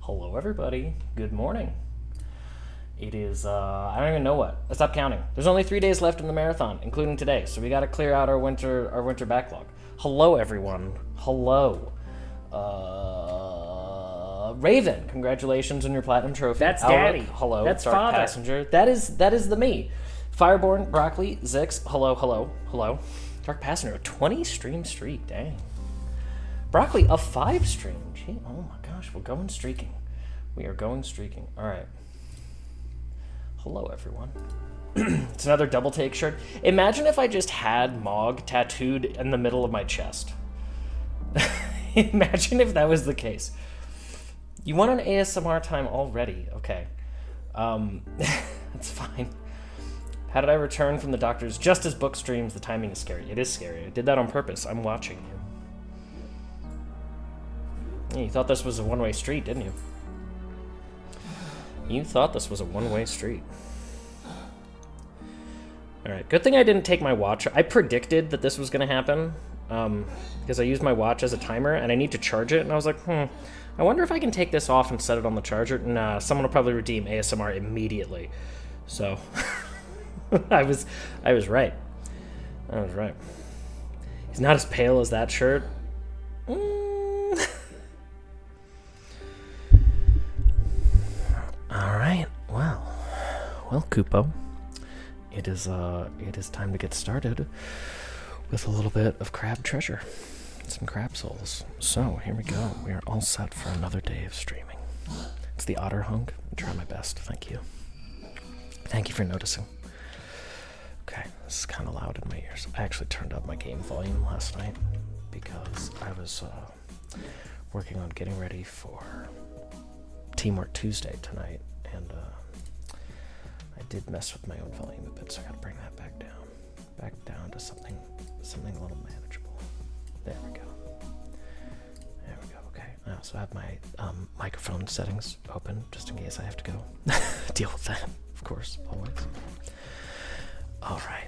Hello, everybody. Good morning. It is, I don't even know what. I stopped counting. There's only 3 days left in the marathon, including today, so we gotta clear out our winter backlog. Hello, everyone. Hello. Raven, congratulations on your platinum trophy. That's Alric, Daddy. hello. That's Dark Father. Passenger. That is the me. Fireborn, Broccoli, Zix, hello. Dark Passenger, a 20 stream streak, dang. Broccoli, a 5 stream. Gee, oh my gosh, we're going streaking. We are going streaking. All right. Hello, everyone. It's another double take shirt. Imagine if I just had Mog tattooed in the middle of my chest. Imagine if that was the case. You want an ASMR time already? Okay. That's fine. How did I return from the doctor's? Just as book streams, the timing is scary. It is scary. I did that on purpose. I'm watching you. Yeah, you thought this was a one-way street, didn't you? You thought this was a one-way street. Alright, good thing I didn't take my watch. I predicted that this was going to happen, because I used my watch as a timer, and I need to charge it, and I was like, I wonder if I can take this off and set it on the charger. Nah, someone will probably redeem ASMR immediately. So, I was right. I was right. He's not as pale as that shirt. Alright, well, Kupo. It is time to get started with a little bit of crab treasure. Some crab souls. So, here we go. We are all set for another day of streaming. It's the otter hunk. I try my best. Thank you. Thank you for noticing. Okay, this is kind of loud in my ears. I actually turned up my game volume last night because I was working on getting ready for Teamwork Tuesday tonight, and I did mess with my own volume a bit, so I gotta bring that back down to something a little manageable. There we go. Okay. I also have my microphone settings open just in case I have to go deal with that, of course, always. All right.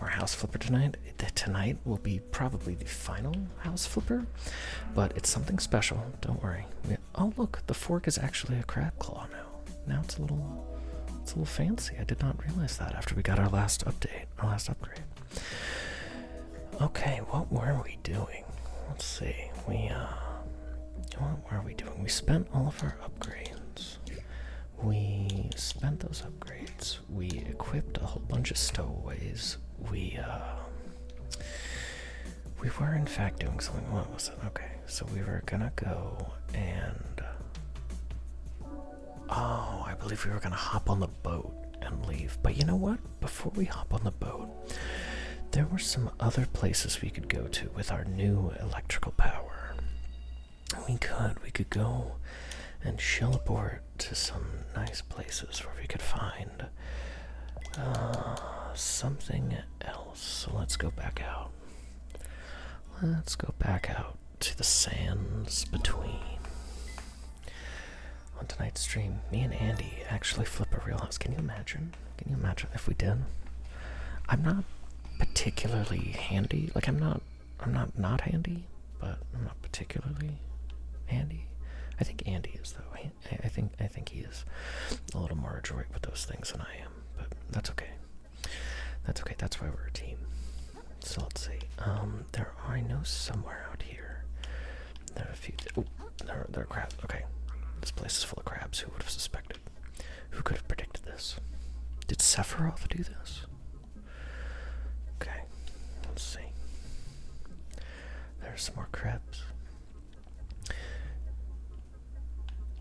Our house flipper tonight. Tonight will be probably the final house flipper, but it's something special. Don't worry. Oh, look, the fork is actually a crab claw now. Now it's a little fancy. I did not realize that after we got our last upgrade. Okay, what were we doing? Let's see. What were we doing? We spent all of our upgrades. We spent those upgrades. We equipped a whole bunch of stowaways. We were in fact doing something. What was it? Okay, so we were gonna go and I believe we were gonna hop on the boat and leave. But you know what? Before we hop on the boat, there were some other places we could go to with our new electrical power. We could go and shell aboard to some nice places where we could find something else. So let's go back out. Let's go back out to the sands between. On tonight's stream, me and Andy actually flip a real house. Can you imagine? Can you imagine if we did? I'm not particularly handy. Like I'm not handy, but I'm not particularly handy. I think Andy is though. I think he is a little more adroit with those things than I am, but that's okay. That's okay. That's why we're a team. So let's see. I know somewhere out here. There are a few. There are crabs. Okay, this place is full of crabs. Who would have suspected? Who could have predicted this? Did Sephiroth do this? Okay, let's see. There's some more crabs.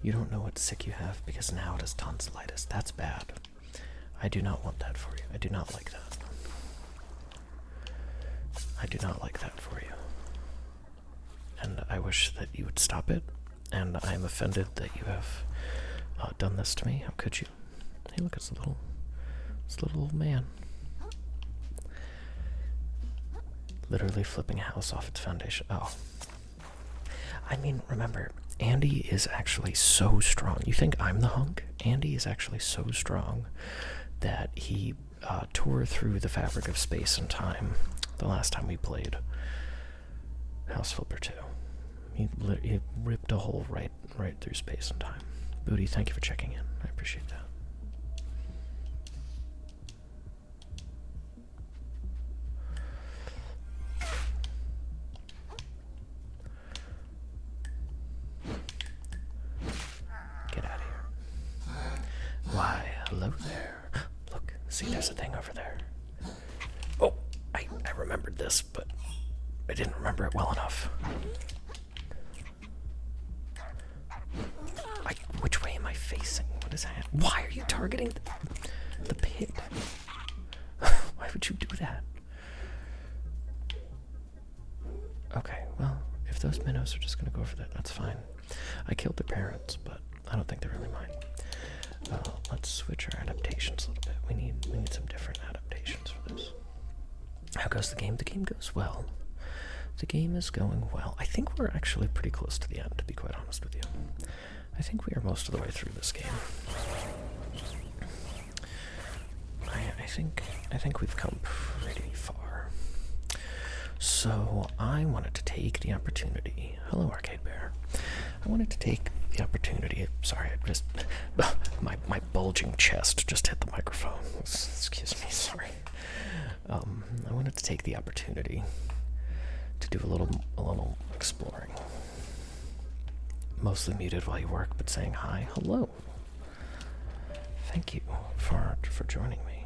You don't know what sick you have because now it is tonsillitis. That's bad. I do not want that for you. I do not like that. I do not like that for you. And I wish that you would stop it. And I am offended that you have done this to me. How could you? Hey, look, it's a little old man. Literally flipping a house off its foundation. Oh. I mean, remember, Andy is actually so strong. You think I'm the hunk? Andy is actually so strong that he tore through the fabric of space and time the last time we played House Flipper 2. He ripped a hole right through space and time. Booty, thank you for checking in. I appreciate that. Get out of here. Why, hello there. Look, see, there's a thing over there. Oh, I remembered this, but I didn't remember it well enough. Which way am I facing? What is that? Why are you targeting the pit? Why would you do that? Okay, well, if those minnows are just gonna go for that, that's fine. I killed their parents, but I don't think they really mind. Let's switch our adaptations a little bit. We need some different adaptations for this. How goes the game? The game goes well. The game is going well. I think we're actually pretty close to the end, to be quite honest with you. I think we are most of the way through this game. I think we've come pretty far. So I wanted to take the opportunity. Hello, Arcade Bear. I wanted to take the opportunity. Sorry, I just my bulging chest just hit the microphone. Excuse me. Sorry. I wanted to take the opportunity to do a little exploring. Mostly muted while you work, but saying hi, hello. Thank you for joining me.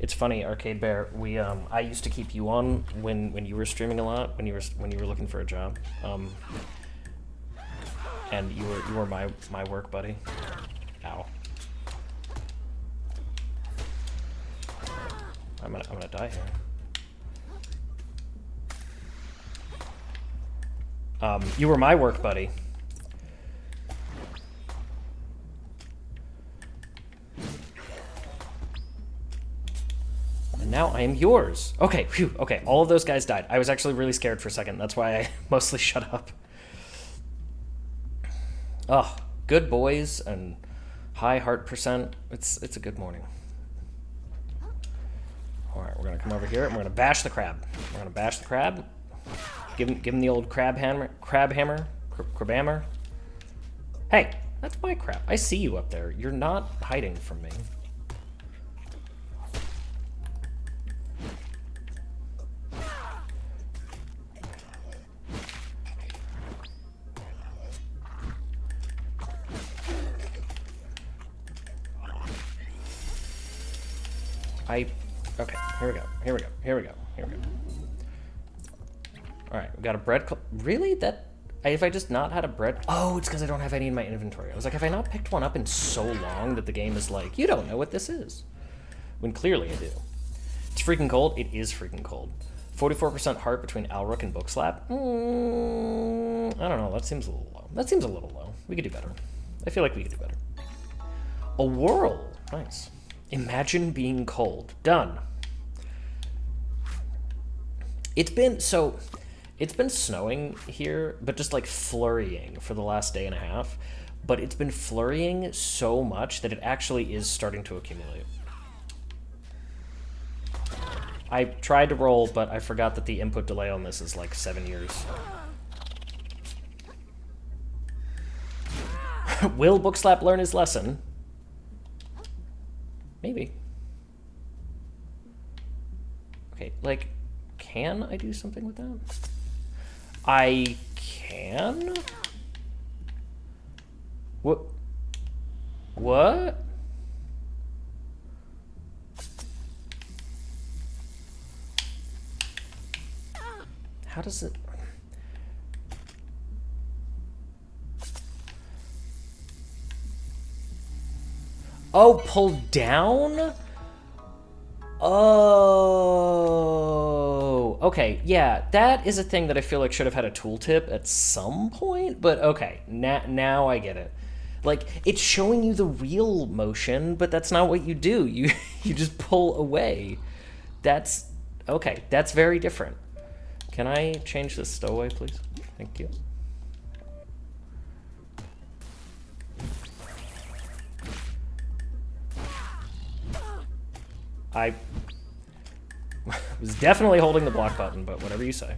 It's funny, Arcade Bear. I used to keep you on when you were streaming a lot, when you were looking for a job, and you were my work buddy. Ow. I'm gonna die here. You were my work buddy. And now I am yours. Okay, phew, okay, all of those guys died. I was actually really scared for a second. That's why I mostly shut up. Oh, good boys and high heart percent. It's a good morning. All right, we're gonna come over here and we're gonna bash the crab. We're gonna bash the crab. Give him the old crab hammer. Hey, that's my crab. I see you up there. You're not hiding from me. Okay, here we go. Alright, we got a bread really? If I just not had a bread... Oh, it's because I don't have any in my inventory. I was like, have I not picked one up in so long that the game is like, you don't know what this is? When clearly I do. It's freaking cold. It is freaking cold. 44% heart between Alrook and Bookslap. I don't know. That seems a little low. That seems a little low. We could do better. I feel like we could do better. A whirl. Nice. Imagine being cold. Done. It's been snowing here, but just like flurrying for the last day and a half. But it's been flurrying so much that it actually is starting to accumulate. I tried to roll, but I forgot that the input delay on this is like 7 years. Will Bookslap learn his lesson? Maybe. Okay, like, can I do something with that? I can? What? What? How does it... Oh, pull down? Oh, okay, yeah, that is a thing that I feel like should have had a tooltip at some point, but okay, now I get it. Like, it's showing you the real motion, but that's not what you do. You just pull away. That's, okay, that's very different. Can I change this stowaway, please? Thank you. I was definitely holding the block button, but whatever you say.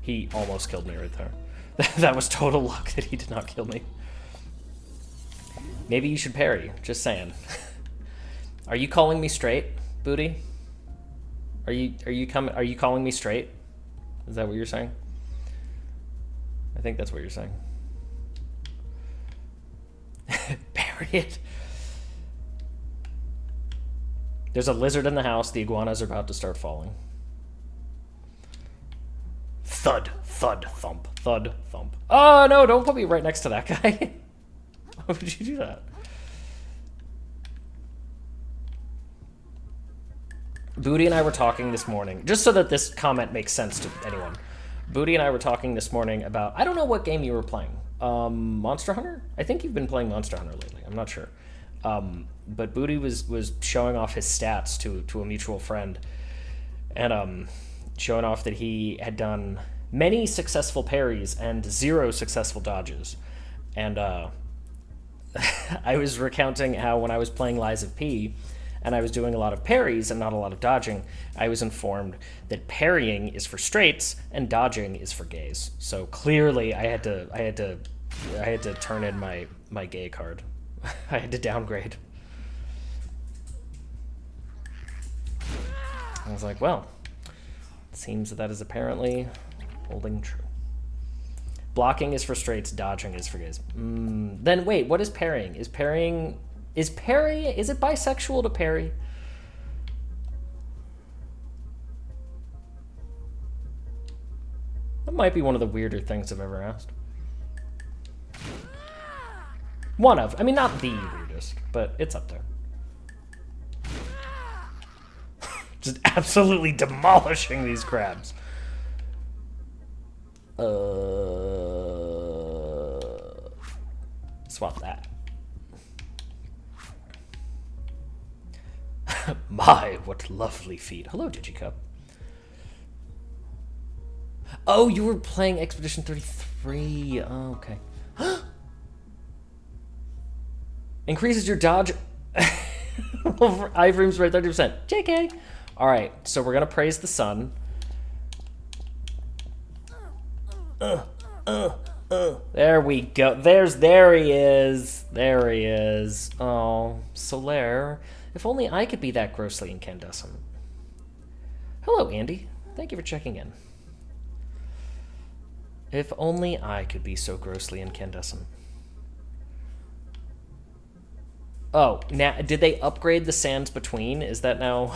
He almost killed me right there. That was total luck that he did not kill me. Maybe you should parry. Just saying. Are you calling me straight, Booty? Are you calling me straight? Is that what you're saying? I think that's what you're saying. Parry it. There's a lizard in the house. The iguanas are about to start falling. Thud, thud, thump, thud, thump. Oh, no, don't put me right next to that guy. Why would you do that? Booty and I were talking this morning, just so that this comment makes sense to anyone. Booty and I were talking this morning about, I don't know what game you were playing. Monster Hunter? I think you've been playing Monster Hunter lately. I'm not sure. But Booty was showing off his stats to a mutual friend. And showing off that he had done many successful parries and 0 successful dodges. And I was recounting how when I was playing Lies of P, and I was doing a lot of parries and not a lot of dodging, I was informed that parrying is for straights and dodging is for gays. So clearly I had to turn in my gay card. I had to downgrade. I was like, well, it seems that is apparently holding true. Blocking is for straights, dodging is for gays. Then wait, what is parrying? Is it bisexual to parry? That might be one of the weirder things I've ever asked. One of, I mean, not the weirdest, but it's up there. Just absolutely demolishing these crabs. Swap that. My, what lovely feet. Hello, Digicup. Oh, you were playing Expedition 33. Oh, okay. Increases your dodge. iframes by 30%. JK. All right, so we're gonna praise the sun. There we go. There he is. There he is. Oh, Solaire. If only I could be that grossly incandescent. Hello, Andy. Thank you for checking in. If only I could be so grossly incandescent. Oh, now did they upgrade the sands between? Is that now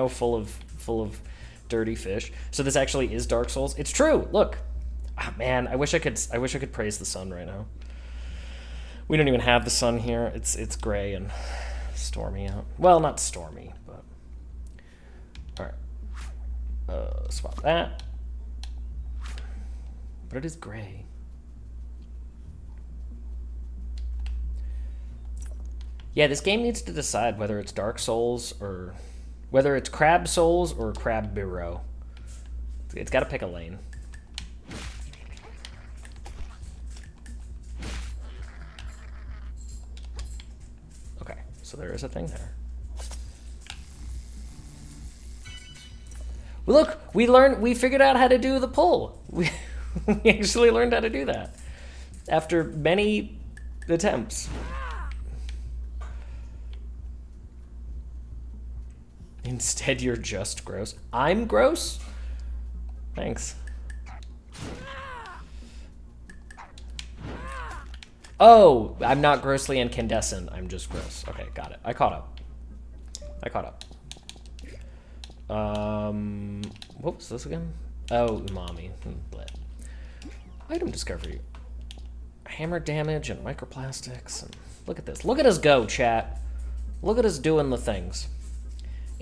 full of dirty fish? So this actually is Dark Souls. It's true. Look. Oh, man, I wish I could praise the sun right now. We don't even have the sun here. It's gray and stormy out. Well, not stormy, but all right. Swap that. But it is gray. Yeah, this game needs to decide whether it's Dark Souls or whether it's Crab Souls or Crab Bureau. It's got to pick a lane. Okay, so there is a thing there. Well, look, we figured out how to do the pull. We actually learned how to do that after many attempts. Instead, you're just gross. I'm gross? Thanks. Oh, I'm not grossly incandescent. I'm just gross. Okay, got it. I caught up. What was this again? Oh, umami. Bleh. Item discovery. Hammer damage and microplastics. And look at this. Look at us go, chat. Look at us doing the things.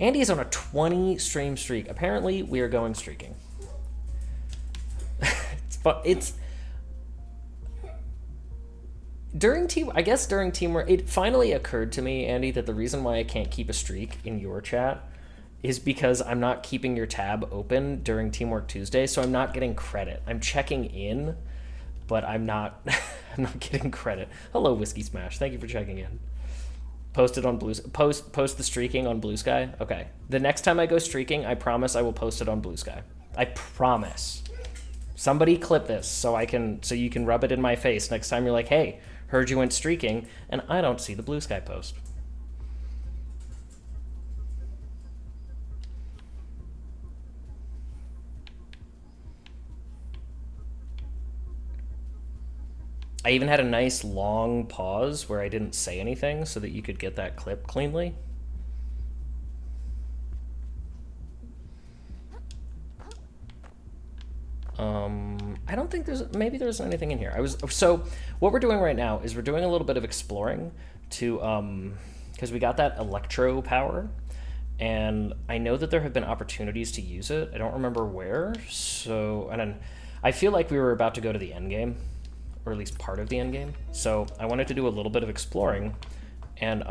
Andy is on a 20 stream streak. Apparently, we are going streaking. It's during teamwork, it finally occurred to me, Andy, that the reason why I can't keep a streak in your chat is because I'm not keeping your tab open during Teamwork Tuesday, so I'm not getting credit. I'm checking in, but I'm not I'm not getting credit. Hello, Whiskey Smash. Thank you for checking in. Post it on post the streaking on Blue Sky. Okay. The next time I go streaking, I promise I will post it on Blue Sky. I promise. Somebody clip this so you can rub it in my face next time you're like, hey, heard you went streaking, and I don't see the Blue Sky post. I even had a nice long pause where I didn't say anything so that you could get that clip cleanly. I don't think maybe there's anything in here. So what we're doing right now is we're doing a little bit of exploring to, because we got that electro power, and I know that there have been opportunities to use it. I don't remember where, so, and then I feel like we were about to go to the end game, or at least part of the end game. So I wanted to do a little bit of exploring and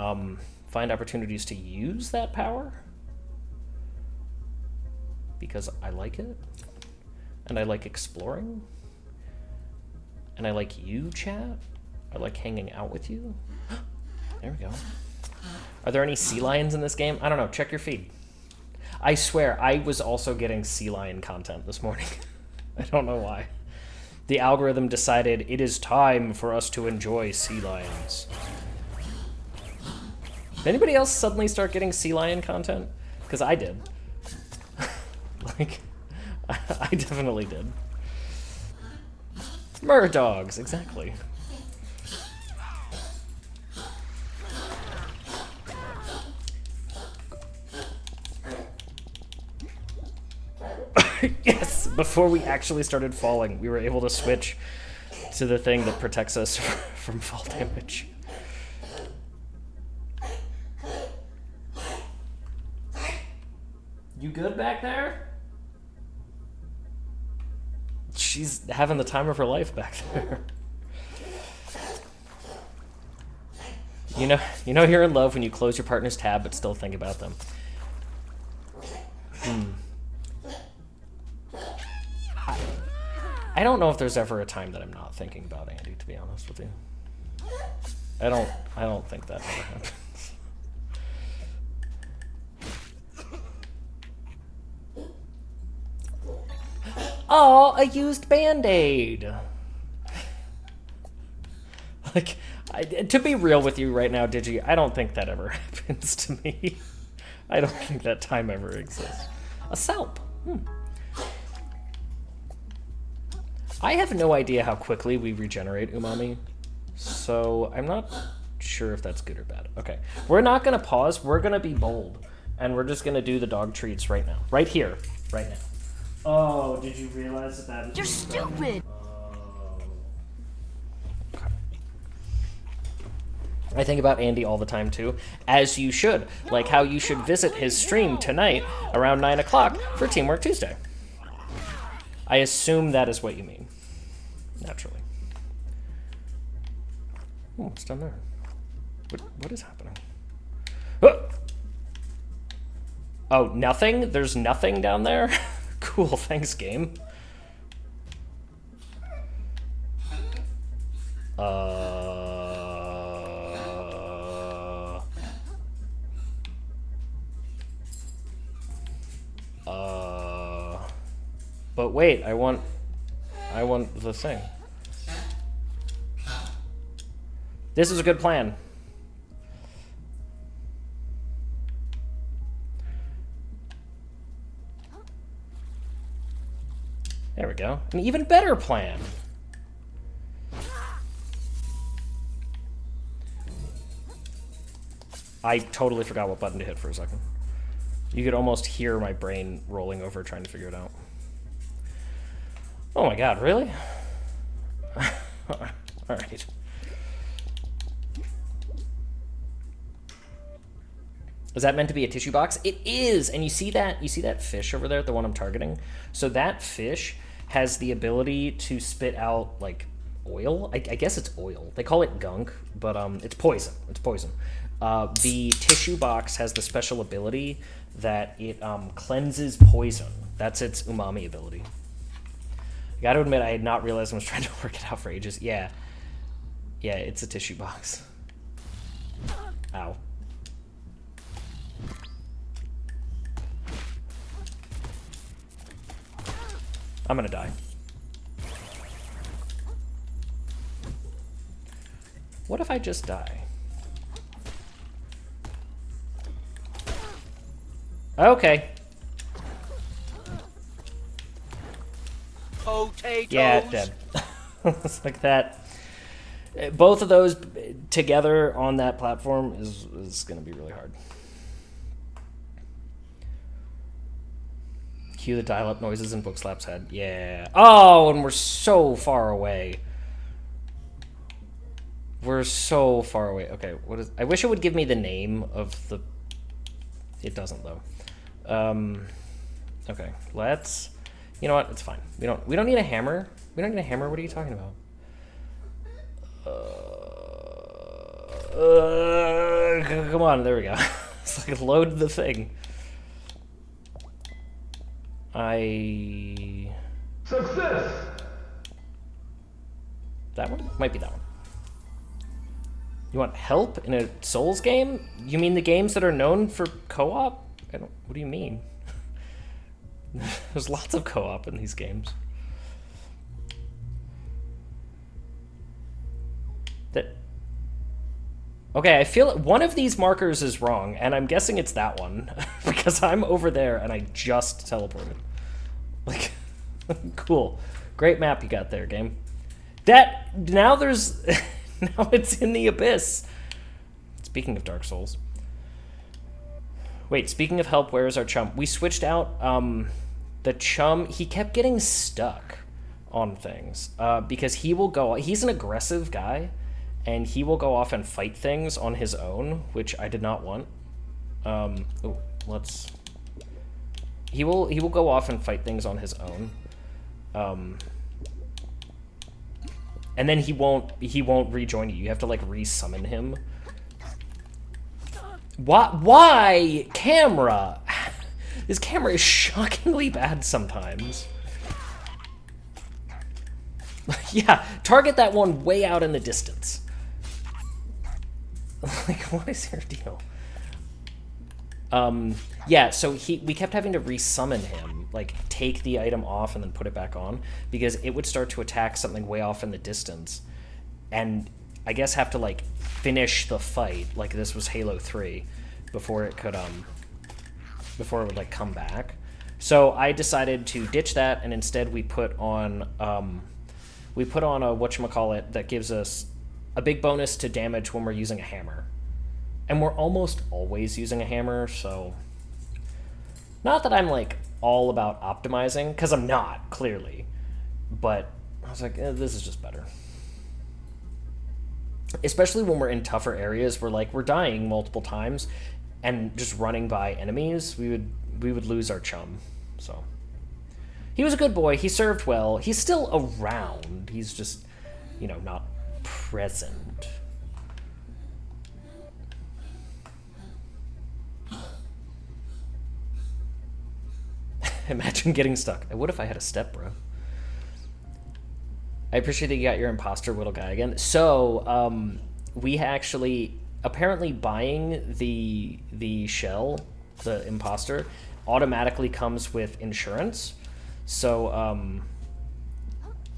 find opportunities to use that power because I like it. And I like exploring. And I like you, chat. I like hanging out with you. There we go. Are there any sea lions in this game? I don't know. Check your feed. I swear, I was also getting sea lion content this morning. I don't know why. The algorithm decided it is time for us to enjoy sea lions. Did anybody else suddenly start getting sea lion content? Because I did. Like... I definitely did. Murdogs, exactly. Yes, before we actually started falling, we were able to switch to the thing that protects us from fall damage. You good back there? She's having the time of her life back there. You know you're in love when you close your partner's tab but still think about them. I don't know if there's ever a time that I'm not thinking about Andy, to be honest with you. I don't think that ever happens. Oh, a used Band-Aid. Like, to be real with you right now, Digi, I don't think that ever happens to me. I don't think that time ever exists. A Salp. I have no idea how quickly we regenerate umami, so I'm not sure if that's good or bad. Okay, we're not going to pause. We're going to be bold, and we're just going to do the dog treats right now. Right here. Right now. Oh, did you realize that is... You're stupid! Okay. I think about Andy all the time, too. As you should. Like how you should visit his stream tonight around 9 o'clock for Teamwork Tuesday. I assume that is what you mean. Naturally. Oh, what's down there? What is happening? Oh, nothing? There's nothing down there? Cool, thanks, game. But wait, I want the thing. This is a good plan. There we go. An even better plan. I totally forgot what button to hit for a second. You could almost hear my brain rolling over trying to figure it out. Oh my god, really? Alright. Is that meant to be a tissue box? It is! And you see that fish over there, the one I'm targeting? So that fish has the ability to spit out, like, oil. I guess it's oil. They call it gunk, but it's poison. It's poison. The tissue box has the special ability that it cleanses poison. That's its umami ability. I gotta admit, I had not realized I was trying to work it out for ages. Yeah. Yeah, it's a tissue box. Ow. I'm gonna die. What if I just die? Okay. Potatoes. Yeah, dead. It's like that. Both of those together on that platform is going to be really hard. Cue the dial-up noises in Bookslap's head. Yeah. Oh, and we're so far away. We're so far away. Okay, what is... I wish it would give me the name of the... It doesn't, though. Okay, let's... You know what? It's fine. We don't need a hammer. We don't need a hammer. What are you talking about? Come on. There we go. It's like load the thing. Success. That one? Might be that one. You want help in a Souls game? You mean the games that are known for co-op? What do you mean? There's lots of co-op in these games. Okay, I feel one of these markers is wrong, and I'm guessing it's that one because I'm over there and I just teleported. Like, cool, great map you got there, game. Now there's now it's in the abyss. Speaking of Dark Souls. Wait, speaking of help, where is our chum? We switched out the chum. He kept getting stuck on things because he will go. He's an aggressive guy. And he will go off and fight things on his own, which I did not want. He will go off and fight things on his own. And then he won't rejoin you. You have to like resummon him. Why? Camera? This camera is shockingly bad sometimes. Yeah, target that one way out in the distance. Like, what is your deal? Yeah, so we kept having to resummon him, like take the item off and then put it back on, because it would start to attack something way off in the distance, and I guess have to like finish the fight like this was Halo 3 before it could before it would like come back. So I decided to ditch that, and instead we put on a whatchamacallit that gives us a big bonus to damage when we're using a hammer. And we're almost always using a hammer, so... Not that I'm, like, all about optimizing, because I'm not, clearly. But I was like, this is just better. Especially when we're in tougher areas where, like, we're dying multiple times and just running by enemies, we would lose our chum, so... He was a good boy, he served well, he's still around, he's just, you know, not present. Imagine getting stuck. What if I had a step, bro? I appreciate that you got your imposter whittle guy again. So, we actually, apparently buying the shell, the imposter, automatically comes with insurance. So,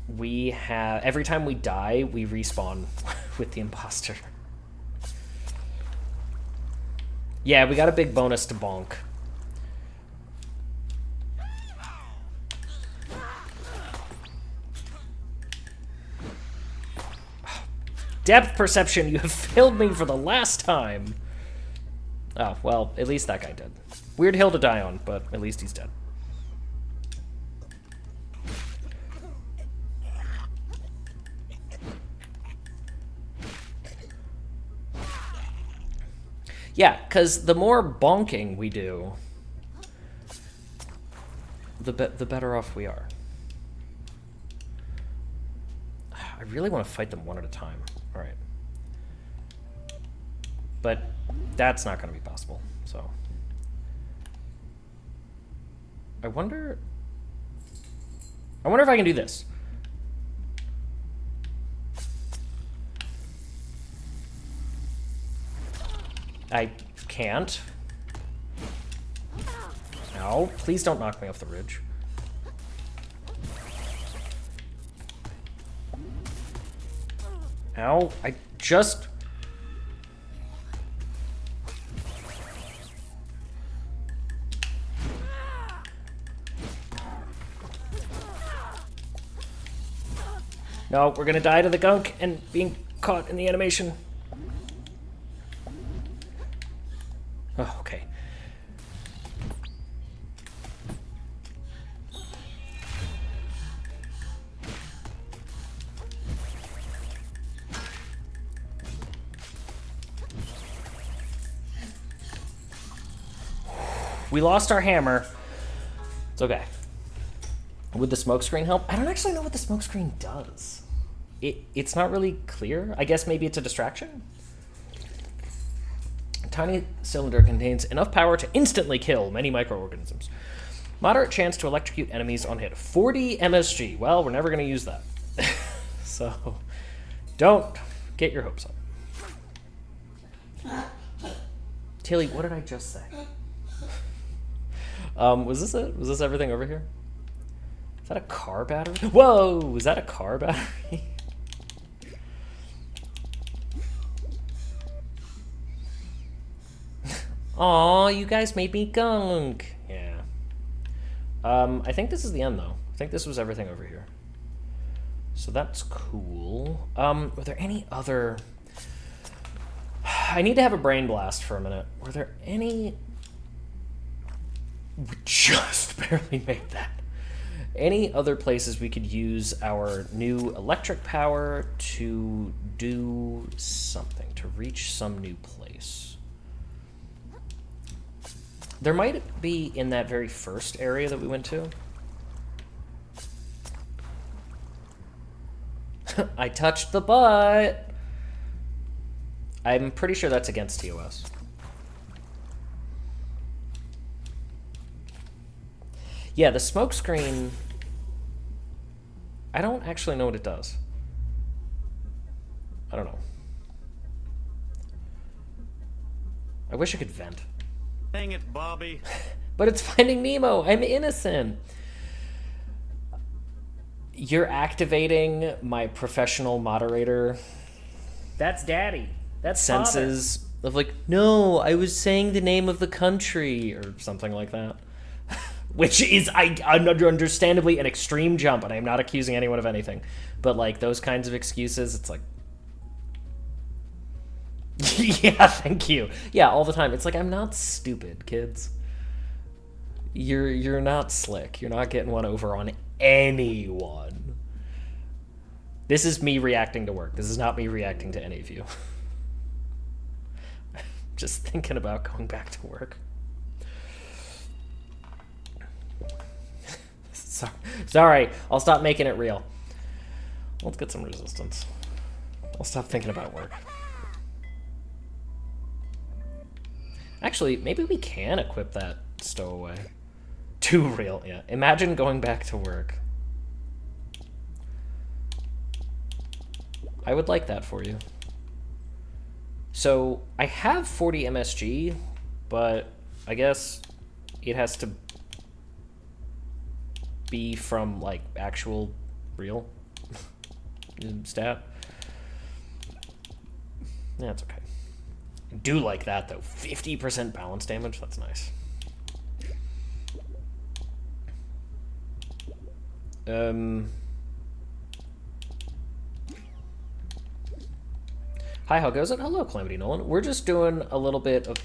we have, every time we die, we respawn with the imposter. Yeah, we got a big bonus to bonk. Depth perception, you have failed me for the last time. Oh, well, at least that guy did. Weird hill to die on, but at least he's dead. Yeah, because the more bonking we do, the better off we are. I really want to fight them one at a time. All right. But that's not going to be possible, so. I wonder if I can do this. I can't. Ow, please don't knock me off the ridge. Ow, I Just... No, we're gonna die to the gunk and being caught in the animation. Oh, okay. We lost our hammer. It's okay. Would the smokescreen help? I don't actually know what the smokescreen does. It's not really clear. I guess maybe it's a distraction? A tiny cylinder contains enough power to instantly kill many microorganisms. Moderate chance to electrocute enemies on hit. 40 MSG. Well, we're never going to use that. So, don't get your hopes up. Tilly, what did I just say? Was this it? Was this everything over here? Is that a car battery? Whoa! Is that a car battery? Aw, you guys made me gunk. Yeah. I think this is the end, though. I think this was everything over here. So that's cool. Were there any other... I need to have a brain blast for a minute. Were there any... We just barely made that. Any other places we could use our new electric power to do something, to reach some new place? There might be in that very first area that we went to. I touched the butt. I'm pretty sure that's against TOS. Yeah, the smoke screen, I don't actually know what it does. I don't know. I wish I could vent. Dang it, Bobby. But it's Finding Nemo. I'm innocent. You're activating my professional moderator. That's Daddy. That's senses father. Of like, no, I was saying the name of the country or something like that. Which is, understandably an extreme jump, and I'm not accusing anyone of anything. But, like, those kinds of excuses, it's like... Yeah, thank you. Yeah, all the time. It's like, I'm not stupid, kids. You're not slick. You're not getting one over on anyone. This is me reacting to work. This is not me reacting to any of you. Just thinking about going back to work. Sorry, I'll stop making it real. Let's get some resistance. I'll stop thinking about work. Actually, maybe we can equip that stowaway. Too real, yeah. Imagine going back to work. I would like that for you. So, I have 40 MSG, but I guess it has to be from, like, actual real stat. Yeah, it's okay. I do like that, though. 50% balance damage, that's nice. Hi, how goes it? Hello, Calamity Nolan. We're just doing a little bit of...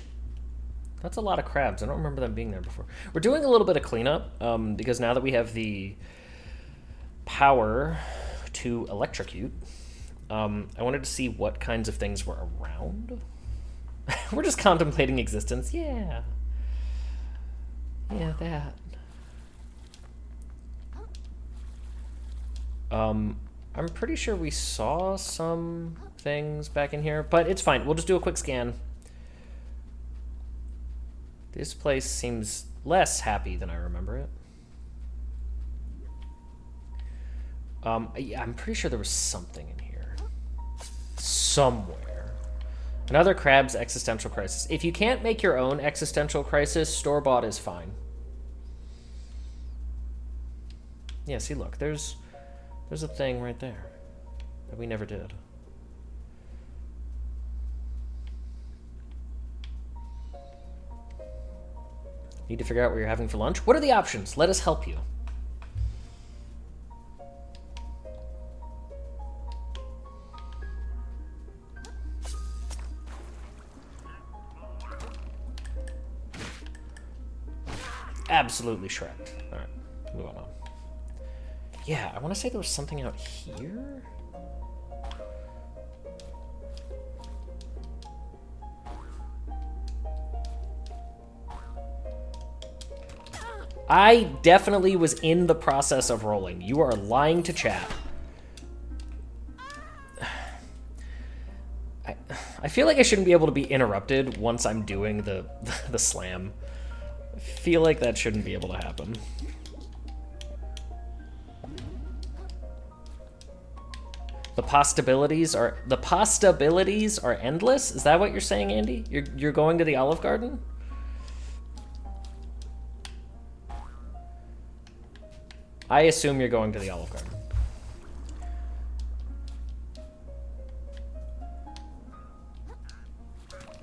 That's a lot of crabs. I don't remember them being there before. We're doing a little bit of cleanup, because now that we have the power to electrocute, I wanted to see what kinds of things were around. We're just contemplating existence. Yeah. Yeah, that. I'm pretty sure we saw some things back in here, but it's fine. We'll just do a quick scan. This place seems less happy than I remember it. Yeah, I'm pretty sure there was something in here. Somewhere. Another crab's existential crisis. If you can't make your own existential crisis, store-bought is fine. Yeah, see, look, there's a thing right there that we never did. Need to figure out what you're having for lunch? What are the options? Let us help you. Absolutely Shrek. Alright, move on. Yeah, I want to say there was something out here. I definitely was in the process of rolling. You are lying to chat. I feel like I shouldn't be able to be interrupted once I'm doing the slam. I feel like that shouldn't be able to happen. The possibilities are endless? Is that what you're saying, Andy? You're going to the Olive Garden? I assume you're going to the Olive Garden.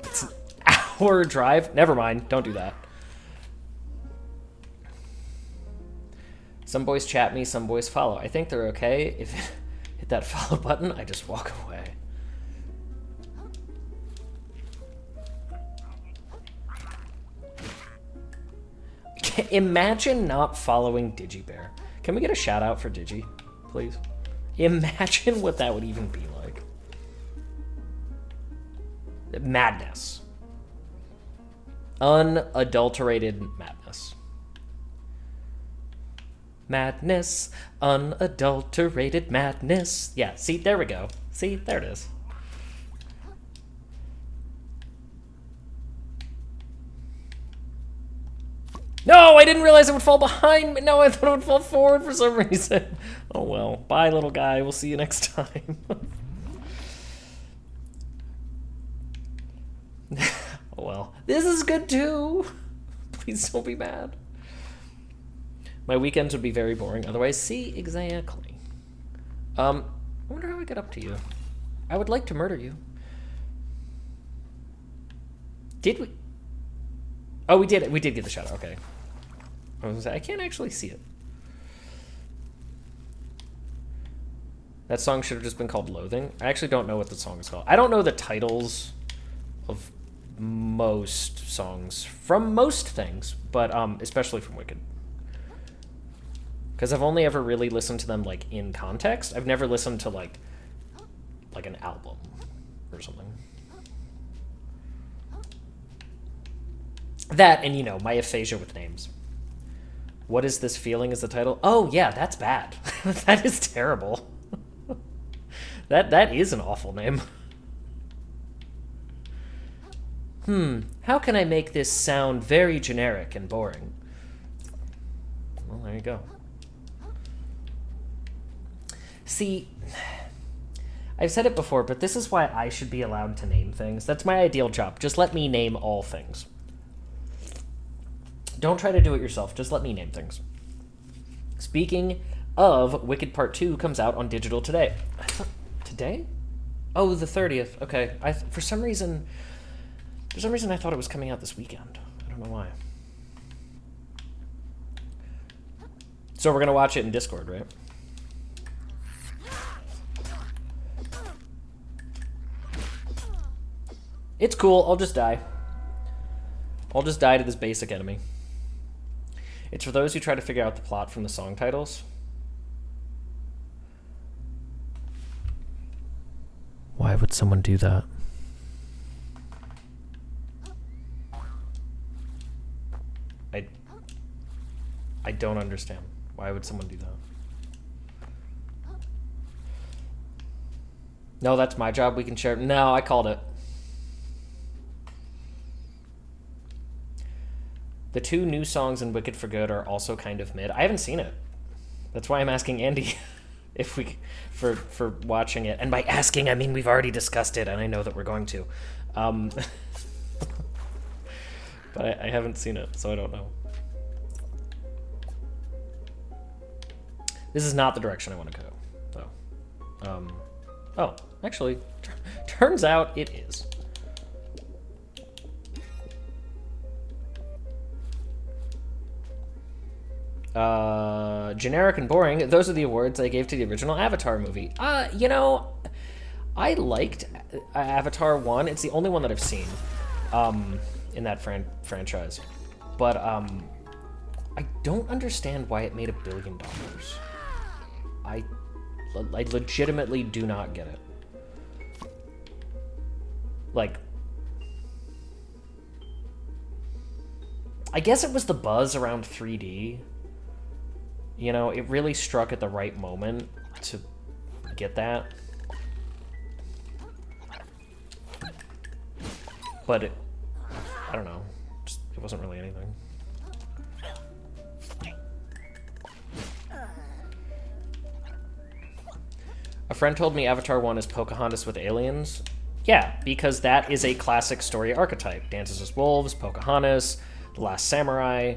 It's an hour drive? Never mind, don't do that. Some boys chat me, some boys follow. I think they're okay. If you hit that follow button, I just walk away. Imagine not following DigiBear. Can we get a shout out for Digi, please? Imagine what that would even be like. Madness. Unadulterated madness. Madness, unadulterated madness. Yeah, see, there we go. See, there it is. No, I didn't realize it would fall behind me. No, I thought it would fall forward for some reason. Oh well. Bye, little guy. We'll see you next time. Oh well. This is good too. Please don't be mad. My weekends would be very boring otherwise. See, exactly. I wonder how I get up to you. I would like to murder you. Did we? Oh, we did it. We did get the shout out. Okay. I was gonna say, I can't actually see it. That song should have just been called Loathing. I actually don't know what the song is called. I don't know the titles of most songs from most things, but especially from Wicked. Because I've only ever really listened to them like in context. I've never listened to like an album or something. That and, you know, my aphasia with names. What is this feeling is the title? Oh yeah, that's bad. That is terrible. That is an awful name. How can I make this sound very generic and boring? Well, there you go. See, I've said it before, but this is why I should be allowed to name things. That's my ideal job. Just let me name all things. Don't try to do it yourself. Just let me name things. Speaking of, Wicked Part 2 comes out on digital today. Today? Oh, the 30th. Okay. For some reason I thought it was coming out this weekend. I don't know why. So we're going to watch it in Discord, right? It's cool. I'll just die. I'll just die to this basic enemy. It's for those who try to figure out the plot from the song titles. Why would someone do that? I don't understand. Why would someone do that? No, that's my job. We can share. No, I called it. The 2 new songs in Wicked for Good are also kind of mid. I haven't seen it. That's why I'm asking Andy if we for watching it. And by asking, I mean we've already discussed it, and I know that we're going to. But I haven't seen it, so I don't know. This is not the direction I want to go, though. Oh, actually, turns out it is. Generic and boring. Those are the awards I gave to the original Avatar movie. You know, I liked Avatar 1. It's the only one that I've seen in that franchise. But I don't understand why it made $1 billion. I legitimately do not get it. Like, I guess it was the buzz around 3D. You know, it really struck at the right moment to get that. But I don't know. It wasn't really anything. A friend told me Avatar 1 is Pocahontas with aliens. Yeah, because that is a classic story archetype. Dances with Wolves, Pocahontas, The Last Samurai,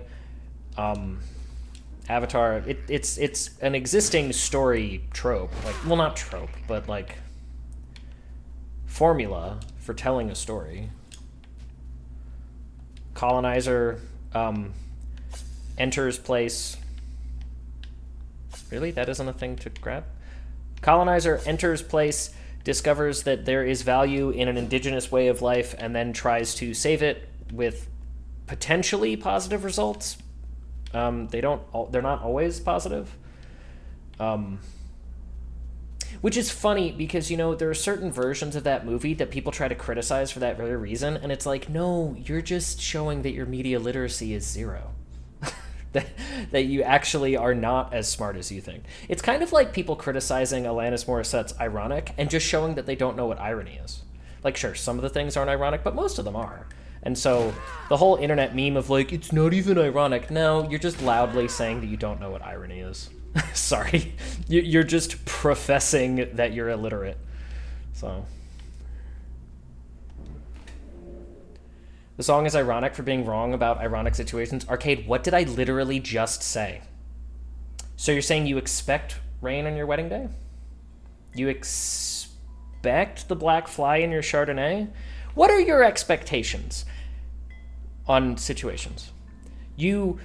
Avatar. It's an existing story trope. Like, well, not trope, but like formula for telling a story. Colonizer enters place. Really? That isn't a thing to grab? Colonizer enters place, discovers that there is value in an indigenous way of life, and then tries to save it with potentially positive results. They're not always positive. Which is funny because, you know, there are certain versions of that movie that people try to criticize for that very reason, and it's like, no, you're just showing that your media literacy is 0. that you actually are not as smart as you think. It's kind of like people criticizing Alanis Morissette's Ironic and just showing that they don't know what irony is. Like, sure, some of the things aren't ironic, but most of them are. And so the whole internet meme of like, it's not even ironic. No, you're just loudly saying that you don't know what irony is. Sorry. You're just professing that you're illiterate. So... The song is ironic for being wrong about ironic situations. Arcade, what did I literally just say? So you're saying you expect rain on your wedding day? You expect the black fly in your Chardonnay? What are your expectations on situations? You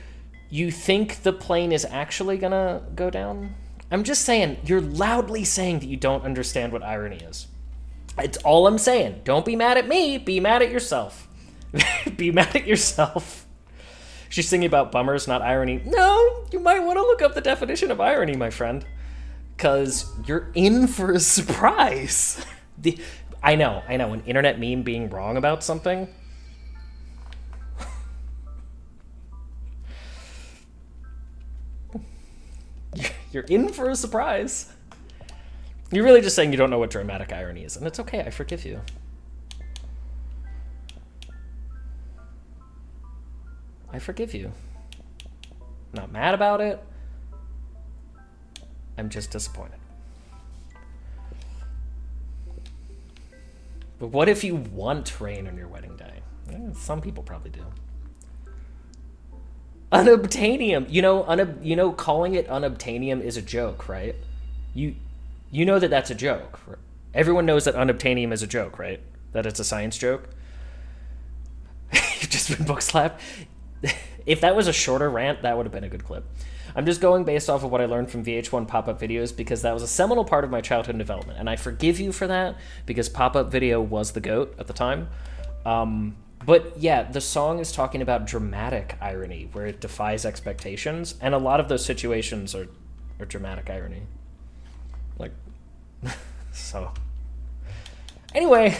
think the plane is actually gonna go down? I'm just saying, you're loudly saying that you don't understand what irony is. It's all I'm saying. Don't be mad at me, be mad at yourself. Be mad at yourself. She's singing about bummers, not irony. No, you might want to look up the definition of irony, my friend. Because you're in for a surprise. I know, an internet meme being wrong about something. You're in for a surprise. You're really just saying you don't know what dramatic irony is, and it's okay, I forgive you. I forgive you. I'm not mad about it. I'm just disappointed. But what if you want rain on your wedding day? Some people probably do. Unobtainium. You know, calling it unobtainium is a joke, right? You know that that's a joke. Everyone knows that unobtainium is a joke, right? That it's a science joke. You've just been Bookslap. If that was a shorter rant, that would have been a good clip. I'm just going based off of what I learned from VH1 pop-up videos because that was a seminal part of my childhood development. And I forgive you for that because pop-up video was the GOAT at the time. But yeah, the song is talking about dramatic irony where it defies expectations. And a lot of those situations are dramatic irony. Like, so. Anyway.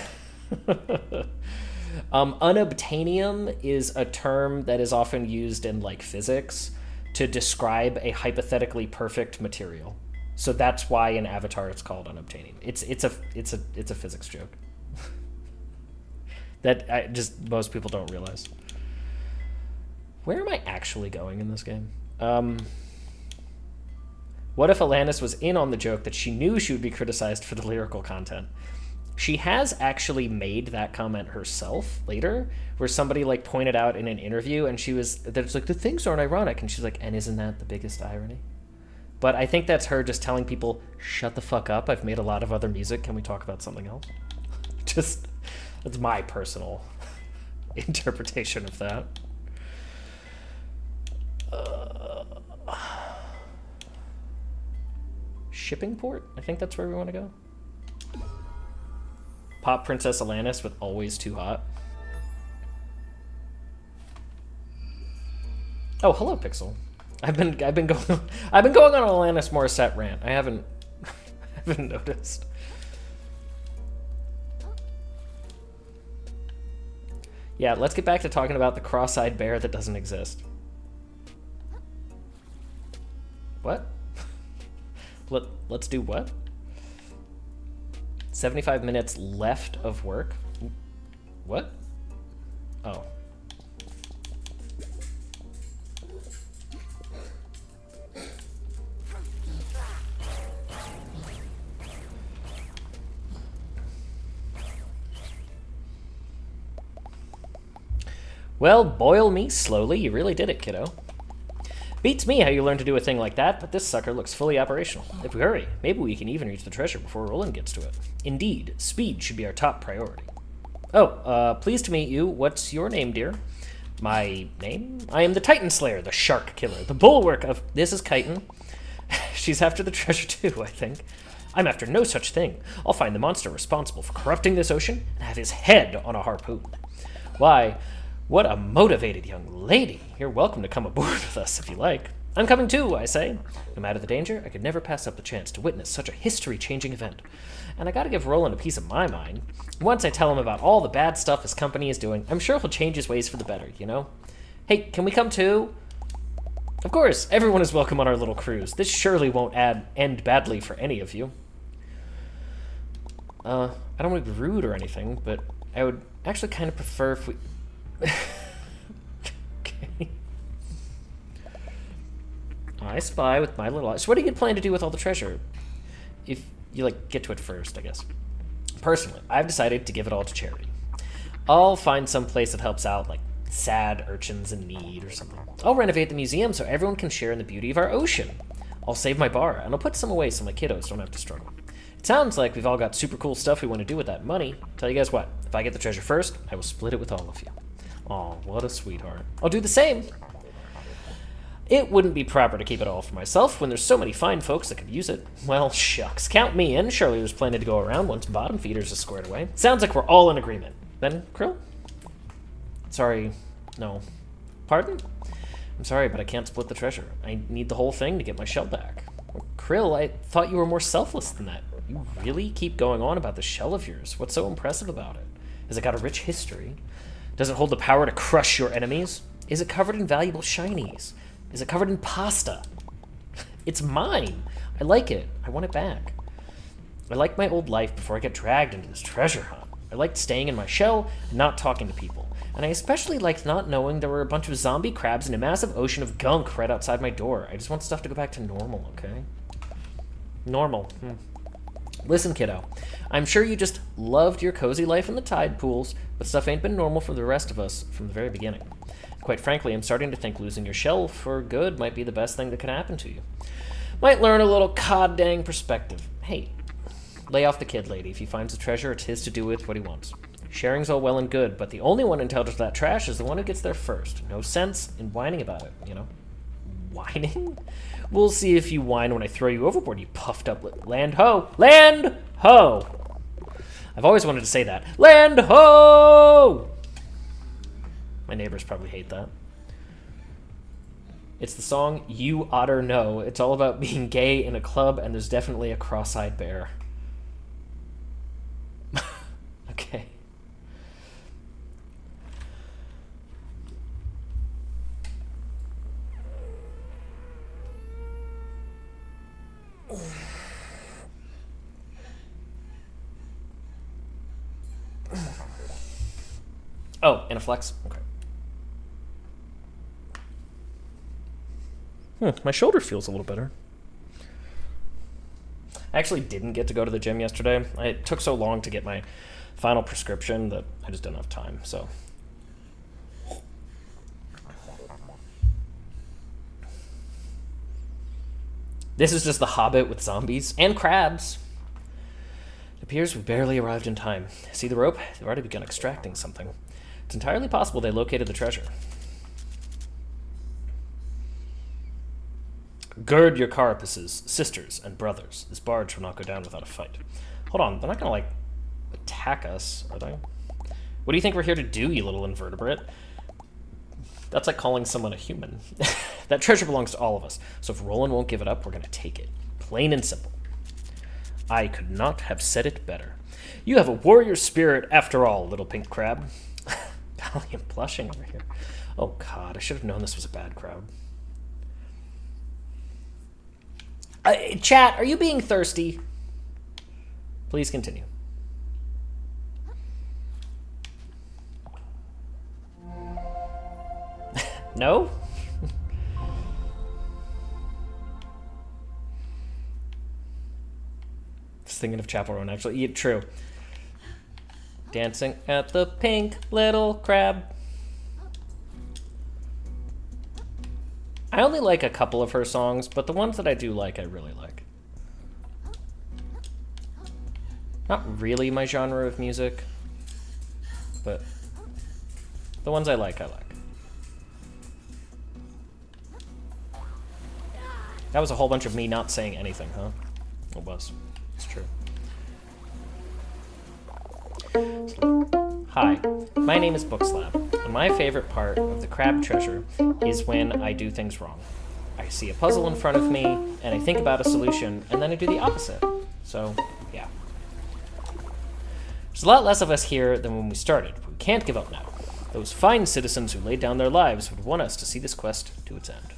Unobtainium is a term that is often used in like physics to describe a hypothetically perfect material. So that's why in Avatar it's called unobtainium. It's a physics joke that most people don't realize. Where am I actually going in this game? What if Alanis was in on the joke that she knew she would be criticized for the lyrical content? She has actually made that comment herself later, where somebody like pointed out in an interview, and it's like, the things aren't ironic, and she's like, and isn't that the biggest irony? But I think that's her just telling people, shut the fuck up, I've made a lot of other music, can we talk about something else? That's my personal interpretation of that. shipping port? I think that's where we want to go. Pop Princess Alanis with Always Too Hot. Oh, hello, Pixel. I've been going on an Alanis Morissette rant. I haven't noticed. Yeah, let's get back to talking about the cross-eyed bear that doesn't exist. What? Let's do what? 75 minutes left of work? What? Oh. Well, boil me slowly. You really did it, kiddo. Beats me how you learned to do a thing like that, but this sucker looks fully operational. If we hurry, maybe we can even reach the treasure before Roland gets to it. Indeed, speed should be our top priority. Oh, pleased to meet you. What's your name, dear? My name? I am the Titan Slayer, the Shark Killer, the bulwark of... This is Chitin. She's after the treasure too, I think. I'm after no such thing. I'll find the monster responsible for corrupting this ocean and have his head on a harpoon. Why... What a motivated young lady. You're welcome to come aboard with us if you like. I'm coming too, I say. No matter the danger, I could never pass up the chance to witness such a history-changing event. And I gotta give Roland a piece of my mind. Once I tell him about all the bad stuff his company is doing, I'm sure he'll change his ways for the better, you know? Hey, can we come too? Of course, everyone is welcome on our little cruise. This surely won't end badly for any of you. I don't want to be rude or anything, but I would actually kind of prefer if we... Okay. I spy with my little eyes. So what do you plan to do with all the treasure? If you, like, get to it first, I guess. Personally, I've decided to give it all to charity. I'll find some place that helps out, like, sad urchins in need or something. I'll renovate the museum so everyone can share in the beauty of our ocean. I'll save my bar, and I'll put some away so my kiddos don't have to struggle. It sounds like we've all got super cool stuff we want to do with that money. Tell you guys what, if I get the treasure first, I will split it with all of you. Aw, what a sweetheart. I'll do the same. It wouldn't be proper to keep it all for myself when there's so many fine folks that could use it. Well, shucks. Count me in. Surely there's plenty to go around once bottom feeders are squared away. Sounds like we're all in agreement. Then, Krill? Sorry, no. Pardon? I'm sorry, but I can't split the treasure. I need the whole thing to get my shell back. Well, Krill, I thought you were more selfless than that. You really keep going on about this shell of yours. What's so impressive about it? Has it got a rich history? Does it hold the power to crush your enemies? Is it covered in valuable shinies? Is it covered in pasta? It's mine. I like it. I want it back. I like my old life before I get dragged into this treasure hunt. I liked staying in my shell and not talking to people. And I especially liked not knowing there were a bunch of zombie crabs in a massive ocean of gunk right outside my door. I just want stuff to go back to normal, okay? Normal. Listen, kiddo. I'm sure you just loved your cozy life in the tide pools, but stuff ain't been normal for the rest of us from the very beginning. Quite frankly, I'm starting to think losing your shell for good might be the best thing that could happen to you. Might learn a little cod-dang perspective. Hey, lay off the kid, lady. If he finds the treasure, it's his to do with what he wants. Sharing's all well and good, but the only one entitled to that trash is the one who gets there first. No sense in whining about it, you know? Whining? We'll see if you whine when I throw you overboard, you puffed up land ho! Land ho! I've always wanted to say that. Land ho! My neighbors probably hate that. It's the song You Otter Know. It's all about being gay in a club, and there's definitely a cross-eyed bear. Okay. Oh, and a flex? Okay. My shoulder feels a little better. I actually didn't get to go to the gym yesterday. It took so long to get my final prescription that I just didn't have time, so. This is just the Hobbit with zombies and crabs. It appears we barely arrived in time. See the rope? They've already begun extracting something. It's entirely possible they located the treasure. Gird your carapaces, sisters and brothers. This barge will not go down without a fight. Hold on, they're not gonna, like, attack us, are they? What do you think we're here to do, you little invertebrate? That's like calling someone a human. That treasure belongs to all of us, so if Roland won't give it up, we're gonna take it. Plain and simple. I could not have said it better. You have a warrior spirit after all, little pink crab. Golly, I'm blushing over here. Oh god, I should have known this was a bad crowd. Chat, are you being thirsty? Please continue. No? Just thinking of Chapel Roan, actually. Yeah, true. Dancing at the pink little crab. I only like a couple of her songs, but the ones that I do like, I really like. Not really my genre of music, but the ones I like, I like. That was a whole bunch of me not saying anything, huh? It was. It's true. Hi, my name is Bookslap, and my favorite part of the crab treasure is when I do things wrong. I see a puzzle in front of me, and I think about a solution, and then I do the opposite. So, yeah. There's a lot less of us here than when we started, but we can't give up now. Those fine citizens who laid down their lives would want us to see this quest to its end.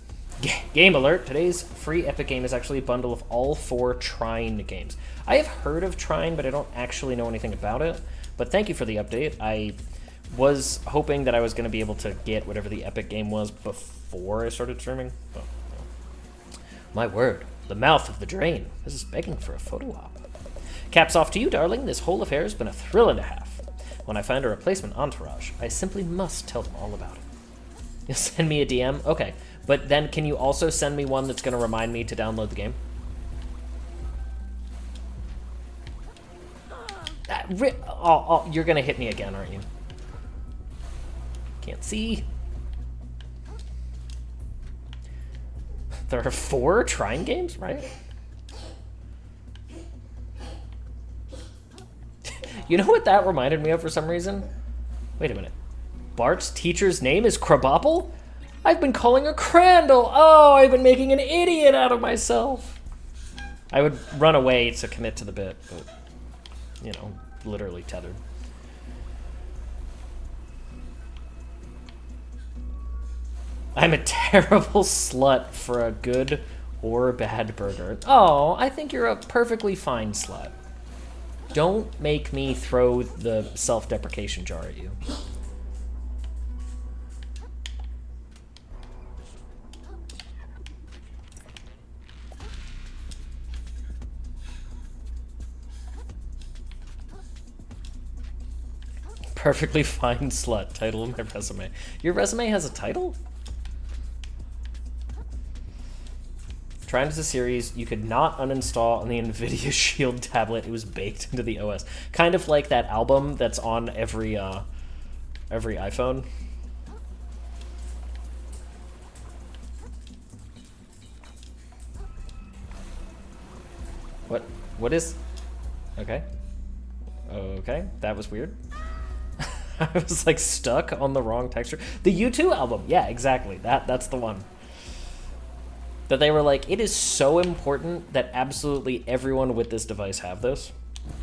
Game alert! Today's free Epic game is actually a bundle of all 4 Trine games. I have heard of Trine, but I don't actually know anything about it. But thank you for the update. I was hoping that I was going to be able to get whatever the Epic game was before I started streaming. But, no. My word, the mouth of the drain. This is begging for a photo op. Caps off to you, darling. This whole affair has been a thrill and a half. When I find a replacement entourage, I simply must tell them all about it. You'll send me a DM? Okay. But then can you also send me one that's going to remind me to download the game? You're going to hit me again, aren't you? Can't see. There are 4 Trine games, right? You know what that reminded me of for some reason? Wait a minute. Bart's teacher's name is Crabapple? I've been calling her Crandall. Oh, I've been making an idiot out of myself. I would run away to commit to the bit, but, you know, literally tethered. I'm a terrible slut for a good or bad burger. Oh, I think you're a perfectly fine slut. Don't make me throw the self-deprecation jar at you. Perfectly fine slut. Title of my resume. Your resume has a title? Trine is a series you could not uninstall on the NVIDIA Shield tablet. It was baked into the OS. Kind of like that album that's on every iPhone. What is... Okay. Okay, that was weird. I was like stuck on the wrong texture. The U2 album, yeah, exactly. That's the one. But they were like, it is so important that absolutely everyone with this device have this.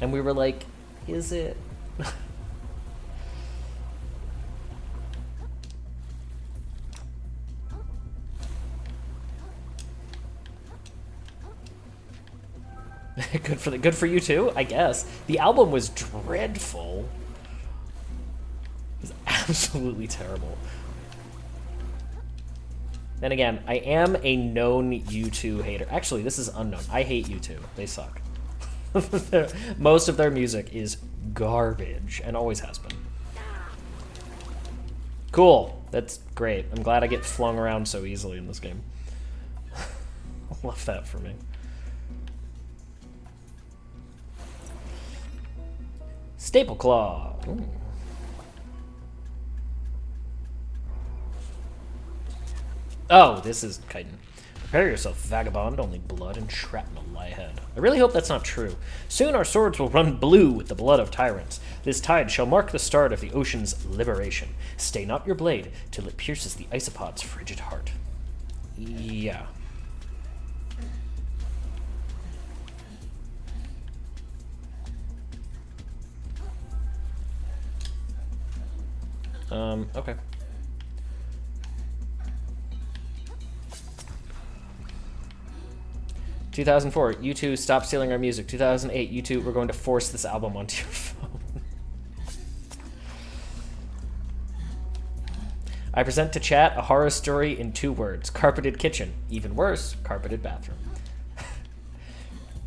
And we were like, is it? Good for you too, I guess. The album was dreadful. It was absolutely terrible. Then again, I am a known U2 hater. Actually, this is unknown. I hate U2. They suck. Most of their music is garbage, and always has been. Cool. That's great. I'm glad I get flung around so easily in this game. I love that for me. Staple Claw. Ooh. Oh, this is chitin. Prepare yourself, vagabond. Only blood and shrapnel lie ahead. I really hope that's not true. Soon our swords will run blue with the blood of tyrants. This tide shall mark the start of the ocean's liberation. Stay not your blade till it pierces the isopod's frigid heart. Yeah. Okay. "2004, you two stop stealing our music. 2008, you two, we're going to force this album onto your phone." "I present to chat a horror story in 2 words. Carpeted kitchen. Even worse, carpeted bathroom."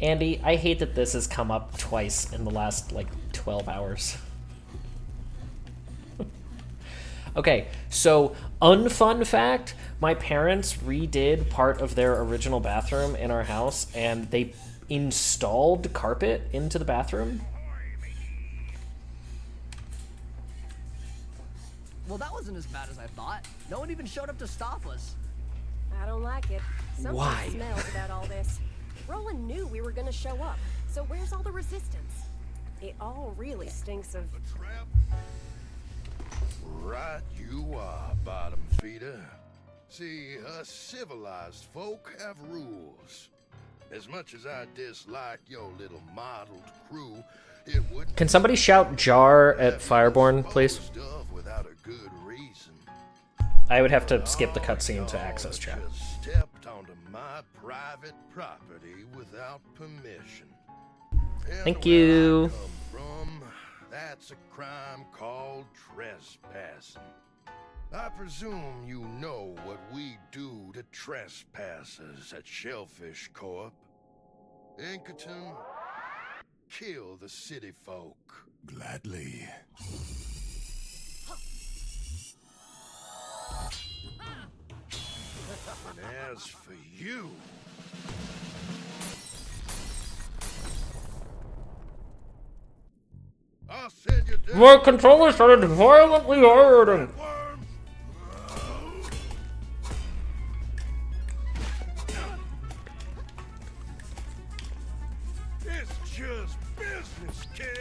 Andy, I hate that this has come up twice in the last, 12 hours. Okay, so unfun fact, my parents redid part of their original bathroom in our house, and they installed carpet into the bathroom. Well, that wasn't as bad as I thought. No one even showed up to stop us. I don't like it. Something Why? smells about all this. Roland knew we were gonna show up, so where's all the resistance? It all really stinks of... Right you are, bottom feeder. See, us civilized folk have rules. As much as I dislike your little mottled crew, it wouldn't... Can somebody shout jar at Fireborn, please? Without a good reason. I would have to skip the cutscene to access chat. Just stepped onto my private property without permission. Thank And you. where I come from, that's a crime called trespassing. I presume you know what we do to trespassers at Shellfish Corp. Inkerton, kill the city folk. Gladly. And as for you... I'll send you down... My controller started violently hurting. Worm. It's just business, kid.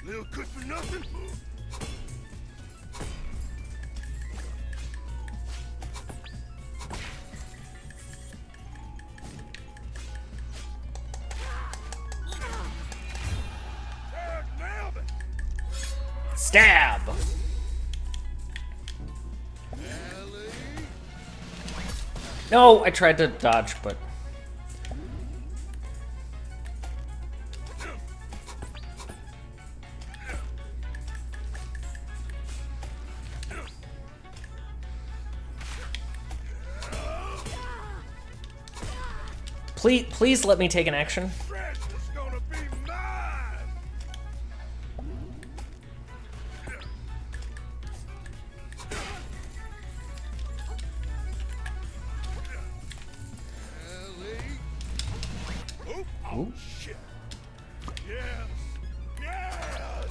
Little good for nothing. Nailed it. Stab! Ellie. No, I tried to dodge, but... Please let me take an action. Treasure's gonna be mine. Ellie. Oh, shit. Yes. Yes.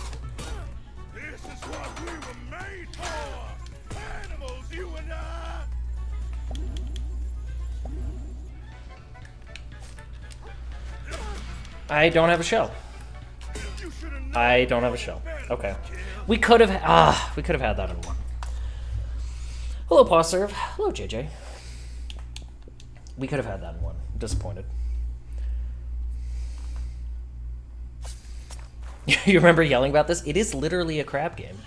This is what we were made for. Animals, you and I. I don't have a shell. You should have known I don't have a shell. Okay. We could have had that in one. Hello, Paw Serve. Hello, JJ. We could have had that in one. I'm disappointed. You remember yelling about this? It is literally a crab game.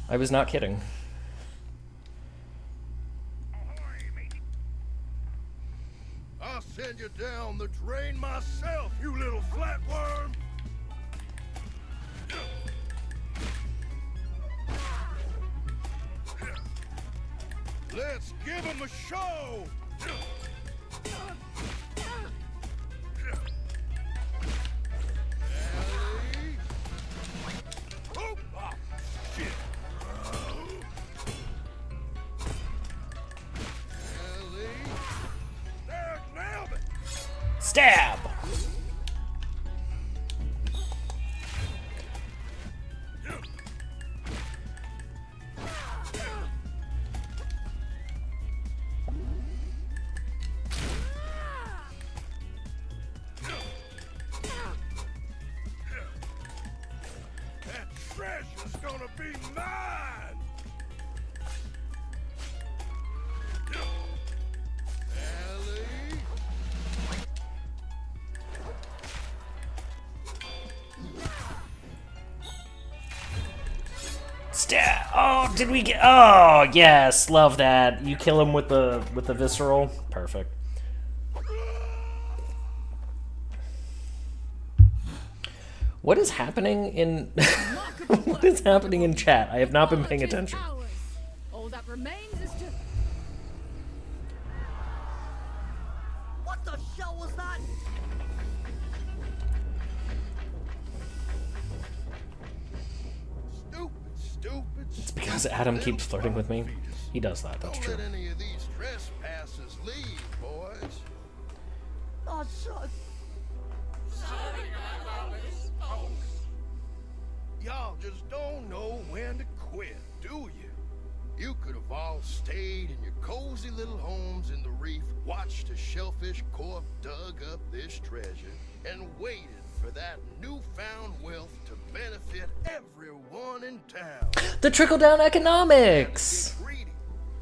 I was not kidding. I'll send you down the drain myself, you little flatworm! Let's give him a show! Stab! That treasure's gonna be mine! Ellie? Stab! Oh, did we get? Oh, yes, love that. You kill him with the visceral. Perfect. What is happening in what is happening in chat? I have not been paying attention. All that remains is to... What the hell was that? Stupid. It's because Adam keeps flirting with me. He does that. That's Don't true. let any of these trespassers leave, boys. Oh, shut. Y'all just don't know when to quit, do you? You could have all stayed in your cozy little homes in the reef, watched a shellfish corp dug up this treasure, and waited for that newfound wealth to benefit everyone in town. The trickle-down economics! Get greedy.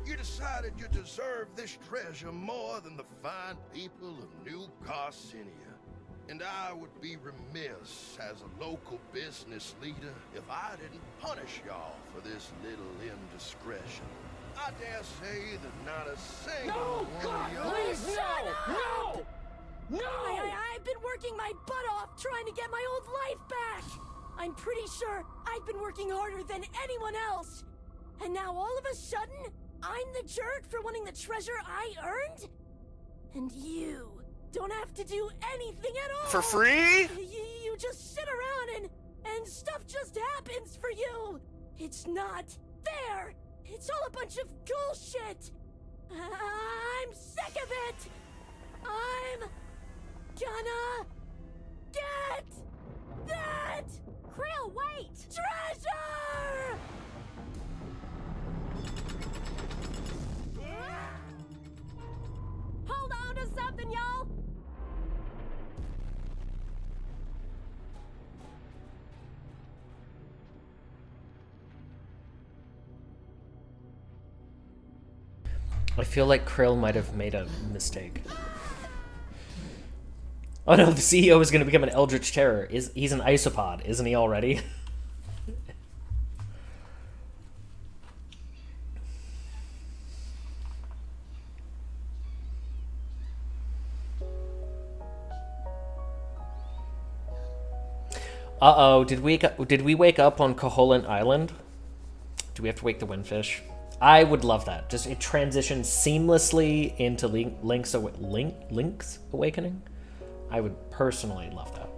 You decided you deserve this treasure more than the fine people of New Garcinia. And I would be remiss as a local business leader if I didn't punish y'all for this little indiscretion. I dare say that not a single one of y'all... Please, no! I've been working my butt off trying to get my old life back! I'm pretty sure I've been working harder than anyone else! And now all of a sudden, I'm the jerk for wanting the treasure I earned? And you don't have to do anything at all! For free? You just sit around and stuff just happens for you! It's not fair! It's all a bunch of bullshit! I'm sick of it! I'm gonna get that Krill, wait! treasure! Hold on to something, y'all! I feel like Krill might have made a mistake. Oh no, the CEO is going to become an Eldritch Terror. He's an isopod, isn't he already? Uh-oh, did we wake up on Koholint Island? Do we have to wake the Windfish? I would love that. Just it transitions seamlessly into Link's Awakening. I would personally love that.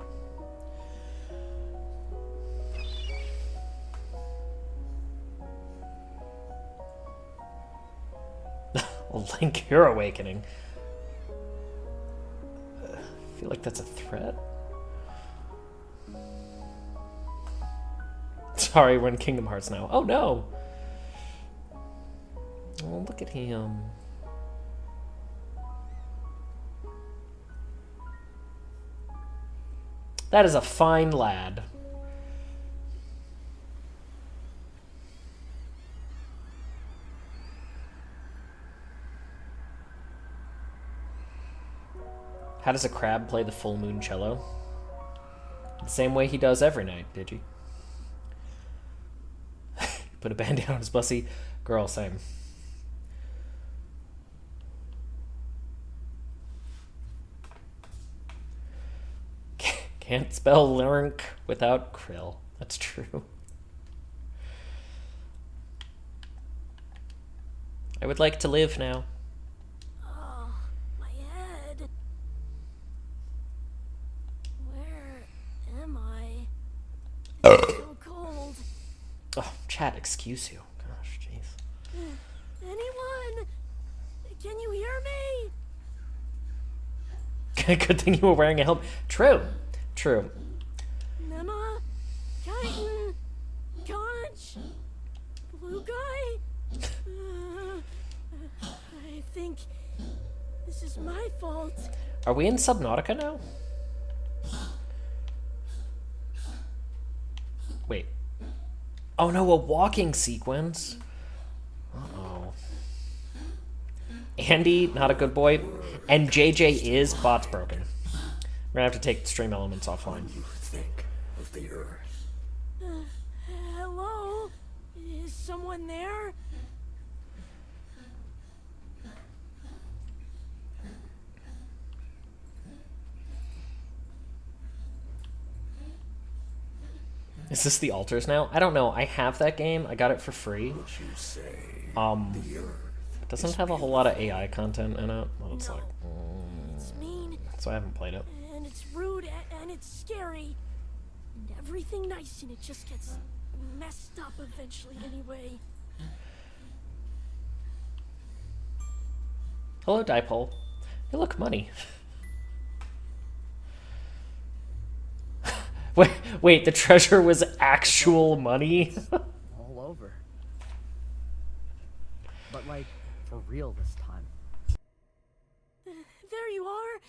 Link, your awakening. I feel like that's a threat. Sorry, we're in Kingdom Hearts now. Oh no! Oh, look at him. That is a fine lad. How does a crab play the full moon cello? The same way he does every night, Digi. Put a band-aid on his pussy. Girl, same. Can't spell Lurk without Krill. That's true. I would like to live now. Oh, my head. Where am I? So cold. Oh, chat, excuse you. Gosh, jeez. Anyone? Can you hear me? Good thing you were wearing a helmet. True. True. Nema, Titan, Conch, Blue Guy. I think this is my fault. Are we in Subnautica now? Wait. Oh no, a walking sequence. Uh-oh. Andy, not a good boy. And JJ is bot's broken. We're gonna have to take stream elements offline. You think of the Earth. Hello? Is someone there? Is this the altars now? I don't know. I have that game. I got it for free. What you say? The Earth. It doesn't have a whole lot of AI content in it. Well, it's No. like, It's mean, so I haven't played it. and it's rude, and it's scary. And everything nice in it just gets messed up eventually anyway. Hello, Dipole. Hey, look, money. Wait, the treasure was actual money? All over. But like, for real this time. There you are.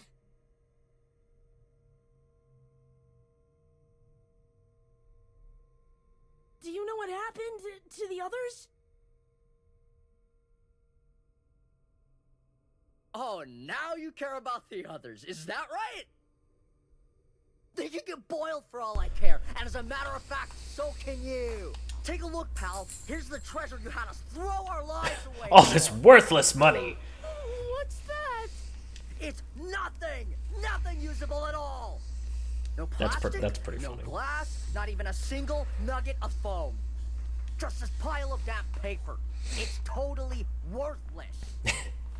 Do you know what happened to the others? Oh, now you care about the others, is that right? They can get boiled for all I care, and as a matter of fact, so can you. Take a look, pal. Here's the treasure you had us throw our lives away All for. this worthless money. What's that? It's nothing! Nothing usable at all! No That's plastic, that's pretty no funny. glass, not even a single nugget of foam. Just this pile of damp paper. It's totally worthless.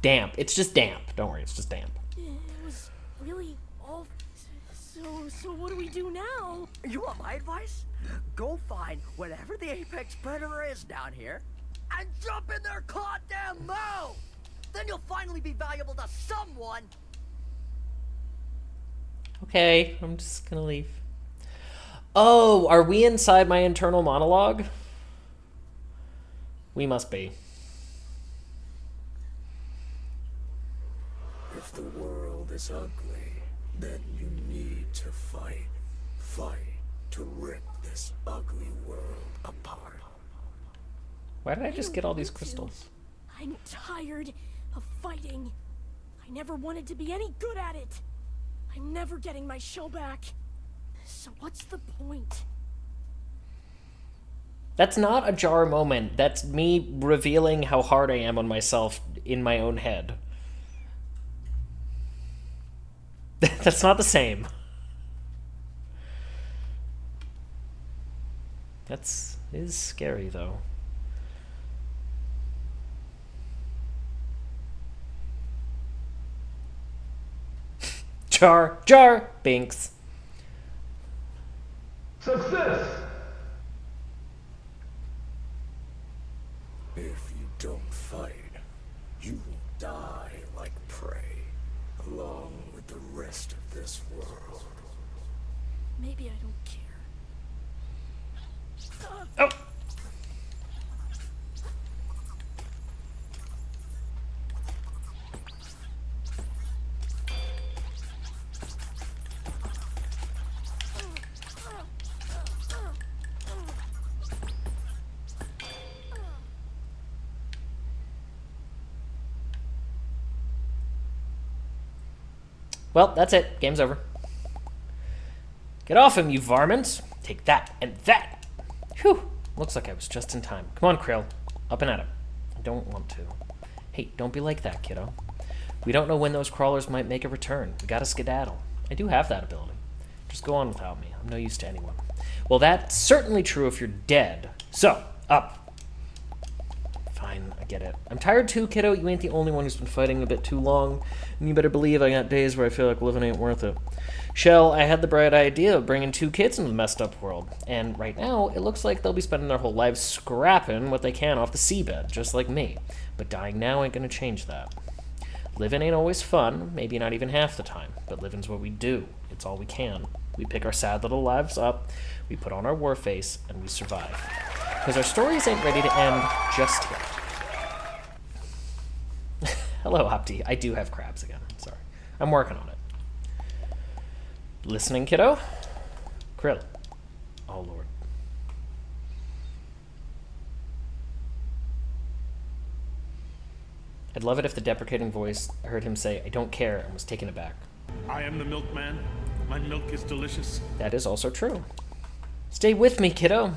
Damp. It's just damp. Don't worry, it's just damp. It was really all... So what do we do now? You want my advice? Go find whatever the apex predator is down here and jump in their goddamn mouth! Then you'll finally be valuable to someone! Okay, I'm just gonna leave. Oh, are we inside my internal monologue? We must be. If the world is ugly, then you need to fight. Fight to rip this ugly world apart. Why did I just get all these want to. crystals? I'm tired of fighting. I never wanted to be any good at it. I'm never getting my show back. So what's the point? That's not a jar moment. That's me revealing how hard I am on myself in my own head. That's not the same. Is scary though. Jar, Binks. Success! If you don't fight, you will die like prey, along with the rest of this world. Maybe I don't care. Oh. Well, that's it. Game's over. Get off him, you varmints. Take that and that. Whew. Looks like I was just in time. Come on, Krill. Up and at him. I don't want to. Hey, don't be like that, kiddo. We don't know when those crawlers might make a return. We gotta skedaddle. I do have that ability. Just go on without me. I'm no use to anyone. Well, that's certainly true if you're dead. So, up. Fine, I get it. I'm tired too, kiddo. You ain't the only one who's been fighting a bit too long. And you better believe I got days where I feel like living ain't worth it. Shell, I had the bright idea of bringing 2 kids into the messed up world. And right now, it looks like they'll be spending their whole lives scrapping what they can off the seabed, just like me. But dying now ain't gonna change that. Living ain't always fun, maybe not even half the time, but living's what we do. It's all we can. We pick our sad little lives up, we put on our war face, and we survive. Because our stories ain't ready to end just yet. Hello, Opti. I do have crabs again. Sorry. I'm working on it. Listening, kiddo? Krill. Oh, Lord. I'd love it if the deprecating voice heard him say, I don't care, and was taken aback. I am the milkman. My milk is delicious. That is also true. Stay with me, kiddo.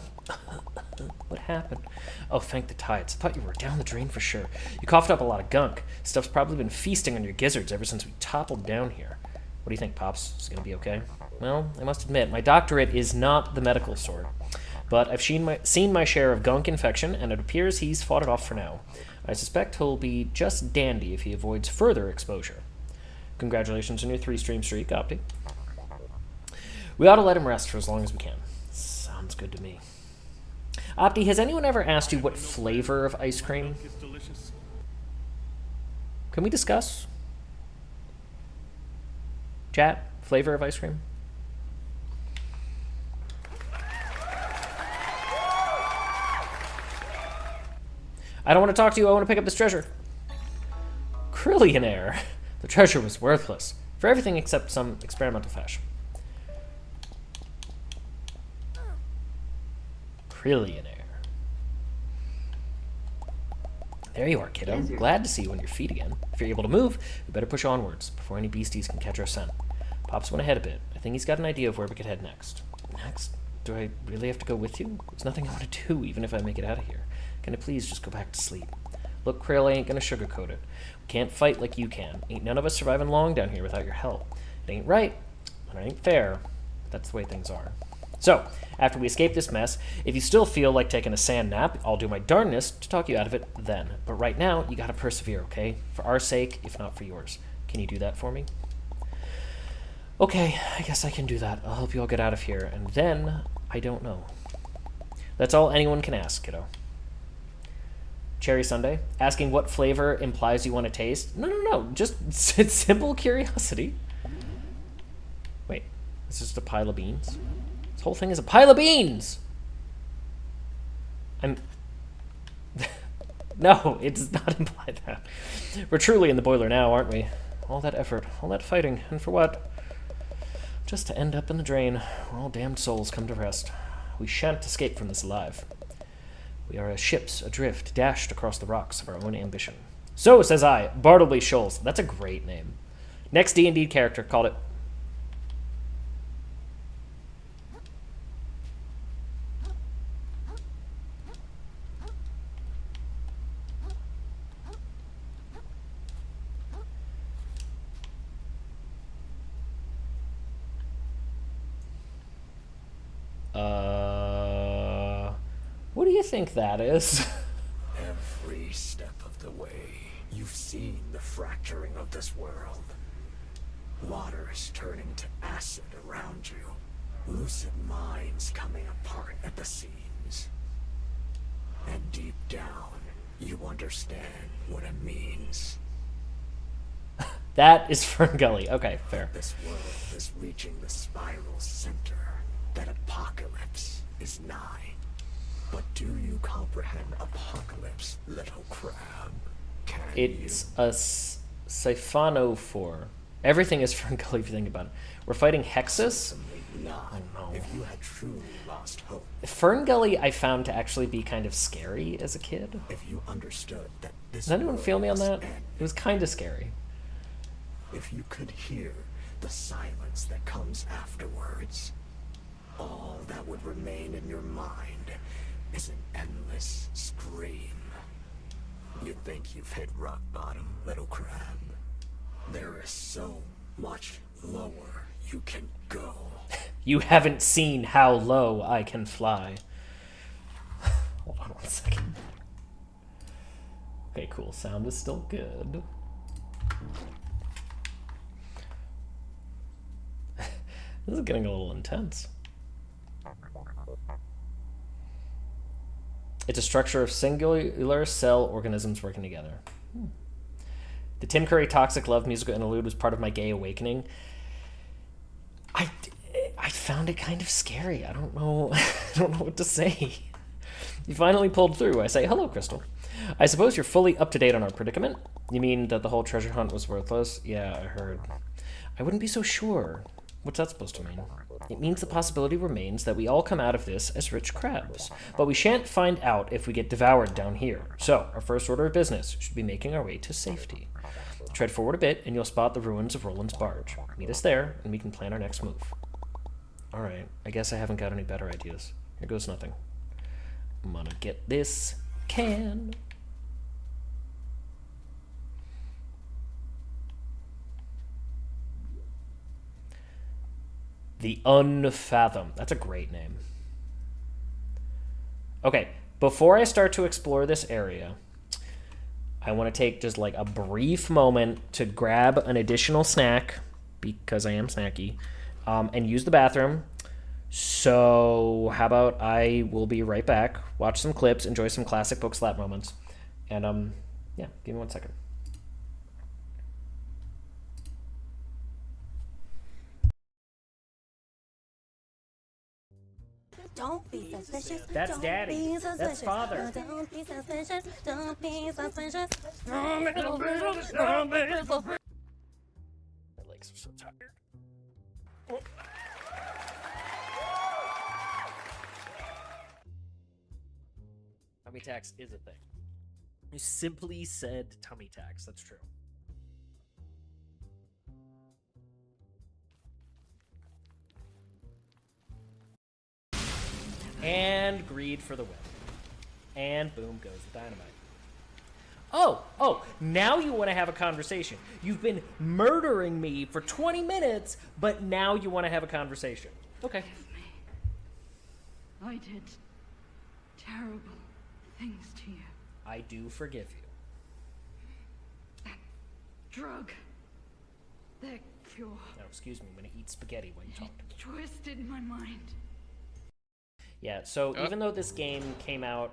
What happened? Oh, thank the tides. I thought you were down the drain for sure. You coughed up a lot of gunk. Stuff's probably been feasting on your gizzards ever since we toppled down here. What do you think, Pops? Is it gonna be okay? Well, I must admit, my doctorate is not the medical sort. But I've seen my share of gunk infection, and it appears he's fought it off for now. I suspect he'll be just dandy if he avoids further exposure. Congratulations on your 3-stream streak, Opti. We ought to let him rest for as long as we can. Sounds good to me. Opti, has anyone ever asked you what flavor of ice cream? It's delicious. Can we discuss? Chat, flavor of ice cream? I don't want to talk to you, I want to pick up this treasure. Krillionaire. The treasure was worthless. For everything except some experimental fashion. Krillionaire. There you are, kiddo. Glad to see you on your feet again. If you're able to move, we better push onwards before any beasties can catch our scent. Pops went ahead a bit. I think he's got an idea of where we could head next. Next? Do I really have to go with you? There's nothing I want to do, even if I make it out of here. Can I please just go back to sleep? Look, Krill, I ain't gonna sugarcoat it. We can't fight like you can. Ain't none of us surviving long down here without your help. It ain't right, and it ain't fair, but that's the way things are. So, after we escape this mess, if you still feel like taking a sand nap, I'll do my darndest to talk you out of it then. But right now, you gotta persevere, okay? For our sake, if not for yours. Can you do that for me? Okay, I guess I can do that. I'll help you all get out of here, and then, I don't know. That's all anyone can ask, kiddo. Cherry Sundae, asking what flavor implies you want to taste. No, just it's simple curiosity. Wait, it's just a pile of beans? This whole thing is a pile of beans! No, it does not imply that. We're truly in the boiler now, aren't we? All that effort, all that fighting, and for what? Just to end up in the drain, where all damned souls come to rest. We shan't escape from this alive. We are as ships adrift, dashed across the rocks of our own ambition. So, says I, Bartleby Shoals. That's a great name. Next D&D character, called it. What do you think that is? Every step of the way, you've seen the fracturing of this world. Water is turning to acid around you. Lucid minds coming apart at the seams. And deep down, you understand what it means. That is Ferngully. Okay, fair. This world is reaching the spiral center. That apocalypse is nigh. But do you comprehend apocalypse, little crab? Can It's a siphonophore. Everything is Ferngully if you think about it. We're fighting Hexus? not no. if you had truly lost hope. Ferngully I found to actually be kind of scary as a kid. If you understood that this Does anyone world feel me on must that? end. It was kind of scary. If you could hear the silence that comes afterwards, all that would remain in your mind is an endless scream. You think you've hit rock bottom, little crab. There is so much lower you can go. You haven't seen how low I can fly. Hold on 1 second. Okay, cool. Sound is still good. This is getting a little intense. It's a structure of singular cell organisms working together. The Tim Curry Toxic Love musical interlude was part of my gay awakening. I found it kind of scary. I don't know. I don't know what to say. You finally pulled through. I say, hello, Crystal. I suppose you're fully up to date on our predicament. You mean that the whole treasure hunt was worthless? Yeah, I heard. I wouldn't be so sure. What's that supposed to mean? It means the possibility remains that we all come out of this as rich crabs. But we shan't find out if we get devoured down here. So, our first order of business should be making our way to safety. Tread forward a bit, and you'll spot the ruins of Roland's barge. Meet us there, and we can plan our next move. Alright, I guess I haven't got any better ideas. Here goes nothing. I'm gonna get this can. The Unfathom. That's a great name. Okay, before I start to explore this area, I want to take just like a brief moment to grab an additional snack, because I am snacky, and use the bathroom. So how about I will be right back, watch some clips, enjoy some classic Bookslap moments, and yeah, give me 1 second. Don't be suspicious. That's Don't Daddy. be That's suspicious. Father. Don't be suspicious. Don't be suspicious. My legs are so tired. Tummy tax is a thing. You simply said tummy tax. That's true. And greed for the win. And boom goes the dynamite. Oh, now you want to have a conversation. You've been murdering me for 20 minutes, but now you want to have a conversation. Okay. I did terrible things to you. I do forgive you. Drug. That cure. No, excuse me, I'm going to eat spaghetti while you talk to me. Twisted my mind. Yeah, so even though this game came out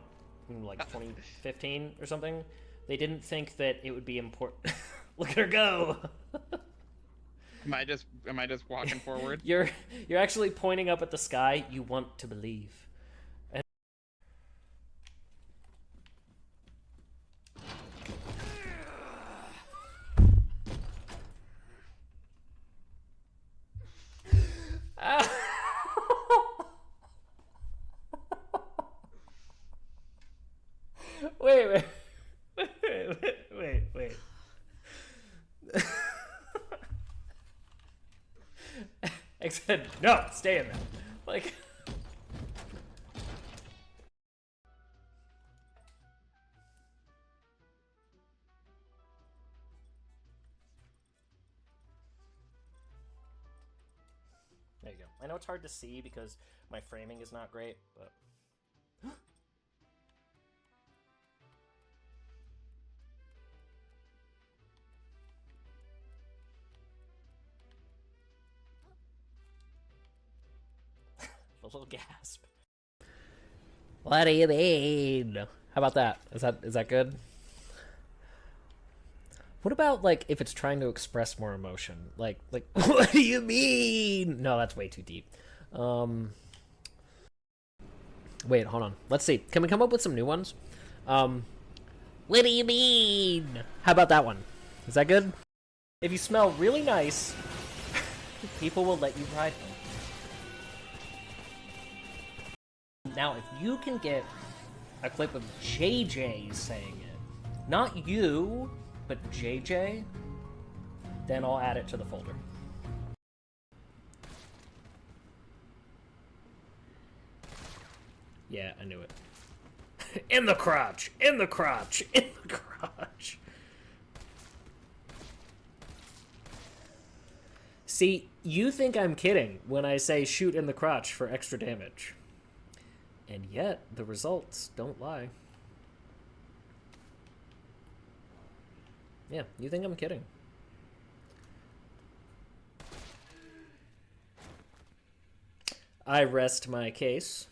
in like 2015 or something, they didn't think that it would be important. Look at her go. Am I just walking forward? You're actually pointing up at the sky. You want to believe. And wait. I said, no, stay in there. Like... There you go. I know it's hard to see because my framing is not great, but... A little gasp. What do you mean? How about that? Is that good? What about like if it's trying to express more emotion? Like what do you mean? No, that's way too deep. Wait, hold on. Let's see. Can we come up with some new ones? What do you mean? How about that one? Is that good? If you smell really nice, people will let you ride them. Now, if you can get a clip of JJ saying it, not you, but JJ, then I'll add it to the folder. Yeah, I knew it. In the crotch! In the crotch! In the crotch! See, you think I'm kidding when I say shoot in the crotch for extra damage. And yet, the results don't lie. Yeah, you think I'm kidding. I rest my case.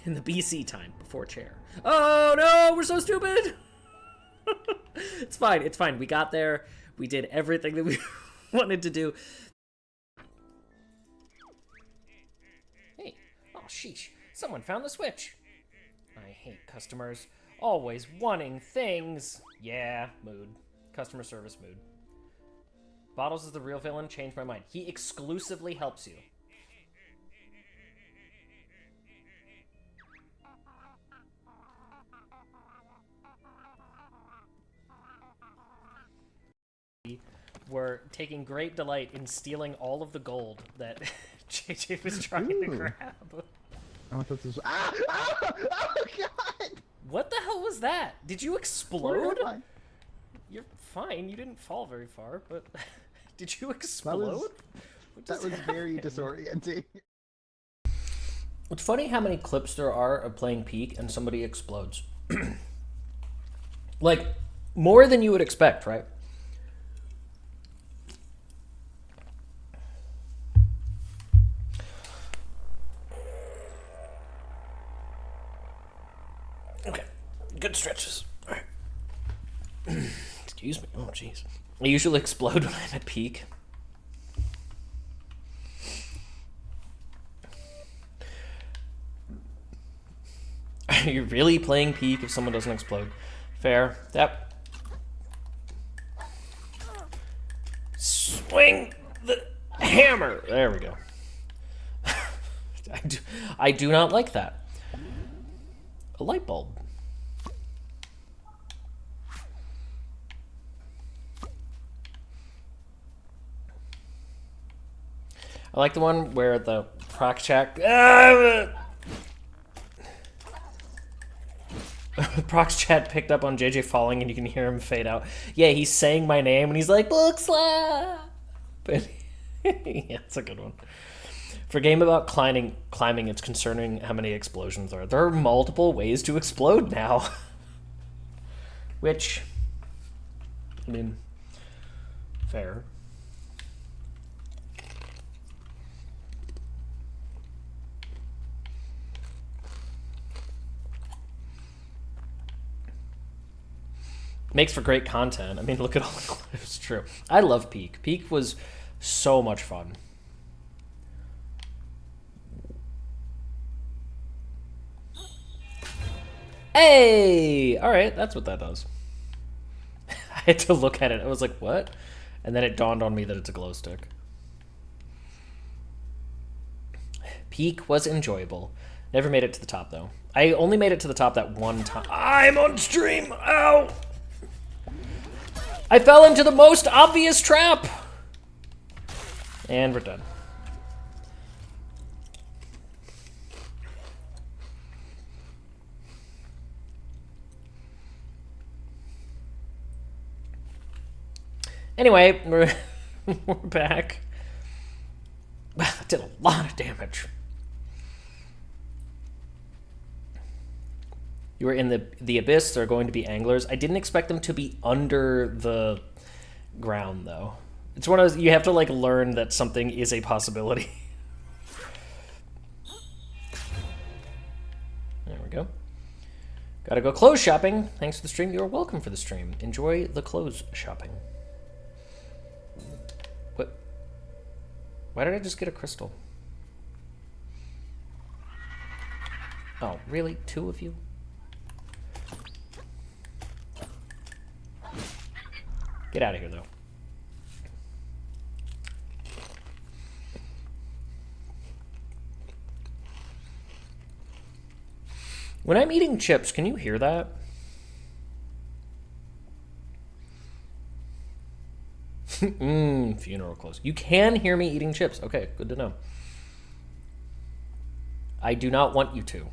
in the BC time, before chair. Oh no, we're so stupid! It's fine, it's fine. We got there. We did everything that we wanted to do. Hey, oh sheesh, someone found the switch. I hate customers. Always wanting things. Yeah, mood. Customer service mood. Bottles is the real villain. Changed my mind. He exclusively helps you. Were taking great delight in stealing all of the gold that JJ was trying to grab. I thought this was... Ah! Oh god! What the hell was that? Did you explode? You're fine. You didn't fall very far, but did you explode? That was very disorienting. It's funny how many clips there are of playing Peak and somebody explodes. Like, more than you would expect, right? Okay, good stretches. All right. Excuse me. Oh, jeez. I usually explode when I'm at Peak. Are you really playing Peak if someone doesn't explode? Fair. That. Swing the hammer. There we go. I do not like that. A light bulb. I like the one where the proc check. Prox chat picked up on JJ falling and you can hear him fade out. Yeah, he's saying my name and he's like, Bookslap! But yeah, it's a good one. For a game about climbing, it's concerning how many explosions there are. There are multiple ways to explode now. Which, I mean, fair. Makes for great content. I mean, look at all the clips. It's true. I love Peak. Peak was so much fun. Hey! Alright, that's what that does. I had to look at it. I was like, what? And then it dawned on me that it's a glow stick. Peak was enjoyable. Never made it to the top, though. I only made it to the top that one time. I'm on stream! Ow! I fell into the most obvious trap! And we're done. Anyway, we're back. That did a lot of damage. You were in the abyss. There are going to be anglers. I didn't expect them to be under the ground, though. It's one of those, you have to like learn that something is a possibility. There we go. Gotta go clothes shopping. Thanks for the stream. You're welcome for the stream. Enjoy the clothes shopping. What? Why did I just get a crystal? Oh, really? 2 of you? Get out of here, though. When I'm eating chips, can you hear that? Funeral clothes. You can hear me eating chips. Okay, good to know. I do not want you to.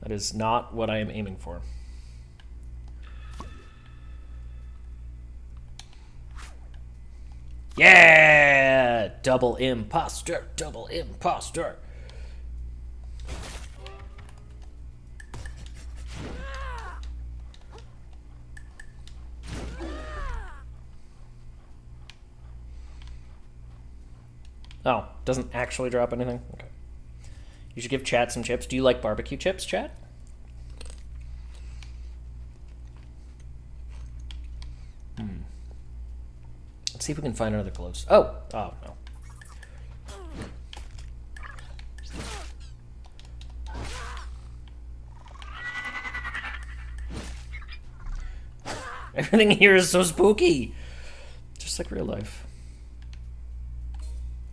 That is not what I am aiming for. Yeah! Double imposter, double imposter. Oh, doesn't actually drop anything? Okay. You should give chat some chips. Do you like barbecue chips, chat? Let's see if we can find another gloves. Oh no. Everything here is so spooky. Just like real life.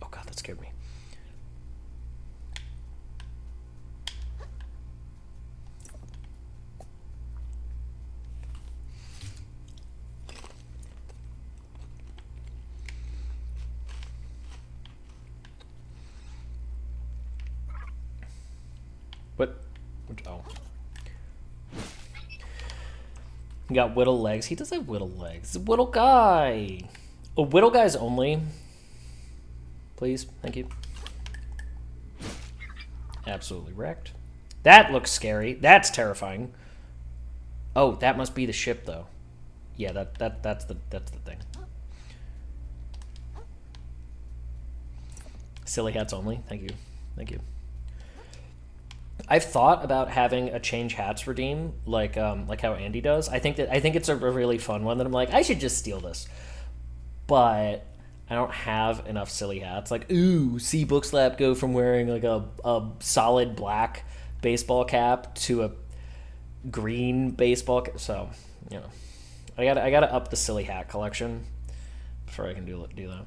Oh god, that scared me. What? Oh. You got whittle legs. He does have whittle legs. He's a whittle guy. Oh, whittle guys only. Please. Thank you. Absolutely wrecked. That looks scary. That's terrifying. Oh, that must be the ship, though. Yeah, that's the thing. Silly hats only. Thank you. Thank you. I've thought about having a change hats redeem, like how Andy does. I think it's a really fun one that I'm like, I should just steal this. But I don't have enough silly hats. Like, ooh, see Bookslap go from wearing like a solid black baseball cap to a green baseball cap. So, you know, I gotta up the silly hat collection before I can do that.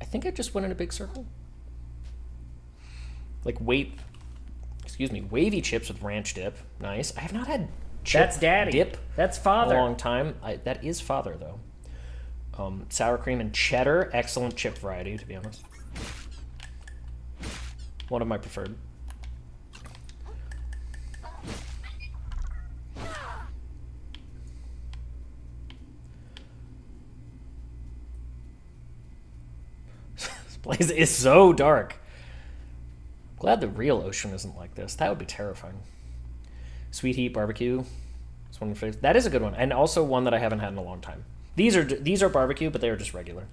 I think I just went in a big circle. Like wavy chips with ranch dip. Nice. I have not had chip That's daddy. Dip. That's father. A long time. That is father though. Sour cream and cheddar. Excellent chip variety, to be honest. One of my preferred. This place is so dark. Glad the real ocean isn't like this. That would be terrifying. Sweet Heat Barbecue. It's one of my favorites. That is a good one, and also one that I haven't had in a long time. These are barbecue, but they are just regular.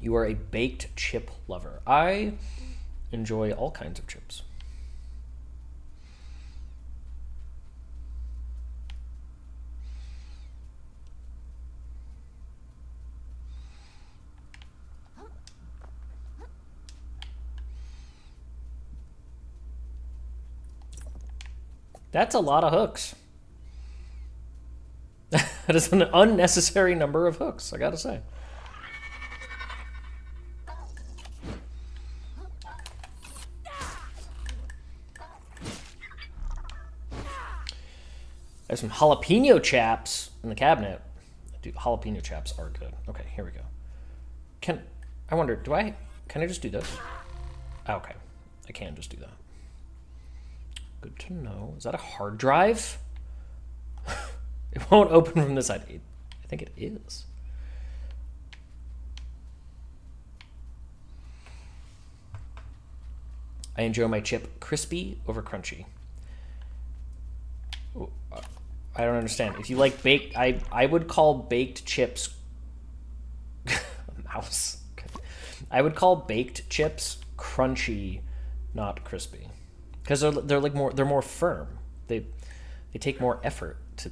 You are a baked chip lover. I enjoy all kinds of chips. That's a lot of hooks. That is an unnecessary number of hooks, I gotta say. There's some jalapeno chaps in the cabinet. Dude, jalapeno chaps are good. Okay, here we go. Can I just do this? Oh, okay, I can just do that. Good to know. Is that a hard drive? It won't open from this side. I think it is. I enjoy my chip crispy over crunchy. I don't understand. If you like baked, I would call baked chips mouse. I would call baked chips crunchy, not crispy. Because they're more firm. They take more effort to.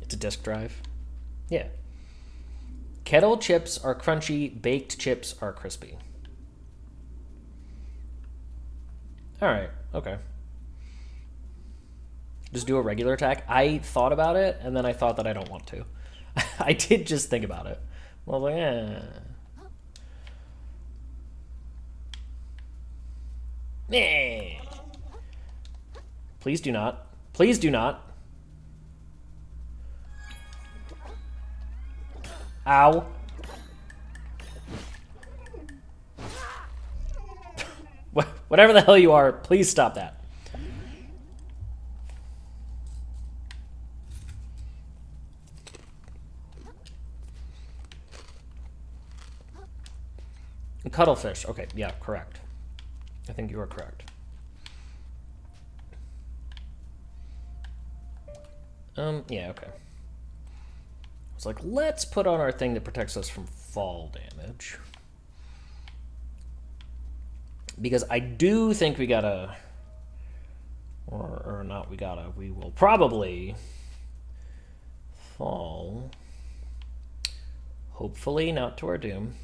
It's a disk drive. Yeah. Kettle chips are crunchy. Baked chips are crispy. All right. Okay. Just do a regular attack. I thought about it, and then I thought that I don't want to. I did just think about it. I was like, eh. Please do not. Please do not. Ow. Whatever the hell you are, please stop that. Cuttlefish. Okay, yeah, correct. I think you are correct. Yeah, okay. It's like, let's put on our thing that protects us from fall damage. Because I do think we gotta... Or not we gotta. We will probably fall. Hopefully not to our doom.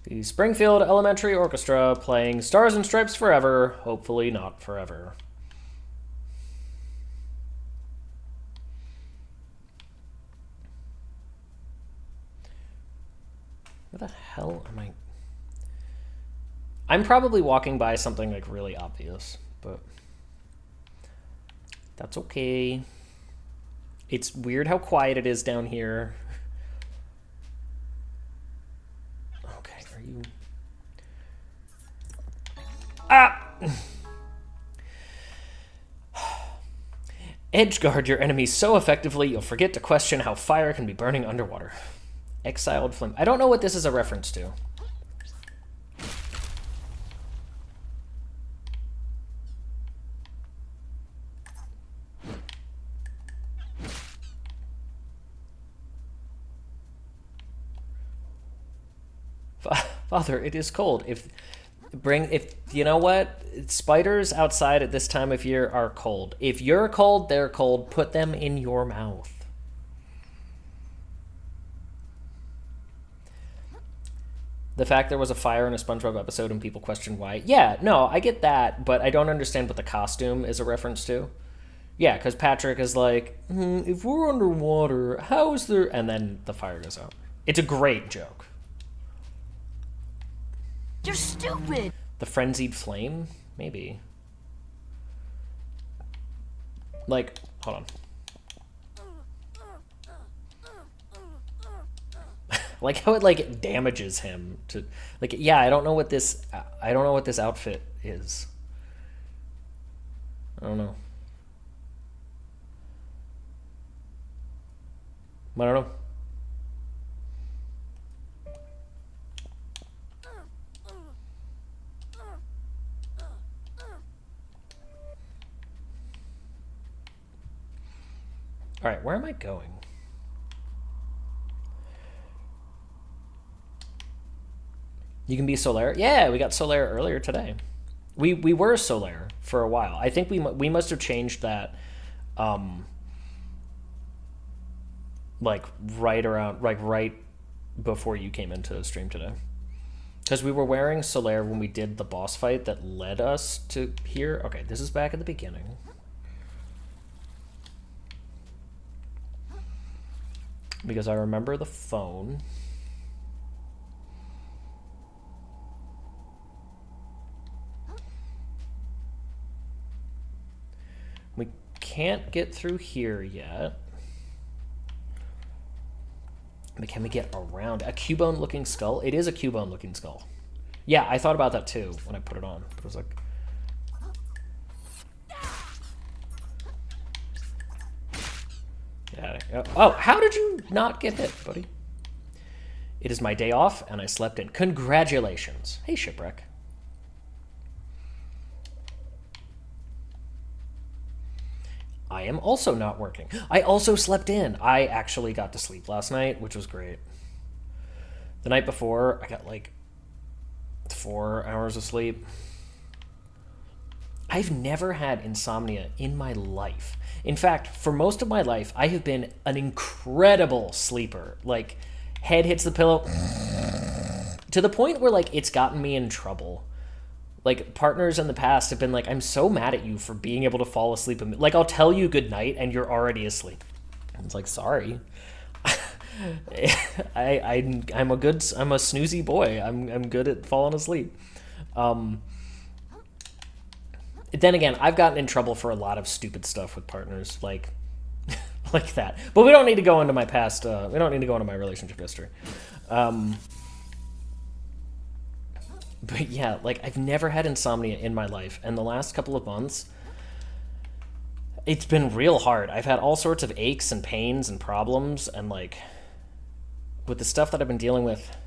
The Springfield Elementary Orchestra playing Stars and Stripes Forever, hopefully not forever. Where the hell am I? I'm probably walking by something like really obvious, but that's okay. It's weird how quiet it is down here. Okay, are you... Ah! Edgeguard your enemies so effectively you'll forget to question how fire can be burning underwater. Exiled Flame. I don't know what this is a reference to. Father, it is cold. If you know what? Spiders outside at this time of year are cold. If you're cold, they're cold. Put them in your mouth. The fact there was a fire in a SpongeBob episode and people questioned why. Yeah, no, I get that, but I don't understand what the costume is a reference to. Yeah, because Patrick is like, if we're underwater, how is there... And then the fire goes out. It's a great joke. You're stupid! The Frenzied Flame? Maybe. Like, hold on. Like how it like damages him to like, yeah, I don't know what this outfit is. I don't know. I don't know. All right, where am I going? You can be Solaire? Yeah, we got Solaire earlier today. We were Solaire for a while. I think we must have changed that like right before you came into the stream today. Because we were wearing Solaire when we did the boss fight that led us to here. Okay, this is back at the beginning. Because I remember the phone. We can't get through here yet. But can we get around? A Cubone looking skull? It is a Cubone looking skull. Yeah, I thought about that too when I put it on. It was like... Yeah. Oh, how did you not get hit, buddy? It is my day off and I slept in. Congratulations. Hey, Shipwreck. I am also not working. I also slept in. I actually got to sleep last night, which was great. The night before, I got like 4 hours of sleep. I've never had insomnia in my life. In fact, for most of my life, I have been an incredible sleeper. Like, head hits the pillow to the point where like it's gotten me in trouble. Like, partners in the past have been like, I'm so mad at you for being able to fall asleep. Like, I'll tell you good night and you're already asleep. And it's like, sorry. I'm a snoozy boy. I'm good at falling asleep. Then again, I've gotten in trouble for a lot of stupid stuff with partners, like that. But we don't need to go into my past. We don't need to go into my relationship history. But yeah, like I've never had insomnia in my life, and the last couple of months, It's been real hard. I've had all sorts of aches and pains and problems, and like with the stuff that I've been dealing with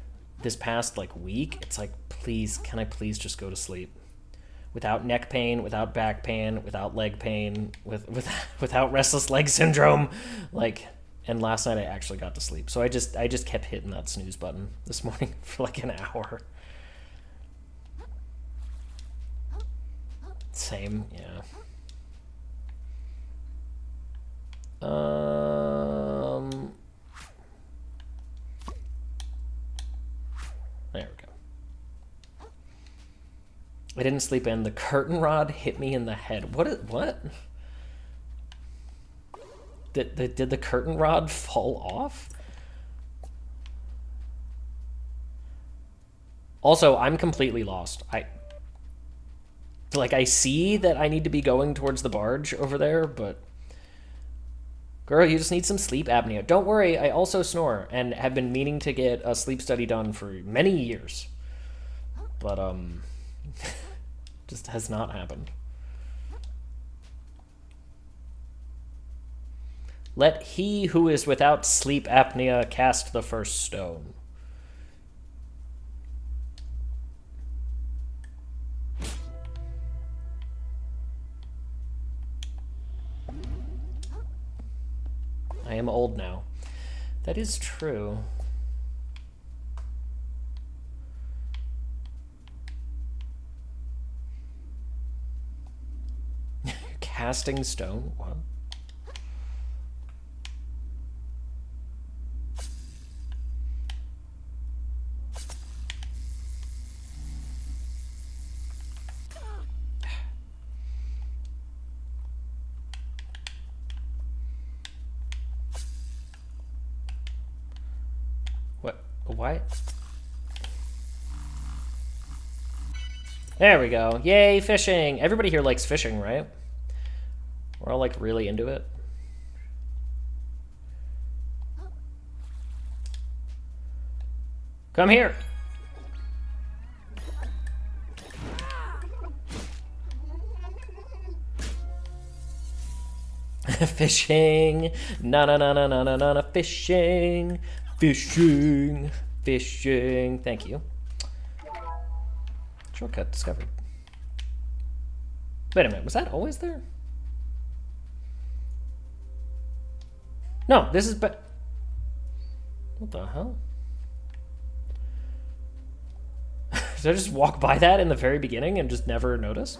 this past like week, it's like, please, can I please just go to sleep? Without neck pain, without back pain, without leg pain, without restless leg syndrome, like. And last night I actually got to sleep, so I just kept hitting that snooze button this morning for like an hour. Same, yeah. There we go. I didn't sleep in. The curtain rod hit me in the head. What? Did the curtain rod fall off? Also, I'm completely lost. I see that I need to be going towards the barge over there, but girl, you just need some sleep apnea. Don't worry, I also snore and have been meaning to get a sleep study done for many years. But just has not happened. Let he who is without sleep apnea cast the first stone. I am old now. That is true. Casting stone? What? What? There we go. Yay, fishing! Everybody here likes fishing, right? We're all like really into it. Come here! Fishing! Na fishing! Fishing! Fishing! Thank you. Shortcut discovered. Wait a minute, was that always there? No, this is what the hell? Did I just walk by that in the very beginning and just never notice?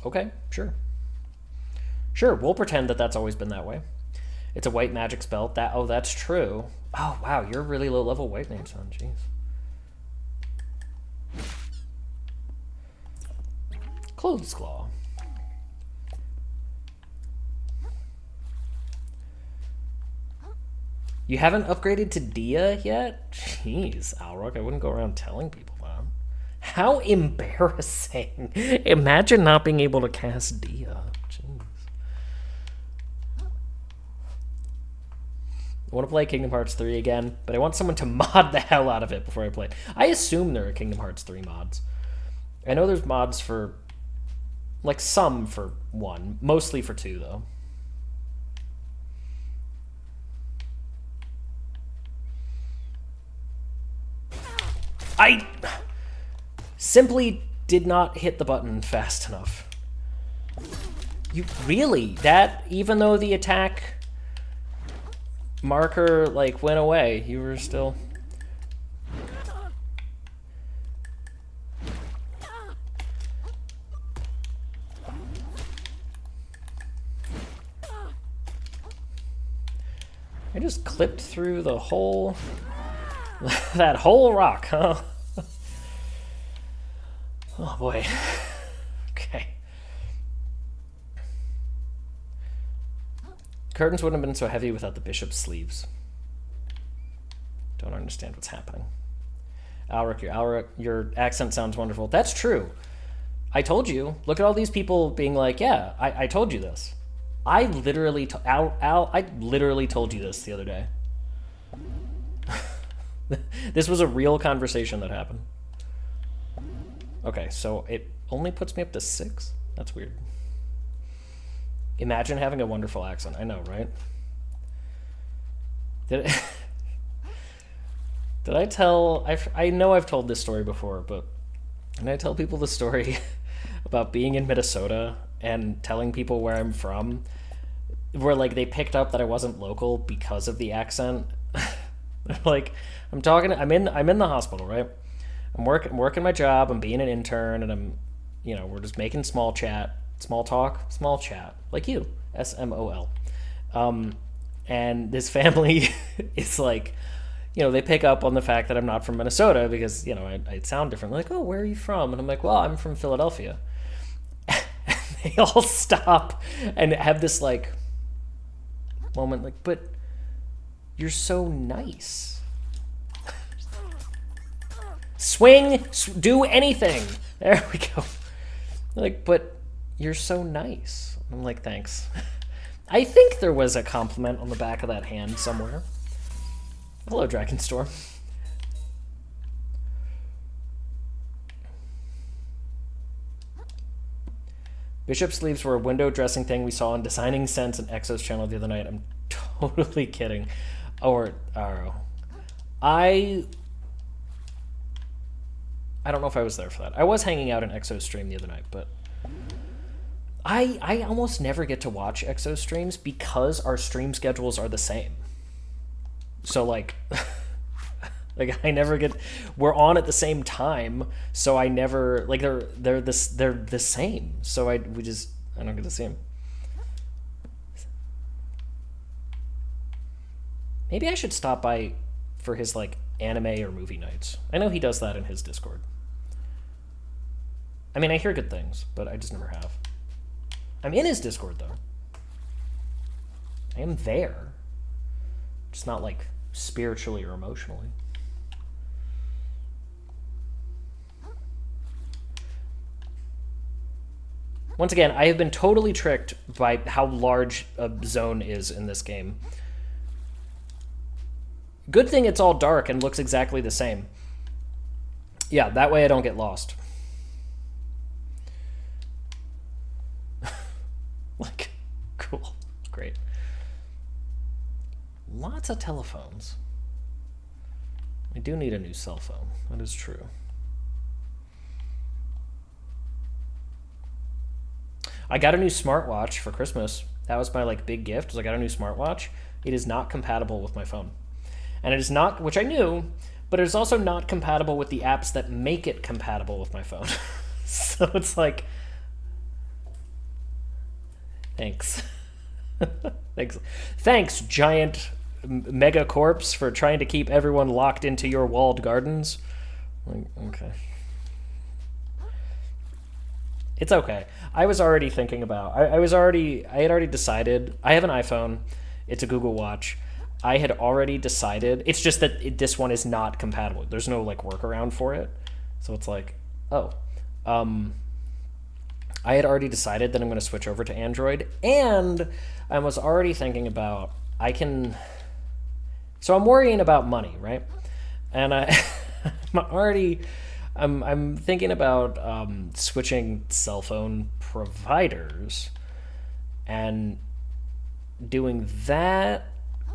Okay, sure. Sure, we'll pretend that that's always been that way. It's a white magic spell. Oh, that's true. Oh, wow, you're a really low-level white mage, son. Jeez. Clothes Claw. You haven't upgraded to Dia yet? Jeez, Alrock, I wouldn't go around telling people that. How embarrassing. Imagine not being able to cast Dia. Jeez. I want to play Kingdom Hearts 3 again, but I want someone to mod the hell out of it before I play it. I assume there are Kingdom Hearts 3 mods. I know there's mods for, like, some for 1. Mostly for 2, though. I simply did not hit the button fast enough. You really? That, even though the attack marker, like, went away, you were still... I just clipped through the whole... that whole rock, huh? Oh boy. Okay. Curtains wouldn't have been so heavy without the bishop's sleeves. Don't understand what's happening. Alric, your accent sounds wonderful. That's true. I told you. Look at all these people being like, yeah, I told you this. I literally, I literally told you this the other day. This was a real conversation that happened. Okay, so only puts me up to 6? That's weird. Imagine having a wonderful accent. I know, right? Did I tell... I know I've told this story before, but did I tell people the story about being in Minnesota and telling people where I'm from, where like they picked up that I wasn't local because of the accent? Like, I'm in the hospital, right? I'm working my job, I'm being an intern, and I'm, we're just making small chat, like you, SMOL. And this family is like, they pick up on the fact that I'm not from Minnesota because, I sound different. They're like, oh, where are you from? And I'm like, well, I'm from Philadelphia. And they all stop and have this like moment like, but you're so nice. Swing, do anything. There we go. Like, but you're so nice. I'm like, thanks. I think there was a compliment on the back of that hand somewhere. Hello, Dragonstorm. Bishop sleeves were a window dressing thing we saw on Designing Sense and Exo's channel the other night. I'm totally kidding. I don't know if I was there for that. I was hanging out in Exo's stream the other night, but I almost never get to watch Exo's streams because our stream schedules are the same. So like I never get, we're on at the same time, so I never, like they're the same. So I don't get to see him. Maybe I should stop by for his like anime or movie nights. I know he does that in his Discord. I mean, I hear good things, but I just never have. I'm in his Discord though. I am there. Just not like spiritually or emotionally. Once again, I have been totally tricked by how large a zone is in this game. Good thing it's all dark and looks exactly the same. Yeah, that way I don't get lost. Like, cool. Great. Lots of telephones. I do need a new cell phone. That is true. I got a new smartwatch for Christmas. That was my like big gift. Was I got a new smartwatch. It is not compatible with my phone. And it is not, which I knew, but it is also not compatible with the apps that make it compatible with my phone. So it's like, thanks. Thanks, giant megacorps, for trying to keep everyone locked into your walled gardens. Like, okay. It's okay. I was already thinking about, I had already decided, I have an iPhone, it's a Google Watch. I had already decided, it's just that this one is not compatible. There's no like workaround for it. So it's like, oh. I had already decided that I'm going to switch over to Android, and I was already thinking about, so I'm worrying about money, right? And I'm thinking about switching cell phone providers and doing that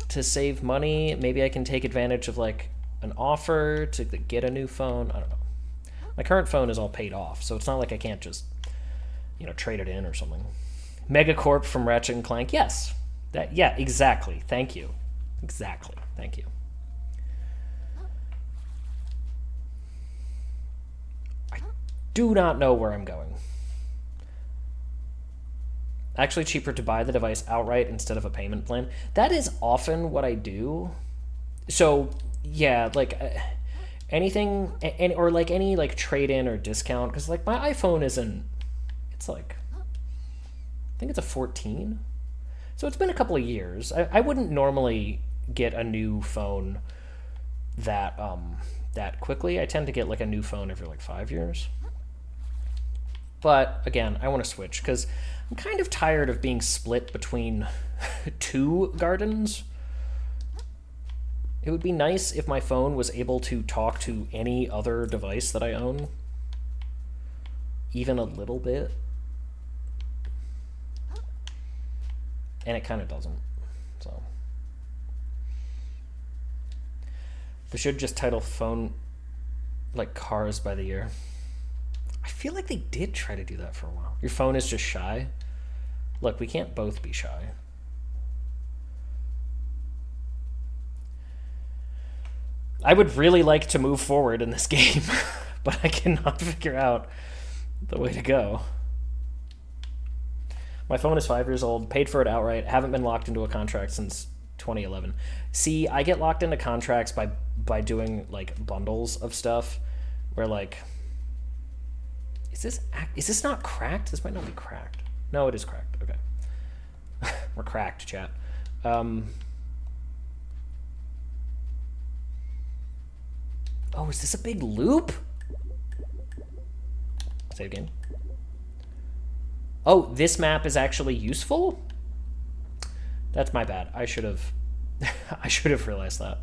to save money. Maybe I can take advantage of like an offer to get a new phone. I don't know. My current phone is all paid off, so it's not like I can't just, trade it in or something. Megacorp from Ratchet and Clank. Yes. Yeah, exactly. Thank you. Exactly. Thank you. I do not know where I'm going. Actually cheaper to buy the device outright instead of a payment plan. That is often what I do. So, yeah, like anything, or like any like trade-in or discount, because like my iPhone isn't, it's like, I think it's a 14. So it's been a couple of years. I wouldn't normally get a new phone that quickly. I tend to get like a new phone every like 5 years. But again, I want to switch because I'm kind of tired of being split between two gardens. It would be nice if my phone was able to talk to any other device that I own. even a little bit. And it kind of doesn't. So they should just title phone like cars by the year. I feel like they did try to do that for a while. Your phone is just shy. Look, we can't both be shy. I would really like to move forward in this game, but I cannot figure out the way to go. My phone is 5 years old, paid for it outright, haven't been locked into a contract since 2011. See, I get locked into contracts by doing like bundles of stuff where like, is this not cracked? This might not be cracked. No, it is cracked. Okay. We're cracked, chat. Oh, is this a big loop? Save game. Oh, this map is actually useful? That's my bad. I should have I should have realized that.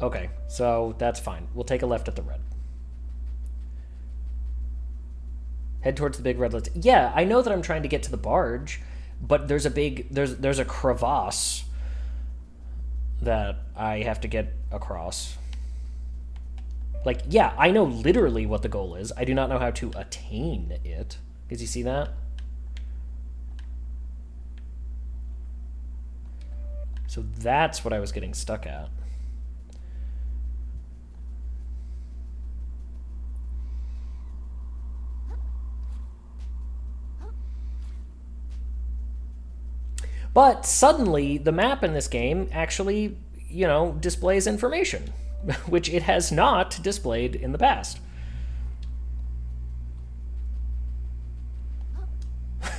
Okay, so that's fine. We'll take a left at the red. Head towards the big red lights. Yeah, I know that I'm trying to get to the barge, but there's a crevasse that I have to get across. Like, yeah, I know literally what the goal is. I do not know how to attain it. Did you see that? So that's what I was getting stuck at. But suddenly, the map in this game actually, you know, displays information, which it has not displayed in the past.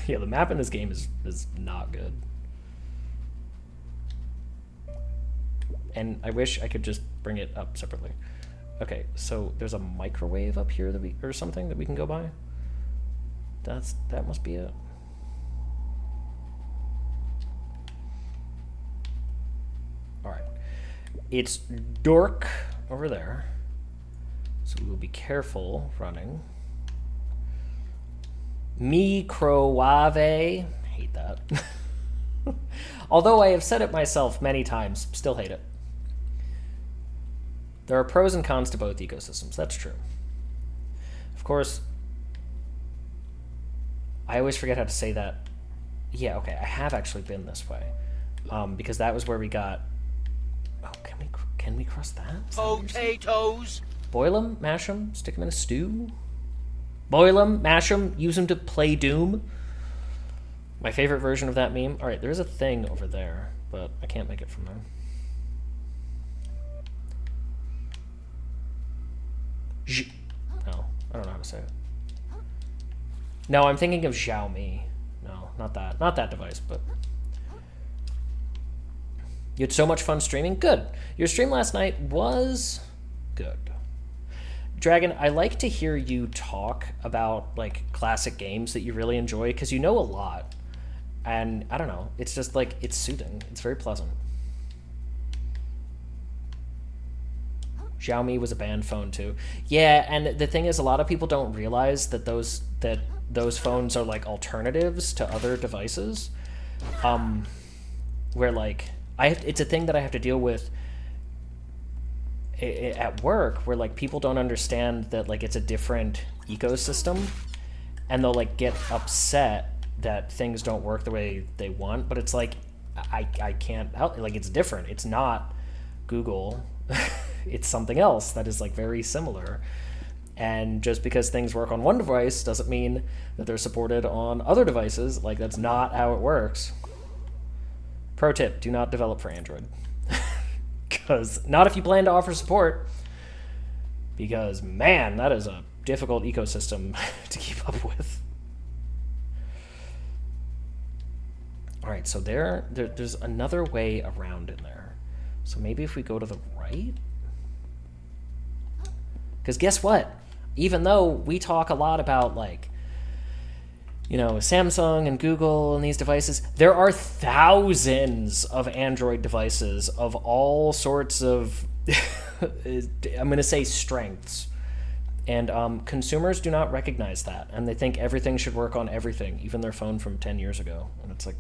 Yeah, the map in this game is not good. And I wish I could just bring it up separately. Okay, so there's a microwave up here that or something that we can go by. That must be it. All right, it's dark over there, so we will be careful running. Microwave, hate that. Although I have said it myself many times, still hate it. There are pros and cons to both ecosystems, that's true. Of course, I always forget how to say that. Yeah, okay, I have actually been this way. Because that was where we got... Oh, can we cross that? Potatoes! Boil them, mash them, stick them in a stew. Boil them, mash them, use them to play Doom. My favorite version of that meme. Alright, there's a thing over there, but I can't make it from there. No, I don't know how to say it. No, I'm thinking of Xiaomi. No, not that. Not that device, but... You had so much fun streaming? Good. Your stream last night was good. Dragon, I like to hear you talk about like classic games that you really enjoy because you know a lot. And I don't know, it's just like, it's soothing. It's very pleasant. Xiaomi was a banned phone too. Yeah, and the thing is, a lot of people don't realize that those phones are like alternatives to other devices. Where like, it's a thing that I have to deal with at work, where like people don't understand that like it's a different ecosystem, and they'll like get upset that things don't work the way they want. But it's like, I can't help it. Like, it's different. It's not Google. It's something else that is like very similar. And just because things work on one device doesn't mean that they're supported on other devices. Like, that's not how it works. Pro tip, do not develop for Android. Because not if you plan to offer support. Because, man, that is a difficult ecosystem to keep up with. All right, so there's another way around in there. So maybe if we go to the right? Because guess what? Even though we talk a lot about, like, you know, Samsung and Google and these devices, there are thousands of Android devices of all sorts of I'm going to say strengths. And consumers do not recognize that. And they think everything should work on everything, even their phone from 10 years ago. And it's like,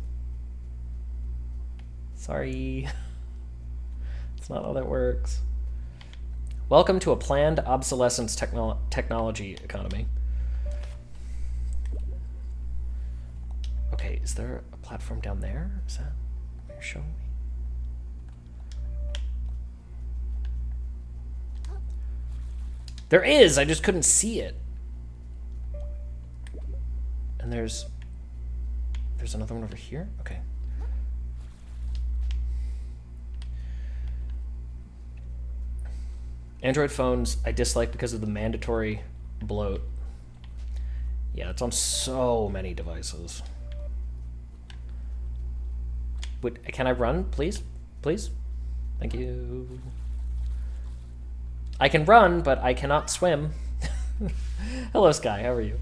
sorry. It's not how that works. Welcome to a planned obsolescence technology economy. Okay, is there a platform down there? Is that what you're showing me? There is! I just couldn't see it. And there's another one over here? Okay. Android phones I dislike because of the mandatory bloat. Yeah, it's on so many devices. Wait, can I run, please? Please? Thank you. I can run, but I cannot swim. Hello, Sky. How are you?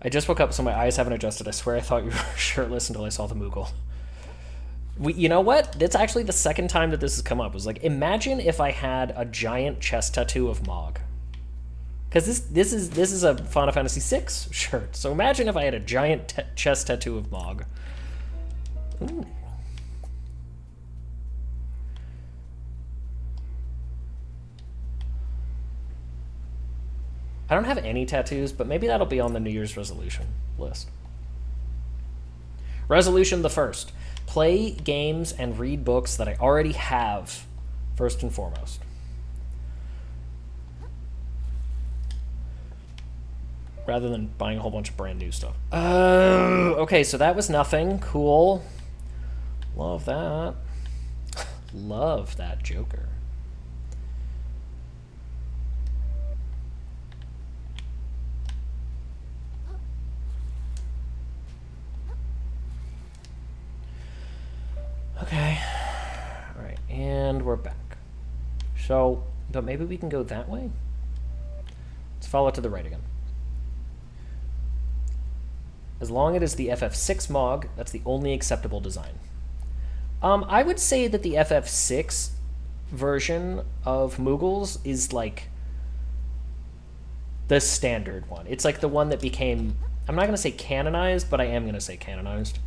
I just woke up, so my eyes haven't adjusted. I swear I thought you were shirtless until I saw the Moogle. You know what? It's actually the second time that this has come up. It was like, imagine if I had a giant chest tattoo of Mog. Because this is a Final Fantasy VI shirt. So imagine if I had a giant chest tattoo of Mog. Ooh. I don't have any tattoos, but maybe that'll be on the New Year's resolution list. Resolution the first. Play games and read books that I already have, first and foremost. Rather than buying a whole bunch of brand new stuff. Okay, so that was nothing. Cool. Love that. Love that Joker. Okay. All right, and we're back. So, but maybe we can go that way? Let's follow it to the right again. As long as it is the FF6 Mog, that's the only acceptable design. I would say that the FF6 version of Moogles is like the standard one. It's like the one that became, I'm not going to say canonized, but I am going to say canonized.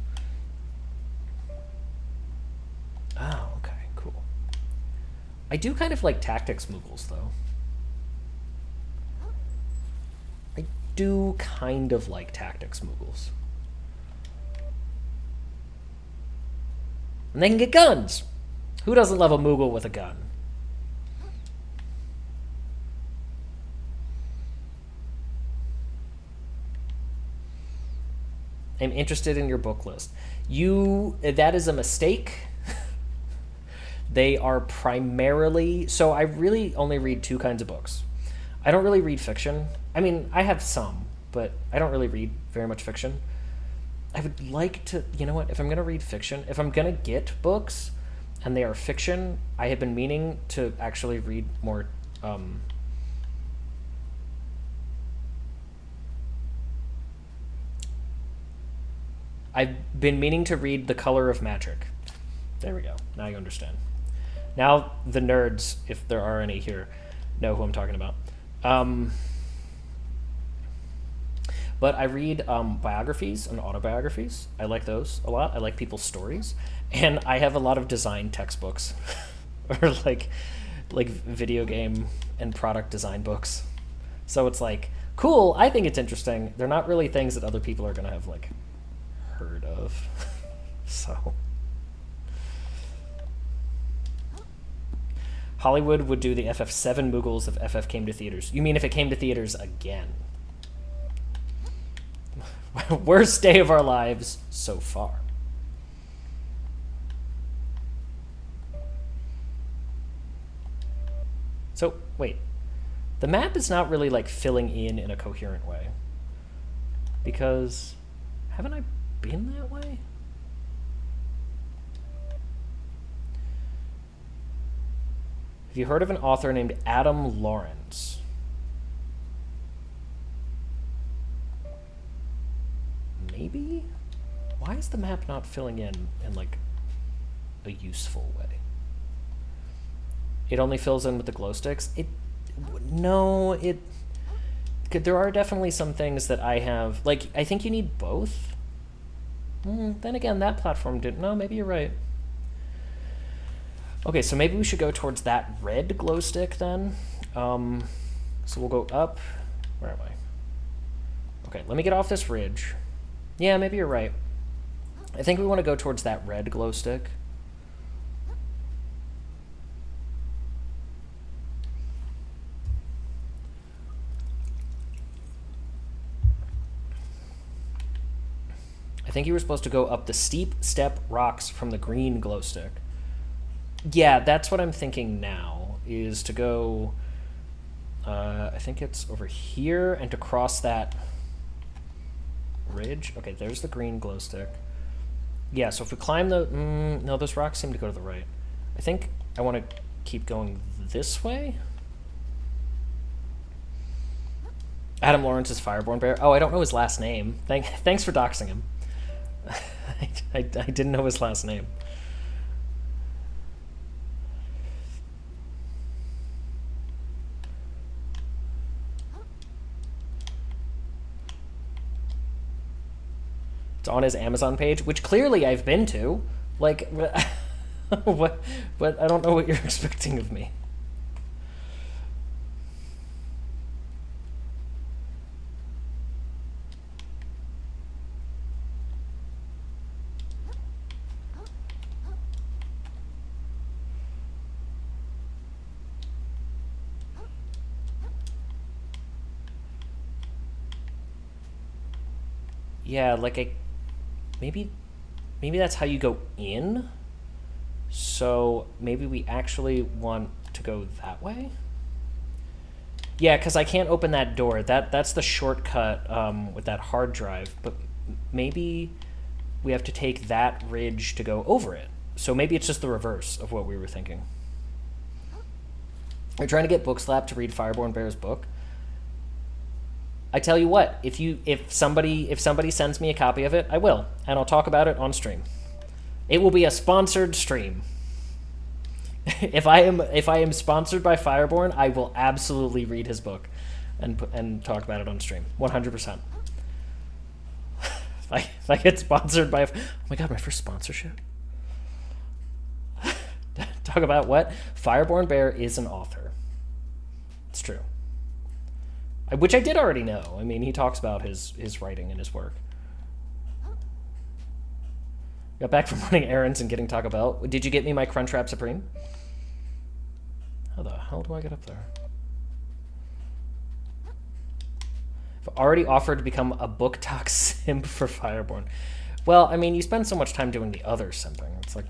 Oh, okay, cool. I do kind of like Tactics Moogles, though. I do kind of like Tactics Moogles. And they can get guns! Who doesn't love a Moogle with a gun? I'm interested in your book list. That is a mistake. They are primarily... So I really only read two kinds of books. I don't really read fiction. I mean, I have some, but I don't really read very much fiction. I would like to... You know what? If I'm going to read fiction, if I'm going to get books and they are fiction, I have been meaning to actually read more... I've been meaning to read The Color of Magic. There we go. Now you understand. Now the nerds, if there are any here, know who I'm talking about. But I read biographies and autobiographies. I like those a lot. I like people's stories. And I have a lot of design textbooks. Or like video game and product design books. So it's like, cool, I think it's interesting. They're not really things that other people are going to have like heard of. So... Hollywood would do the FF7 Moogles if FF came to theaters. You mean if it came to theaters again? Worst day of our lives so far. So, wait. The map is not really, like, filling in a coherent way. Because... haven't I been that way? Have you heard of an author named Adam Lawrence? Maybe? Why is the map not filling in like a useful way? It only fills in with the glow sticks. No, it. There are definitely some things that I have. Like, I think you need both. Then again, that platform didn't. No, maybe you're right. Okay, so maybe we should go towards that red glow stick then. So we'll go up. Where am I? Okay, let me get off this ridge. Yeah, maybe you're right. I think we want to go towards that red glow stick. I think you were supposed to go up the steep step rocks from the green glow stick. Yeah, that's what I'm thinking now, is to go, I think it's over here, and to cross that ridge. Okay, there's the green glow stick. Yeah, so if we climb the, no, those rocks seem to go to the right. I think I want to keep going this way. Adam Lawrence is Fireborn Bear. Oh, I don't know his last name. Thanks for doxing him. I didn't know his last name. It's on his Amazon page, which clearly I've been to. Like, what? But I don't know what you're expecting of me. Yeah, like maybe that's how you go in. So maybe we actually want to go that way. Yeah, because I can't open that door. That's the shortcut with that hard drive. But maybe we have to take that ridge to go over it. So maybe it's just the reverse of what we were thinking. We're trying to get Bookslap to read Fireborn Bear's book. I tell you what, if somebody sends me a copy of it, I will, and I'll talk about it on stream. It will be a sponsored stream. If I am sponsored by Fireborn, I will absolutely read his book and talk about it on stream. 100%. If I get sponsored by, oh my god, my first sponsorship. Talk about what? Fireborn Bear is an author. It's true. Which I did already know. I mean, he talks about his writing and his work. Got back from running errands and getting Taco Bell. Did you get me my Crunchwrap Supreme? How the hell do I get up there? I've already offered to become a book talk simp for Fireborn. Well, I mean, you spend so much time doing the other simping. It's like,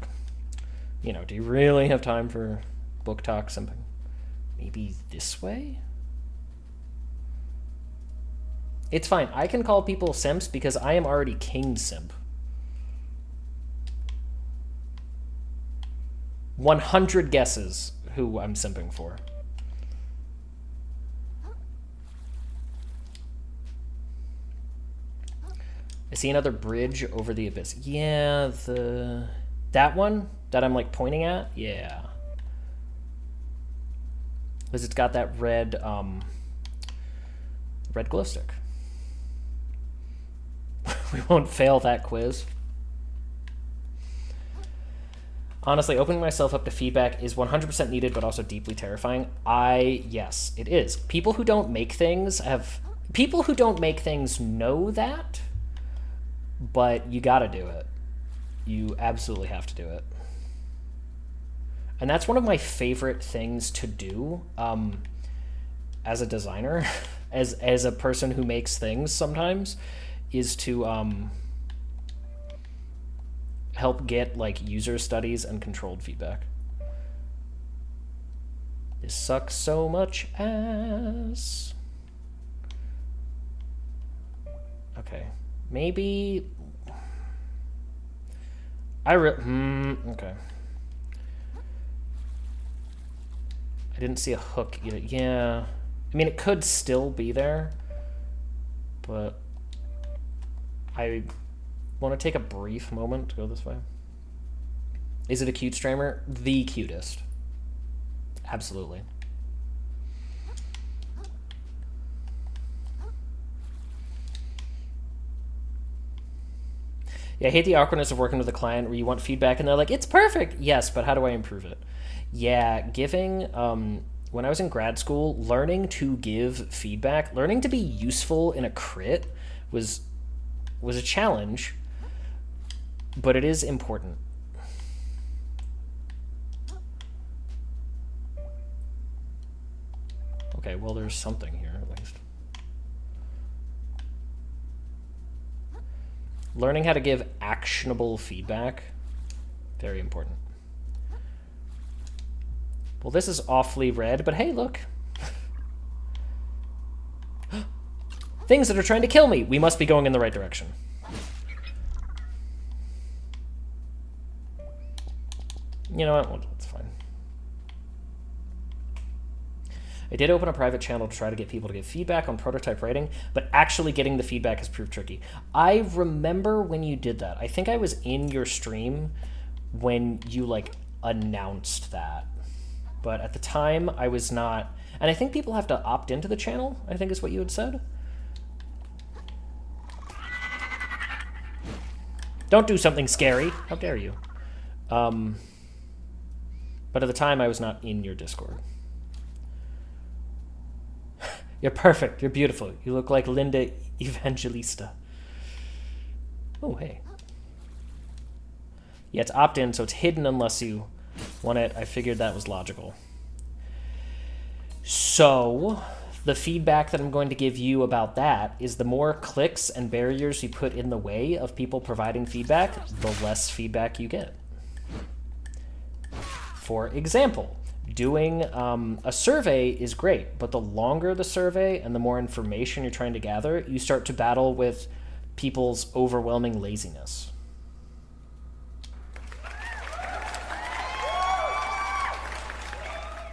you know, do you really have time for book talk simping? Maybe this way? It's fine. I can call people simps because I am already king simp. 100 guesses who I'm simping for. I see another bridge over the abyss. Yeah, that one that I'm like pointing at? Yeah. Because it's got that red glow stick. We won't fail that quiz. Honestly, opening myself up to feedback is 100% needed, but also deeply terrifying. Yes, it is. People who don't make things know that, but you gotta do it. You absolutely have to do it. And that's one of my favorite things to do as a designer, as a person who makes things sometimes, is to help get like user studies and controlled feedback. This sucks so much ass. Okay, maybe okay. I didn't see a hook either. Yeah, I mean it could still be there, but I want to take a brief moment to go this way. Is it a cute streamer? The cutest. Absolutely. Yeah, I hate the awkwardness of working with a client where you want feedback and they're like, it's perfect. Yes, but how do I improve it? Yeah, giving, when I was in grad school, learning to give feedback, learning to be useful in a crit was a challenge, but it is important. Okay, well, there's something here at least. Learning how to give actionable feedback, very important. Well, this is awfully red, but hey, look. Things that are trying to kill me. We must be going in the right direction. You know what? Well, it's fine. I did open a private channel to try to get people to give feedback on prototype writing, but actually getting the feedback has proved tricky. I remember when you did that. I think I was in your stream when you like announced that. But at the time I was not, and I think people have to opt into the channel, I think is what you had said. Don't do something scary. How dare you? But at the time I was not in your Discord. You're perfect. You're beautiful. You look like Linda Evangelista. Oh, hey. Yeah, it's opt-in, so it's hidden unless you want it. I figured that was logical. So, the feedback that I'm going to give you about that is the more clicks and barriers you put in the way of people providing feedback, the less feedback you get. For example, doing a survey is great, but the longer the survey and the more information you're trying to gather, you start to battle with people's overwhelming laziness.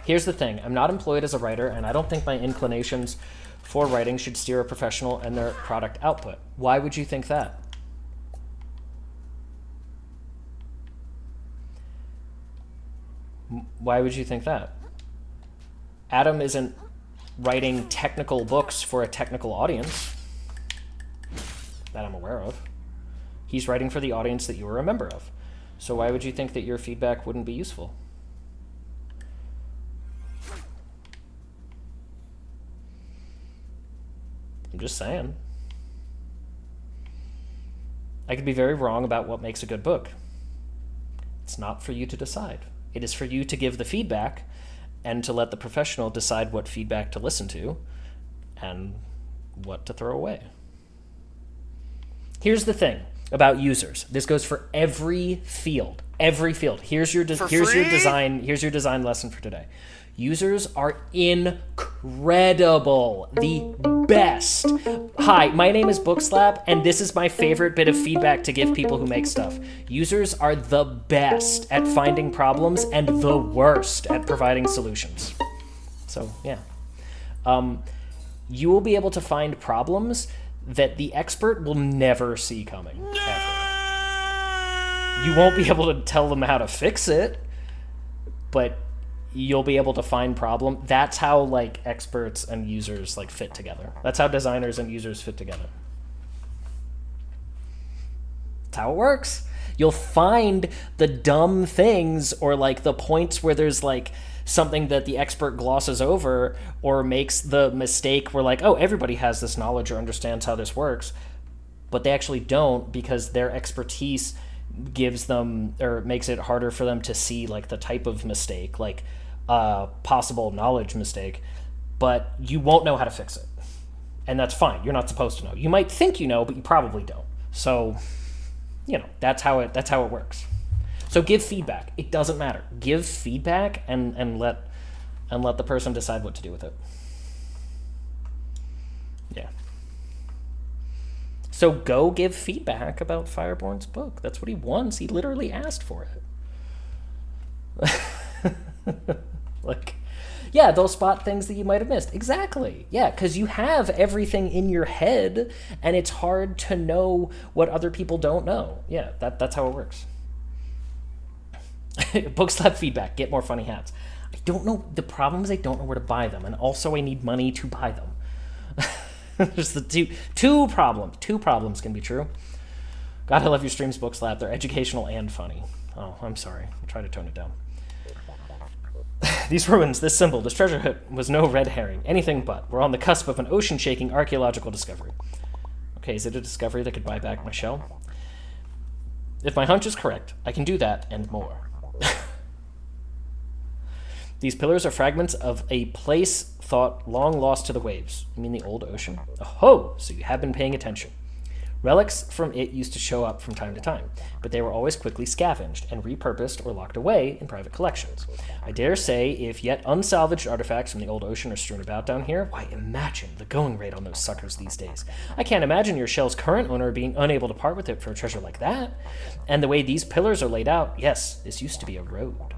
Here's the thing, I'm not employed as a writer, and I don't think my inclinations for writing should steer a professional and their product output. Why would you think that? Why would you think that? Adam isn't writing technical books for a technical audience that I'm aware of. He's writing for the audience that you are a member of. So why would you think that your feedback wouldn't be useful? I'm just saying. I could be very wrong about what makes a good book. It's not for you to decide. It is for you to give the feedback and to let the professional decide what feedback to listen to and what to throw away. Here's the thing about users. This goes for every field. Every field. Here's your design lesson for today. Users are incredible. The best. Hi, my name is Bookslap, and this is my favorite bit of feedback to give people who make stuff. Users are the best at finding problems and the worst at providing solutions. So, yeah. You will be able to find problems that the expert will never see coming, ever. You won't be able to tell them how to fix it, but you'll be able to find problem. That's how like experts and users like fit together. That's how designers and users fit together. That's how it works. You'll find the dumb things or like the points where there's like something that the expert glosses over or makes the mistake where like, oh, everybody has this knowledge or understands how this works, but they actually don't because their expertise gives them or makes it harder for them to see like the type of mistake, like possible knowledge mistake, but you won't know how to fix it. And that's fine. You're not supposed to know. You might think you know, but you probably don't. So, you know, that's how it works. So give feedback. It doesn't matter. Give feedback and let the person decide what to do with it. Yeah. So go give feedback about Fireborn's book. That's what he wants. He literally asked for it. Like, yeah, they'll spot things that you might have missed. Exactly. Yeah, because you have everything in your head, and it's hard to know what other people don't know. Yeah, that's how it works. Bookslap feedback. Get more funny hats. I don't know. The problem is I don't know where to buy them, and also I need money to buy them. There's the two problems. Two problems can be true. God, I love your streams, Bookslap. They're educational and funny. Oh, I'm sorry. I'll try to tone it down. These ruins, this symbol, this treasure hut was no red herring. Anything but. We're on the cusp of an ocean-shaking archaeological discovery. Okay, is it a discovery that could buy back my shell? If my hunch is correct, I can do that and more. These pillars are fragments of a place thought long lost to the waves. You mean the old ocean? Oh, so you have been paying attention. Relics from it used to show up from time to time, but they were always quickly scavenged and repurposed or locked away in private collections. I dare say, if yet unsalvaged artifacts from the old ocean are strewn about down here, why, imagine the going rate on those suckers these days. I can't imagine your shell's current owner being unable to part with it for a treasure like that. And the way these pillars are laid out, yes, this used to be a road.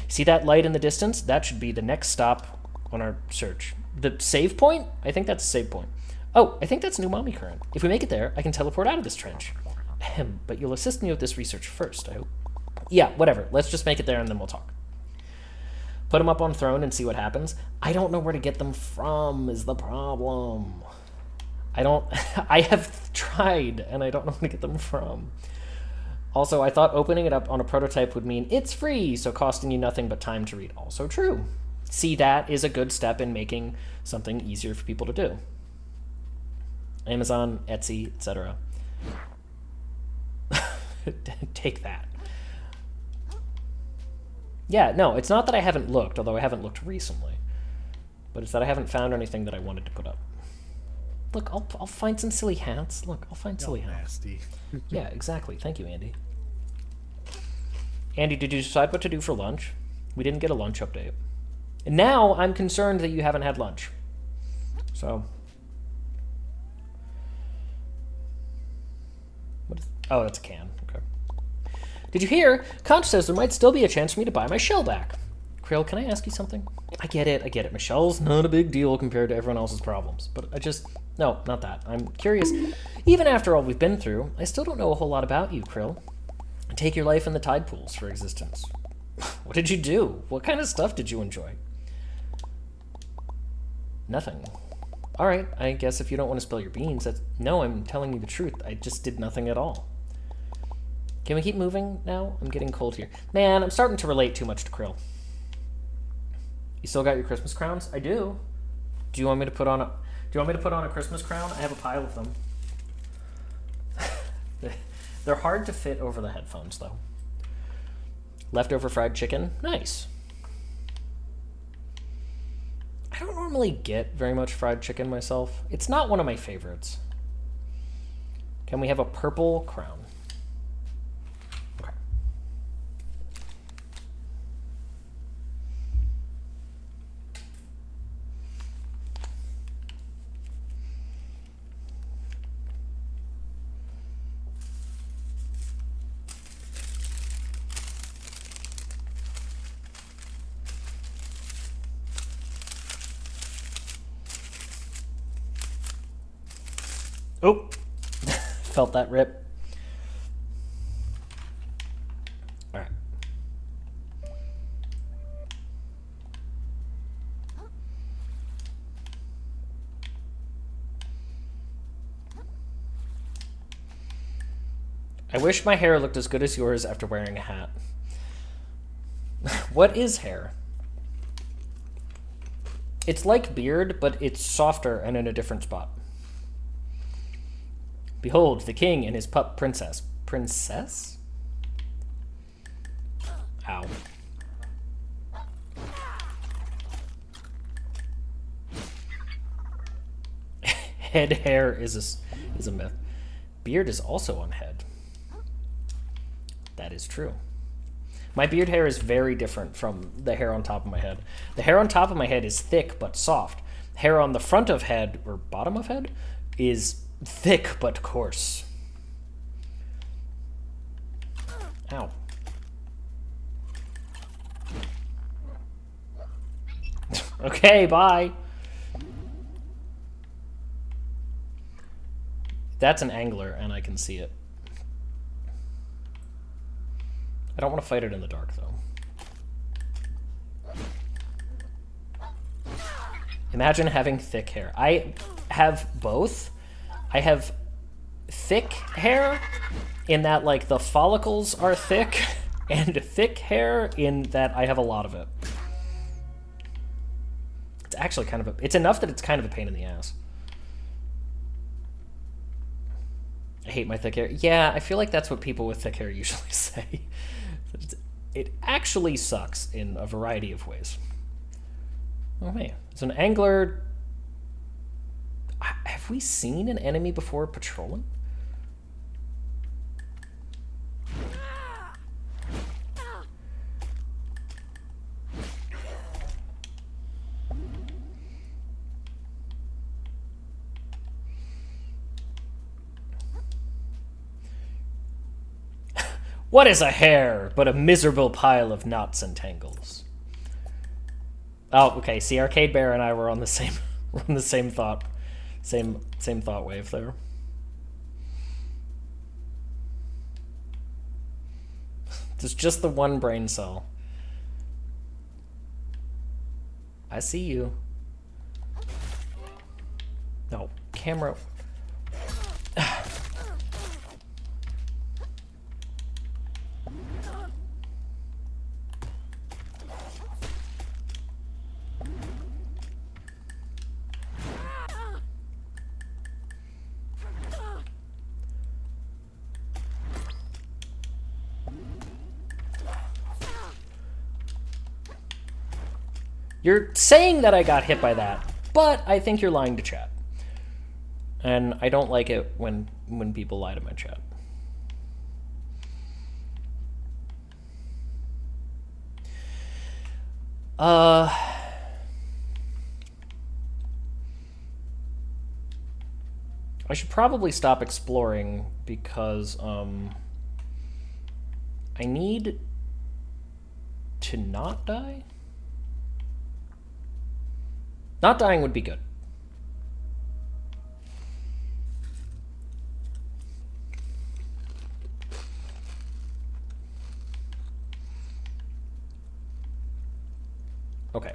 See that light in the distance? That should be the next stop on our search. The save point? I think that's a save point. Oh, I think that's New Mommy Current. If we make it there, I can teleport out of this trench. Ahem, but you'll assist me with this research first, I hope. Yeah, whatever. Let's just make it there and then we'll talk. Put them up on throne and see what happens. I don't know where to get them from is the problem. I have tried and I don't know where to get them from. Also, I thought opening it up on a prototype would mean it's free, so costing you nothing but time to read. Also true. See, that is a good step in making something easier for people to do. Amazon, Etsy, etc. Take that. Yeah, no, it's not that I haven't looked, although I haven't looked recently. But it's that I haven't found anything that I wanted to put up. Look, I'll find some silly hats. Look, I'll find silly hats. Nasty. Yeah, exactly. Thank you, Andy. Andy, did you decide what to do for lunch? We didn't get a lunch update. And now I'm concerned that you haven't had lunch. So... Oh, that's a can. Okay. Did you hear? Conch says there might still be a chance for me to buy my shell back. Krill, can I ask you something? I get it. My shell's not a big deal compared to everyone else's problems. But no, not that. I'm curious. Even after all we've been through, I still don't know a whole lot about you, Krill. Take your life in the tide pools for existence. What did you do? What kind of stuff did you enjoy? Nothing. Alright, I guess if you don't want to spill your beans, no, I'm telling you the truth. I just did nothing at all. Can we keep moving now? I'm getting cold here. Man, I'm starting to relate too much to Krill. You still got your Christmas crowns? I do. Do you want me to put on a Christmas crown? I have a pile of them. They're hard to fit over the headphones, though. Leftover fried chicken? Nice. I don't normally get very much fried chicken myself. It's not one of my favorites. Can we have a purple crown? Okay. Oh, felt that rip. All right. I wish my hair looked as good as yours after wearing a hat. What is hair? It's like beard, but it's softer and in a different spot. Behold, the king and his pup princess. Princess? Ow. Head hair is a myth. Beard is also on head. That is true. My beard hair is very different from the hair on top of my head. The hair on top of my head is thick but soft. Hair on the front of head, or bottom of head, is thick but coarse. Ow. Okay, bye. That's an angler, and I can see it. I don't want to fight it in the dark, though. Imagine having thick hair. I have both. I have thick hair in that, like, the follicles are thick, and thick hair in that I have a lot of it. It's actually kind of a... It's enough that it's kind of a pain in the ass. I hate my thick hair. Yeah, I feel like that's what people with thick hair usually say. It actually sucks in a variety of ways. Oh, man. It's an angler... Have we seen an enemy before patrolling? What is a hair but a miserable pile of knots and tangles? Oh, okay. See, Arcade Bear and I were on the same thought wave there. There's just the one brain cell. I see you. No, camera. You're saying that I got hit by that, but I think you're lying to chat. And I don't like it when people lie to my chat. I should probably stop exploring because I need to not die. Not dying would be good. Okay,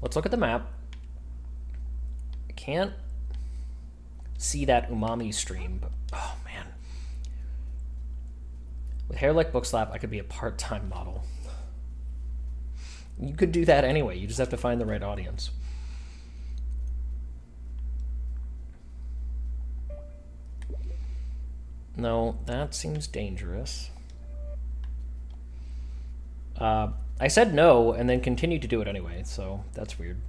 let's look at the map. I can't see that umami stream, but oh man. With hair like Bookslap, I could be a part-time model. You could do that anyway, you just have to find the right audience. No, that seems dangerous. I said no, and then continued to do it anyway, so that's weird.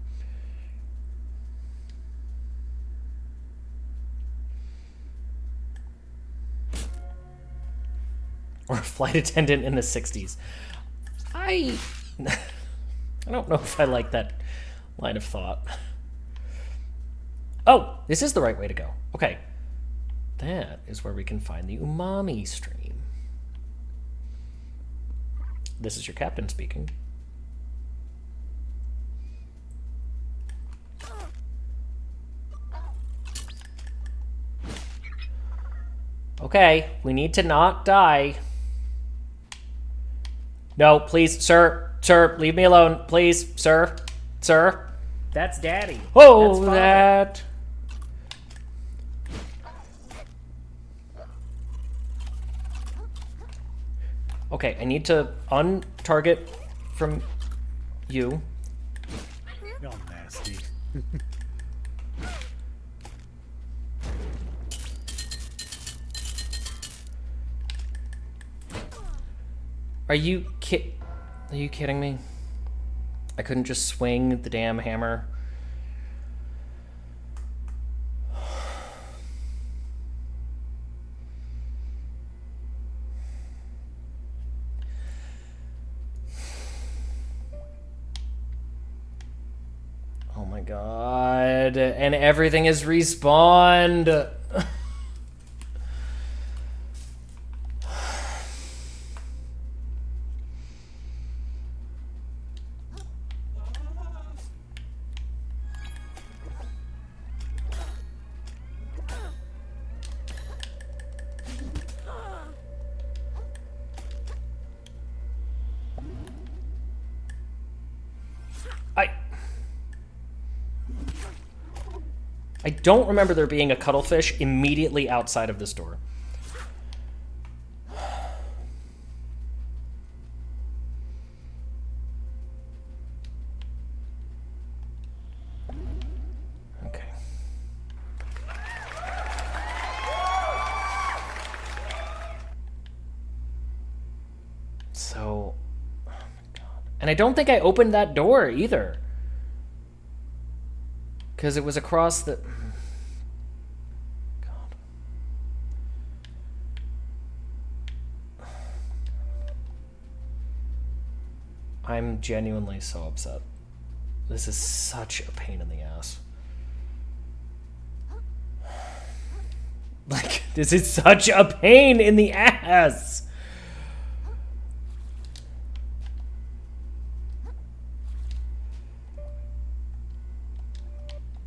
Or a flight attendant in the 60s. I don't know if I like that line of thought. Oh, this is the right way to go. Okay. That is where we can find the umami stream. This is your captain speaking. Okay, we need to not die. No, please, sir, leave me alone, please, sir. That's Daddy. Oh, That's that. Okay, I need to untarget from you. Y'all nasty. Are you kidding me? I couldn't just swing the damn hammer. Oh my god. And everything is respawned. I don't remember there being a cuttlefish immediately outside of this door. Okay. So, oh my God. And I don't think I opened that door either. Because it was across the... God. I'm genuinely so upset. This is such a pain in the ass. Like, this is such a pain in the ass!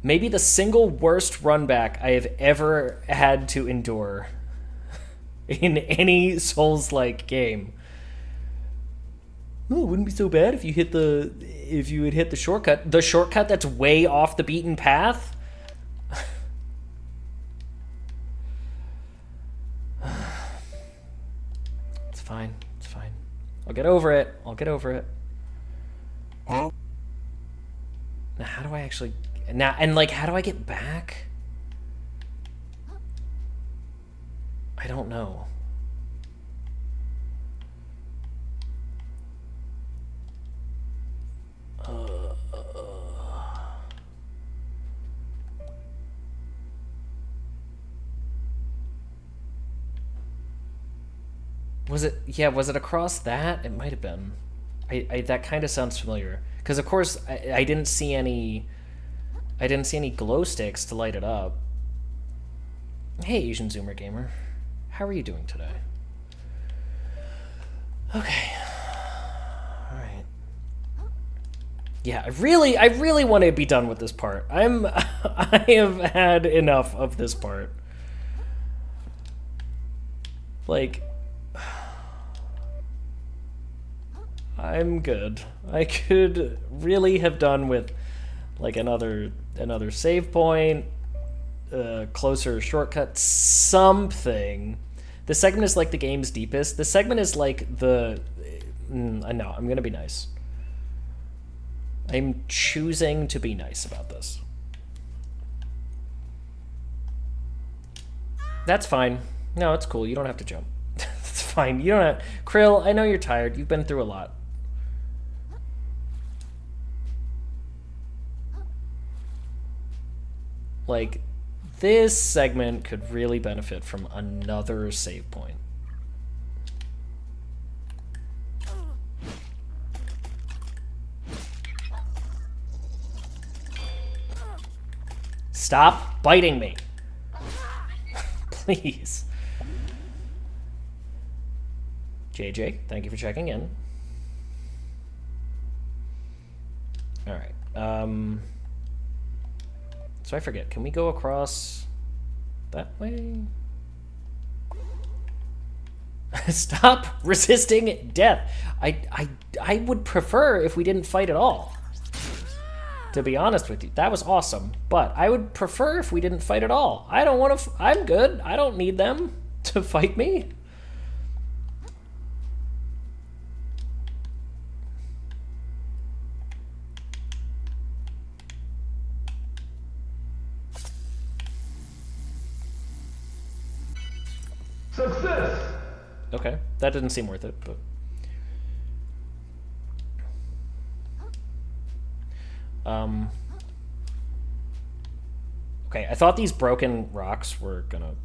Maybe the single worst run back I have ever had to endure in any Souls-like game. Oh, it wouldn't be so bad if you had hit the shortcut. The shortcut that's way off the beaten path? It's fine. It's fine. I'll get over it. I'll get over it. Now, how do I actually... Now, and like, how do I get back? I don't know. Was it, yeah, was it across that? It might have been. That kind of sounds familiar. Because, of course, I didn't see any... I didn't see any glow sticks to light it up. Hey, Asian Zoomer Gamer. How are you doing today? Okay. Alright. Yeah, I really want to be done with this part. I have had enough of this part. Like... I'm good. I could really have done with like another save point, closer shortcut, something. This segment is like the game's deepest. This segment is like the... no, I'm gonna be nice. I'm choosing to be nice about this. That's fine. No, it's cool. You don't have to jump. It's fine. You don't have... Krill, I know you're tired. You've been through a lot. Like, this segment could really benefit from another save point. Stop biting me. Please. JJ, thank you for checking in. Alright, so I forget, can we go across that way? Stop resisting death. I would prefer if we didn't fight at all. To be honest with you, that was awesome. But I would prefer if we didn't fight at all. I don't want to... I'm good. I don't need them to fight me. Success! Okay, that didn't seem worth it, but... Okay, I thought these broken rocks were gonna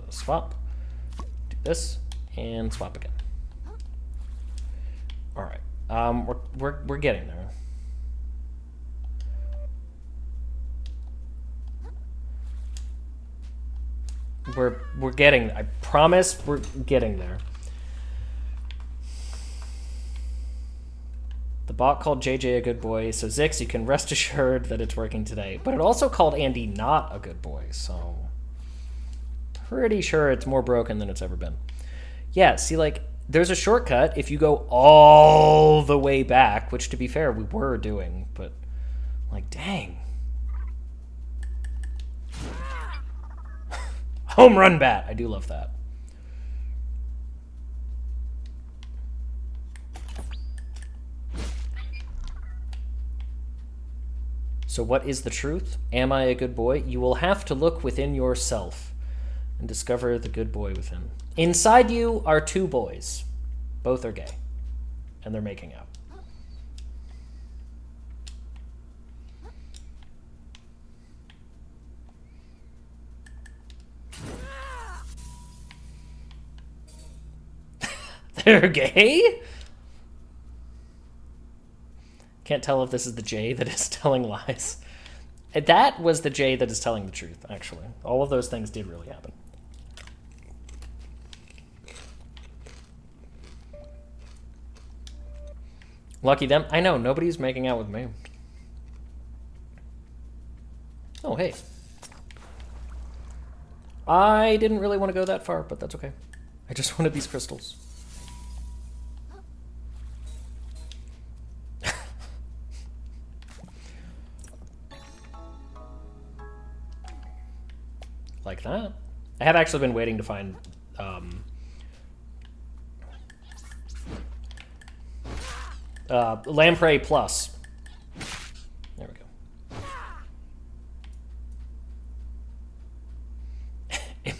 swap. Do this, and swap again. Alright, we're getting there. We're getting, I promise we're getting there. The bot called JJ a good boy, so Zix, you can rest assured that it's working today. But it also called Andy not a good boy, so... Pretty sure it's more broken than it's ever been. Yeah, see, like, there's a shortcut if you go all the way back, which, to be fair, we were doing, but, like, dang. Home run bat. I do love that. So what is the truth? Am I a good boy? You will have to look within yourself and discover the good boy within. Inside you are two boys. Both are gay. And they're making out. They're gay? Can't tell if this is the Jay that is telling lies. That was the Jay that is telling the truth, actually. All of those things did really happen. Lucky them. I know, nobody's making out with me. Oh, hey. I didn't really want to go that far, but that's okay. I just wanted these crystals. Like that. I have actually been waiting to find Lamprey Plus. There we go.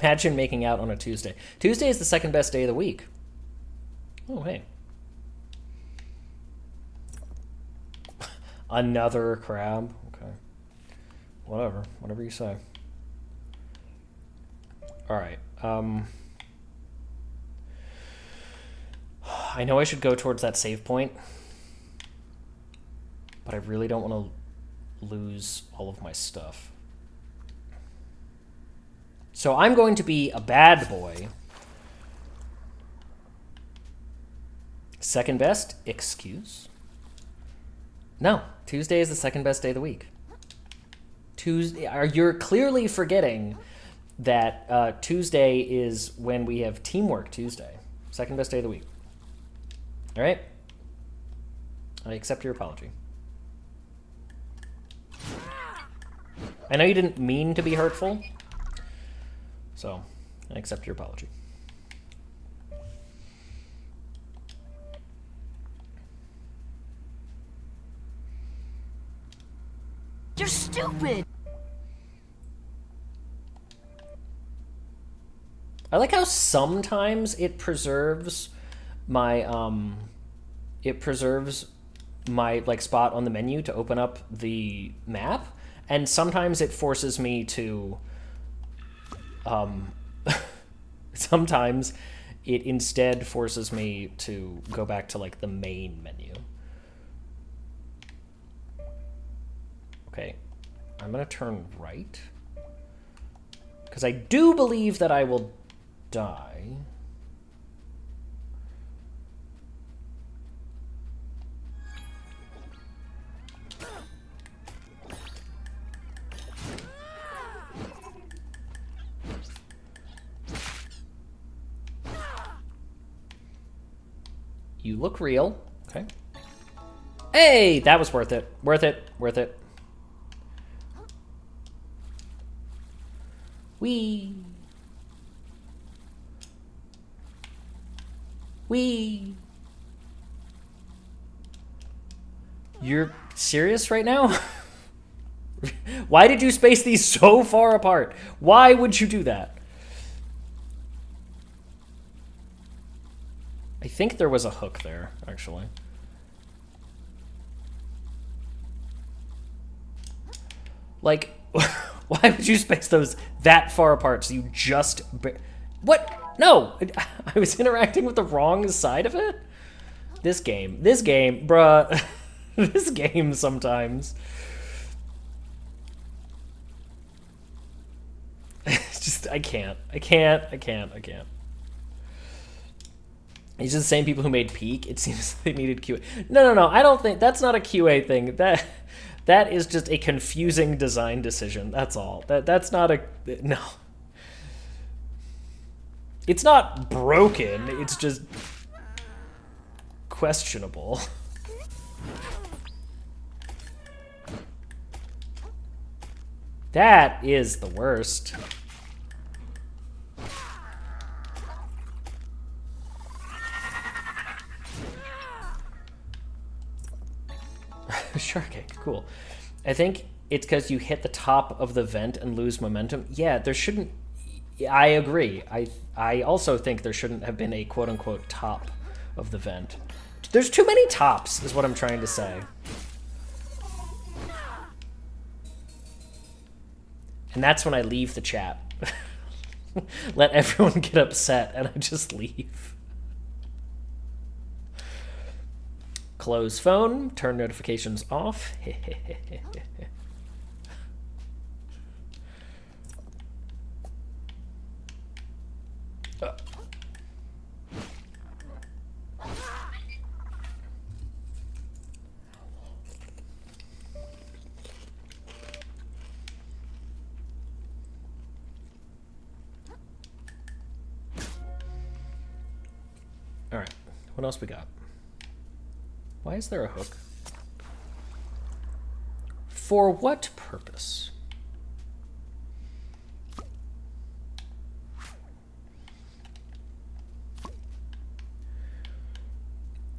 Imagine making out on a Tuesday. Tuesday is the second best day of the week. Oh, hey. Another crab. Okay. Whatever. Whatever you say. All right. I know I should go towards that save point, but I really don't want to lose all of my stuff. So I'm going to be a bad boy. Second best? Excuse? No. Tuesday is the second best day of the week. You're clearly forgetting that Tuesday is when we have Teamwork Tuesday. Second best day of the week. All right? I accept your apology. I know you didn't mean to be hurtful, so I accept your apology. You're stupid! I like how sometimes it preserves my like spot on the menu to open up the map, and sometimes it forces me to sometimes it instead forces me to go back to like the main menu. Okay, I'm gonna turn right because I do believe that I will die. You look real. Okay. Hey, that was worth it. Worth it. Worth it. Wee. Wee. You're serious right now? Why did you space these so far apart? Why would you do that? I think there was a hook there, actually. Like, why would you space those that far apart so you just... What? No! I was interacting with the wrong side of it? This game, bruh. This game sometimes. It's just, I can't. These are the same people who made Peak. It seems they needed QA. No. I don't think that's not a QA thing. That is just a confusing design decision. That's all. That's not a no. It's not broken. It's just questionable. That is the worst. Shark egg, cool. I think it's because you hit the top of the vent and lose momentum. Yeah, there shouldn't... I agree. I also think there shouldn't have been a quote-unquote top of the vent. There's too many tops, is what I'm trying to say. And that's when I leave the chat. Let everyone get upset, and I just leave. Close phone, turn notifications off. All right, what else we got? Why is there a hook? For what purpose?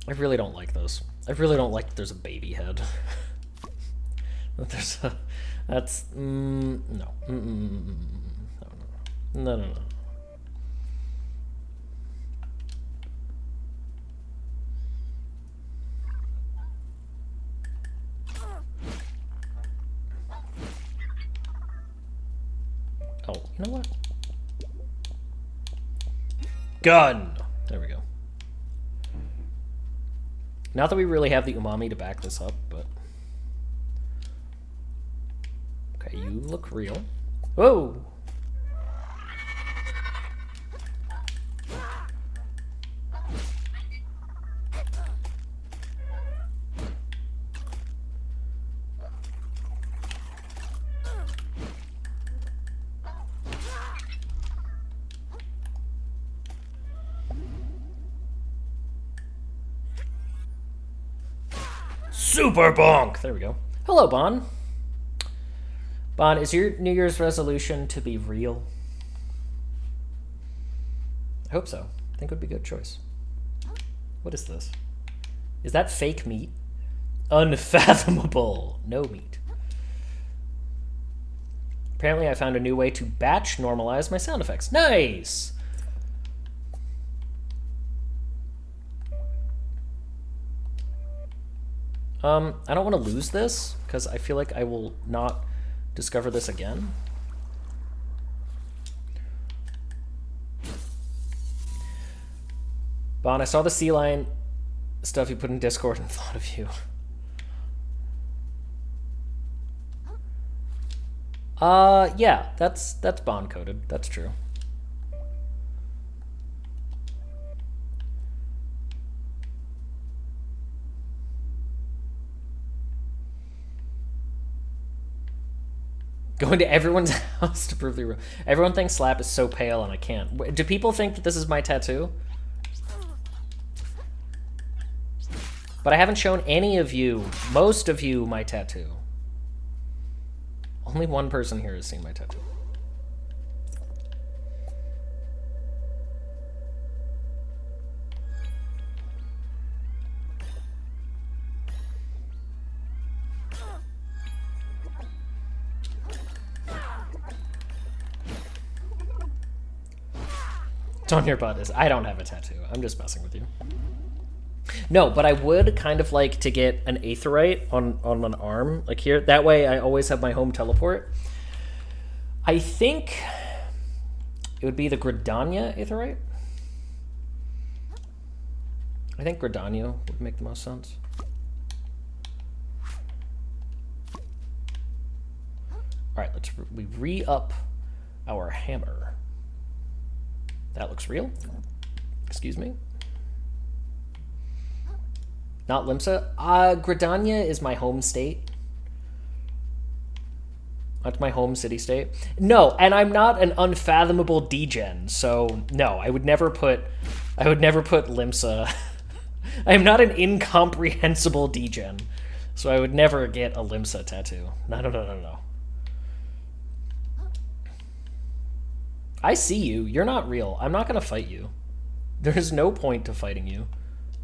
I really don't like those. I really don't like that there's a baby head. That there's a... That's... no. No. Oh, you know what? Gun! There we go. Not that we really have the umami to back this up, but... Okay, you look real. Whoa! Super bonk! There we go. Hello, Bon. Bon, is your New Year's resolution to be real? I hope so. I think it would be a good choice. What is this? Is that fake meat? Unfathomable. No meat. Apparently I found a new way to batch normalize my sound effects. Nice! I don't want to lose this, because I feel like I will not discover this again. Bon, I saw the sea lion stuff you put in Discord and thought of you. Yeah, that's bond coded. That's true. Going to everyone's house to prove the real. Everyone thinks Slap is so pale and I can't. Do people think that this is my tattoo? But I haven't shown any of you, most of you, my tattoo. Only one person here has seen my tattoo. It's on your butt. I don't have a tattoo. I'm just messing with you. No, but I would kind of like to get an aetheryte on an arm, like here. That way I always have my home teleport. I think it would be the Gridania aetheryte. I think Gridania would make the most sense. All right, we re-up our hammer. That looks real. Excuse me. Not Limsa. Gridania is my home state. That's my home city state. No, and I'm not an unfathomable degen, so no, I would never put Limsa. I am not an incomprehensible degen, so I would never get a Limsa tattoo. No. I see you. You're not real. I'm not gonna fight you. There's no point to fighting you,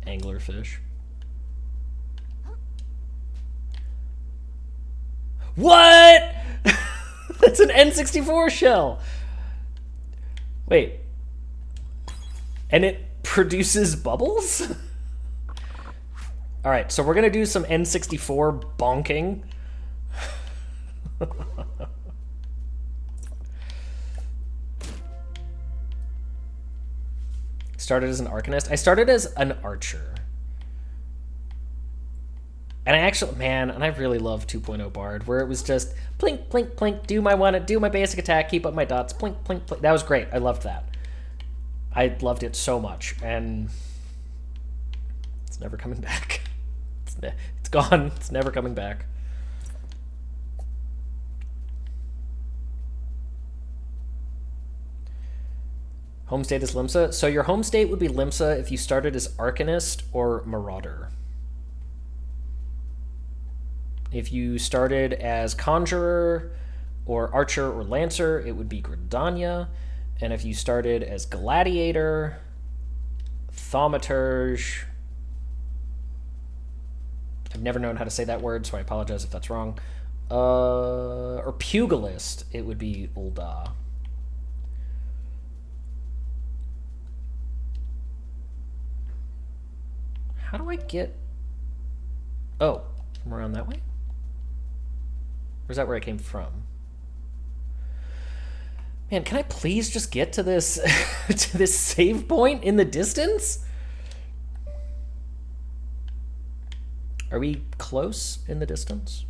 anglerfish. What? That's an N64 shell. Wait. And it produces bubbles? All right, so we're gonna do some N64 bonking. Started as an arcanist. I started as an archer. And I actually, man, and I really love 2.0 Bard, where it was just plink, plink, plink, do my basic attack, keep up my dots, plink, plink, plink. That was great. I loved that. I loved it so much, and it's never coming back. It's gone. It's never coming back. Home state is Limsa. So your home state would be Limsa if you started as Arcanist or Marauder. If you started as Conjurer or Archer or Lancer, it would be Gridania. And if you started as Gladiator, Thaumaturge, I've never known how to say that word, so I apologize if that's wrong, or Pugilist, it would be Ulda. How do I get... Oh, from around that way? Or is that where I came from? Man, can I please just get to this to this save point in the distance? Are we close in the distance?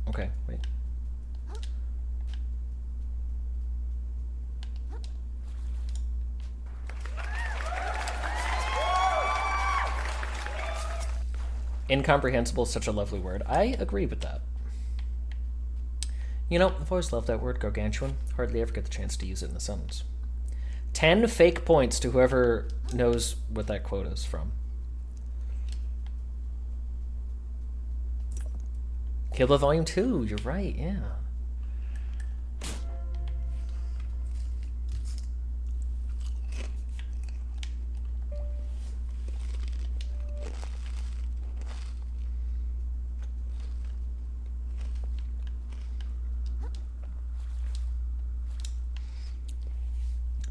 Okay, wait. Incomprehensible is such a lovely word. I agree with that. You know, I've always loved that word, gargantuan. Hardly ever get the chance to use it in a sentence. 10 fake points to whoever knows what that quote is from. Kill Bill Volume 2, you're right, yeah.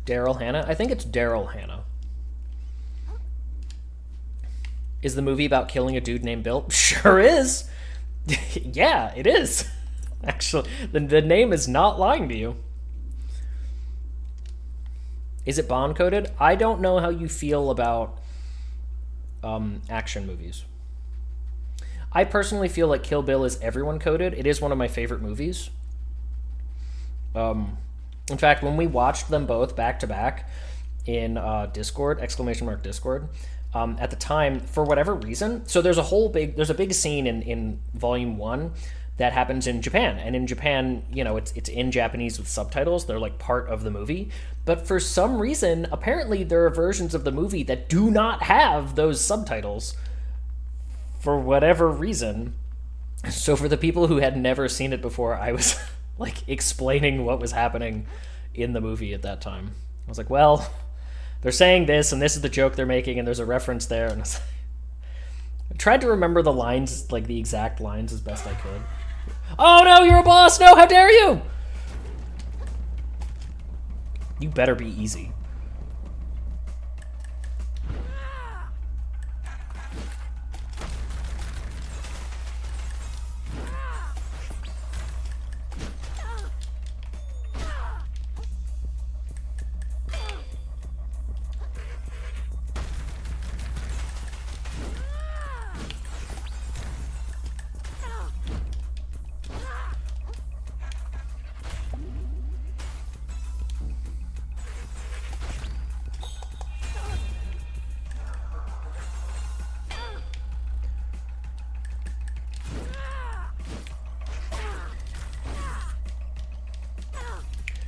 Daryl Hannah? I think it's Daryl Hannah. Is the movie about killing a dude named Bill? Sure is. Yeah, it is. Actually, the name is not lying to you. Is it Bond coded? I don't know how you feel about action movies. I personally feel like Kill Bill is everyone coded. It is one of my favorite movies. In fact, when we watched them both back to back in Discord, !Discord, at the time, for whatever reason, so there's a big scene in Volume 1 that happens in Japan. And in Japan, you know, it's in Japanese with subtitles. They're like part of the movie. But for some reason, apparently there are versions of the movie that do not have those subtitles for whatever reason. So for the people who had never seen it before, I was like explaining what was happening in the movie at that time. I was like, well, they're saying this, and this is the joke they're making, and there's a reference there. And I tried to remember the lines, like the exact lines, as best I could. Oh no, you're a boss! No, how dare you! You better be easy.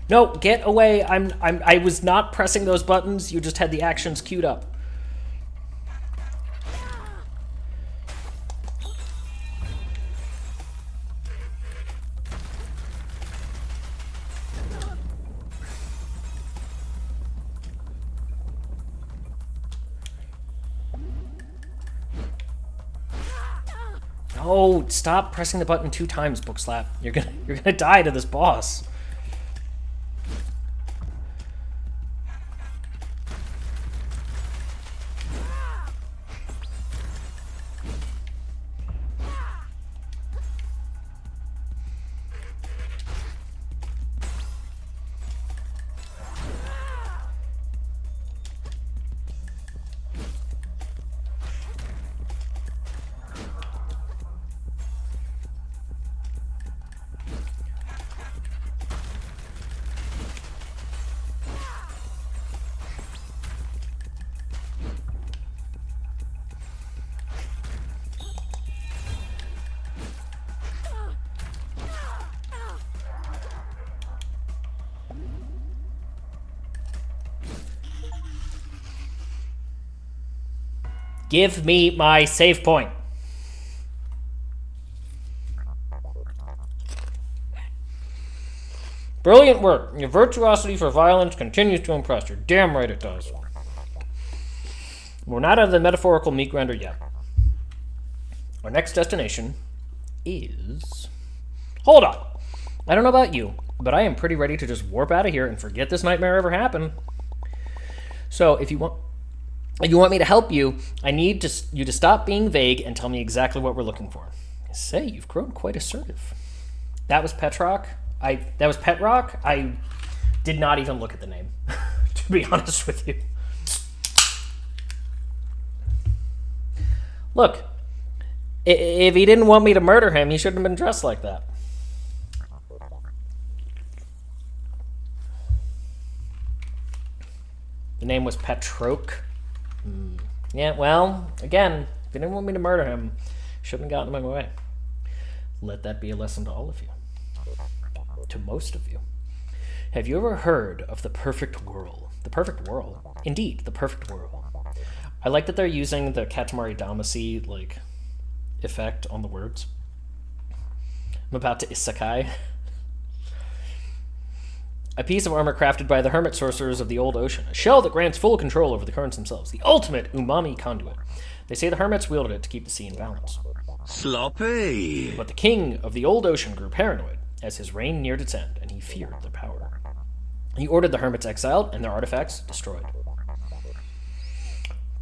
No, get away. I was not pressing those buttons. You just had the actions queued up. No, stop pressing the button 2 times, Bookslap. You're gonna die to this boss. Give me my save point. Brilliant work. Your virtuosity for violence continues to impress. You're damn right it does. We're not out of the metaphorical meat grinder yet. Our next destination is... Hold on. I don't know about you, but I am pretty ready to just warp out of here and forget this nightmare ever happened. So, if you want me to help you, I need you to stop being vague and tell me exactly what we're looking for. I say, you've grown quite assertive. That was Petrock. That was Petrock. I did not even look at the name, to be honest with you. Look, if he didn't want me to murder him, he shouldn't have been dressed like that. The name was Petrock. Yeah, well, again, if you didn't want me to murder him, shouldn't have gotten in my way. Let that be a lesson to all of you. To most of you. Have you ever heard of the perfect whirl? The perfect whirl? Indeed, the perfect whirl. I like that they're using the Katamari Damacy, like, effect on the words. I'm about to isekai. A piece of armor crafted by the hermit sorcerers of the old ocean. A shell that grants full control over the currents themselves. The ultimate umami conduit. They say the hermits wielded it to keep the sea in balance. Sloppy. But the king of the old ocean grew paranoid as his reign neared its end, and he feared their power. He ordered the hermits exiled and their artifacts destroyed.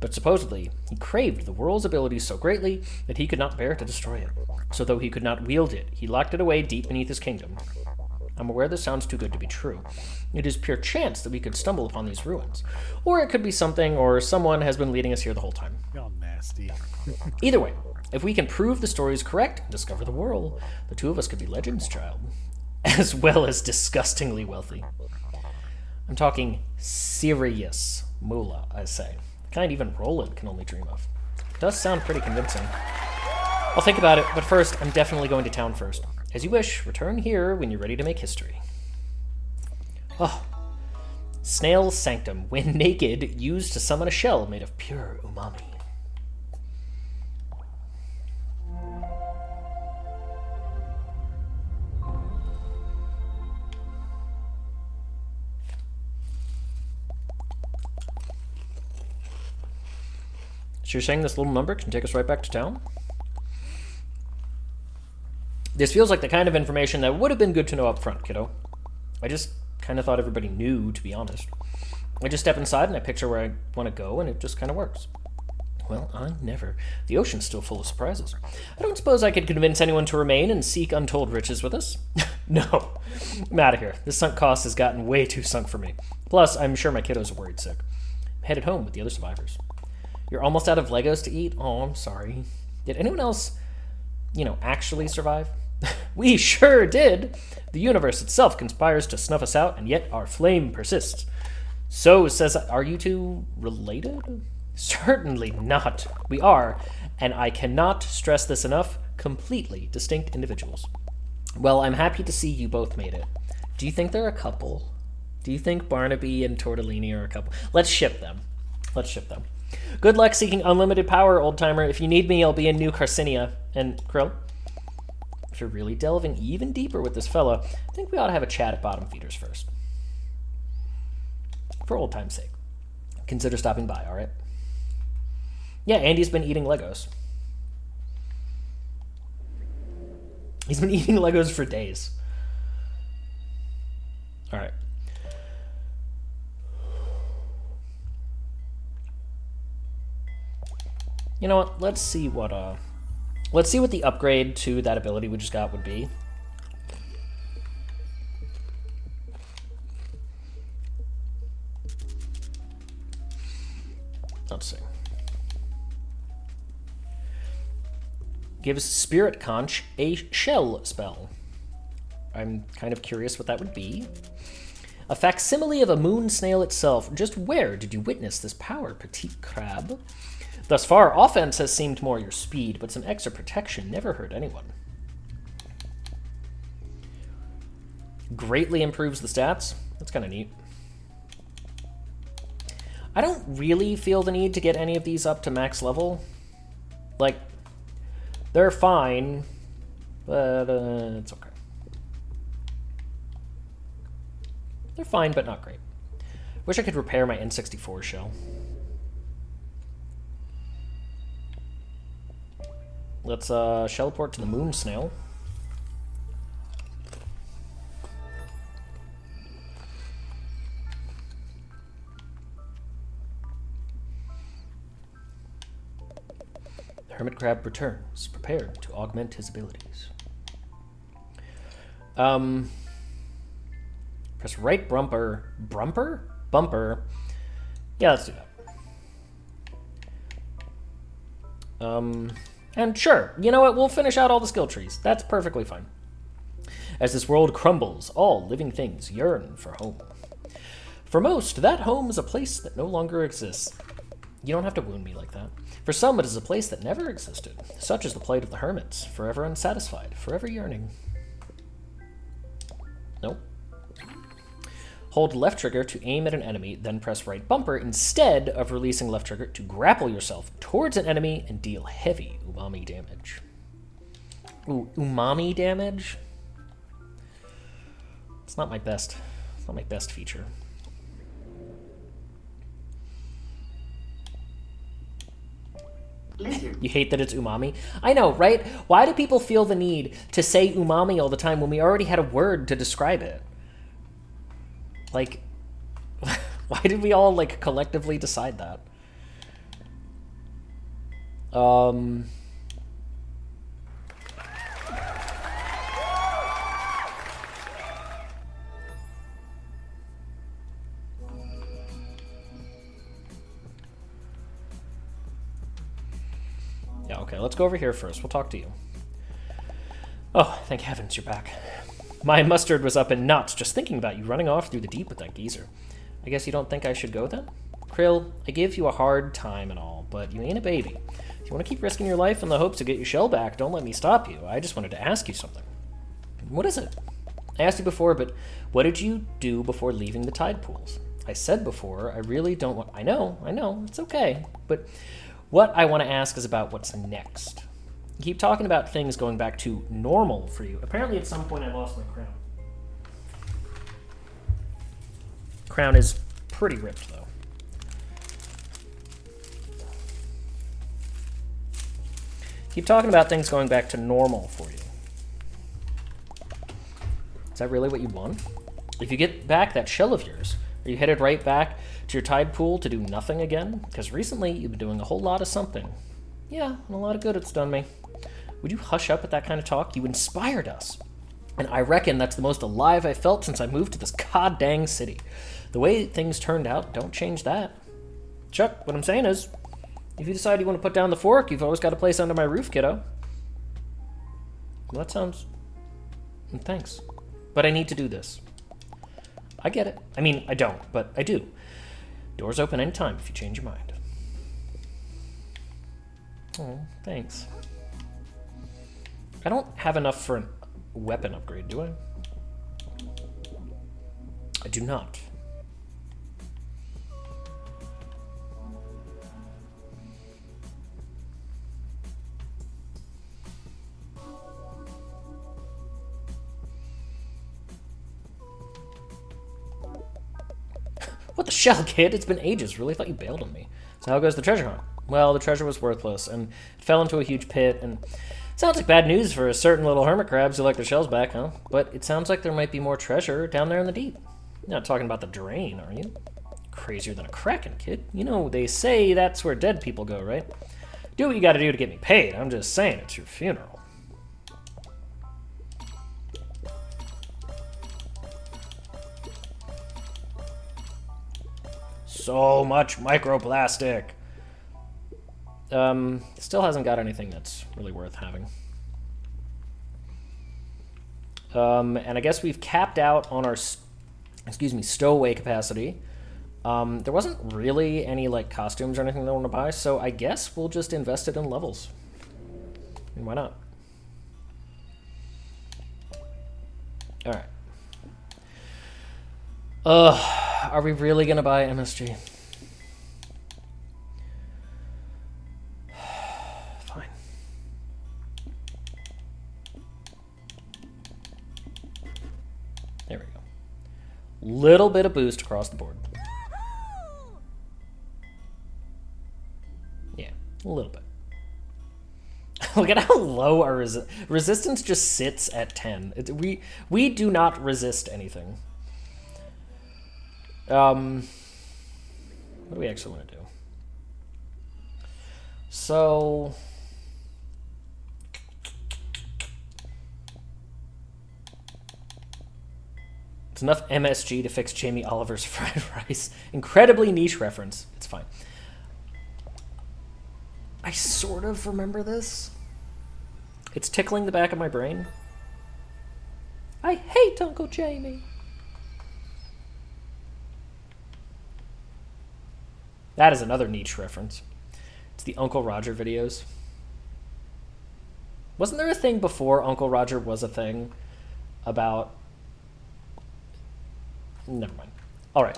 But supposedly, he craved the world's abilities so greatly that he could not bear to destroy it. So though he could not wield it, he locked it away deep beneath his kingdom. I'm aware this sounds too good to be true. It is pure chance that we could stumble upon these ruins. Or it could be something or someone has been leading us here the whole time. Y'all nasty. Either way, if we can prove the story is correct and discover the world, the two of us could be legends, child. As well as disgustingly wealthy. I'm talking serious moolah, I say. The kind even Roland can only dream of. It does sound pretty convincing. I'll think about it, but first, I'm definitely going to town first. As you wish, return here when you're ready to make history. Oh. Snail Sanctum, when naked, used to summon a shell made of pure umami. So you're saying this little number can take us right back to town? This feels like the kind of information that would have been good to know up front, kiddo. I just kind of thought everybody knew, to be honest. I just step inside and I picture where I want to go, and it just kind of works. Well, I never. The ocean's still full of surprises. I don't suppose I could convince anyone to remain and seek untold riches with us? No. I'm out of here. This sunk cost has gotten way too sunk for me. Plus, I'm sure my kiddos are worried sick. I'm headed home with the other survivors. You're almost out of Legos to eat? Oh, I'm sorry. Did anyone else, actually survive? We sure did. The universe itself conspires to snuff us out, and yet our flame persists. So, are you two related? Certainly not. We are, and I cannot stress this enough, completely distinct individuals. Well, I'm happy to see you both made it. Do you think they're a couple? Do you think Barnaby and Tortellini are a couple? Let's ship them. Good luck seeking unlimited power, old-timer. If you need me, I'll be in New Carcinia. And, Krill? If you're really delving even deeper with this fella, I think we ought to have a chat at Bottom Feeders first. For old time's sake. Consider stopping by, alright? Yeah, Andy's been eating Legos. He's been eating Legos for days. All right. You know what? Let's see what the upgrade to that ability we just got would be. Let's see. Gives Spirit Conch a shell spell. I'm kind of curious what that would be. A facsimile of a moon snail itself. Just where did you witness this power, petite crab? Thus far, offense has seemed more your speed, but some extra protection never hurt anyone. Greatly improves the stats. That's kind of neat. I don't really feel the need to get any of these up to max level. Like, they're fine, but it's okay. They're fine, but not great. Wish I could repair my N64 shell. Let's shelleport to the moon snail. The hermit crab returns, prepared to augment his abilities. Press right bumper. Bumper? Yeah, let's do that. And sure, you know what? We'll finish out all the skill trees. That's perfectly fine. As this world crumbles, all living things yearn for home. For most, that home is a place that no longer exists. You don't have to wound me like that. For some, it is a place that never existed. Such is the plight of the hermits, forever unsatisfied, forever yearning. Nope. Hold left trigger to aim at an enemy, then press right bumper instead of releasing left trigger to grapple yourself towards an enemy and deal heavy umami damage. Ooh, umami damage? It's not my best. It's not my best feature. You hate that it's umami? I know, right? Why do people feel the need to say umami all the time when we already had a word to describe it? Like, why did we all, like, collectively decide that? Yeah, okay, let's go over here first. We'll talk to you. Oh, thank heavens you're back. My mustard was up in knots just thinking about you running off through the deep with that geezer. I guess you don't think I should go then? Krill, I give you a hard time and all, but you ain't a baby. If you want to keep risking your life in the hopes to get your shell back, don't let me stop you. I just wanted to ask you something. What is it? I asked you before, but what did you do before leaving the tide pools? I said before, I really don't want... I know, it's okay. But what I want to ask is about what's next. You keep talking about things going back to normal for you. Apparently at some point I lost my crown. Crown is pretty ripped, though. Keep talking about things going back to normal for you. Is that really what you want? If you get back that shell of yours, are you headed right back to your tide pool to do nothing again? Because recently you've been doing a whole lot of something. Yeah, and a lot of good it's done me. Would you hush up at that kind of talk? You inspired us. And I reckon that's the most alive I've felt since I moved to this god-dang city. The way things turned out, don't change that. Chuck, what I'm saying is, if you decide you want to put down the fork, you've always got a place under my roof, kiddo. Well, that sounds... Thanks. But I need to do this. I get it. I mean, I don't, but I do. Doors open anytime if you change your mind. Oh, thanks. I don't have enough for a weapon upgrade, do I? I do not. What the shell, kid? It's been ages. Really thought you bailed on me. So how goes the treasure hunt? Well, the treasure was worthless, and it fell into a huge pit, and Sounds like bad news for a certain little hermit crabs who like their shells back, huh? But it sounds like there might be more treasure down there in the deep. You're not talking about the drain, are you? Crazier than a kraken, kid. You know, they say that's where dead people go, right? Do what you gotta do to get me paid. I'm just saying, it's your funeral. So much microplastic. Still hasn't got anything that's really worth having. And I guess we've capped out on our, stowaway capacity. There wasn't really any, like, costumes or anything that I want to buy, so I guess we'll just invest it in levels. I mean, why not? Alright. Are we really gonna buy MSG? Fine. There we go. Little bit of boost across the board. Yeah, a little bit. Look at how low our resistance just sits at 10. We do not resist anything. What do we actually want to do? So it's enough MSG to fix Jamie Oliver's fried rice. Incredibly niche reference. It's fine. I sort of remember this. It's tickling the back of my brain. I hate Uncle Jamie. That is another niche reference. It's the Uncle Roger videos. Wasn't there a thing before Uncle Roger was a thing about... Never mind. Alright.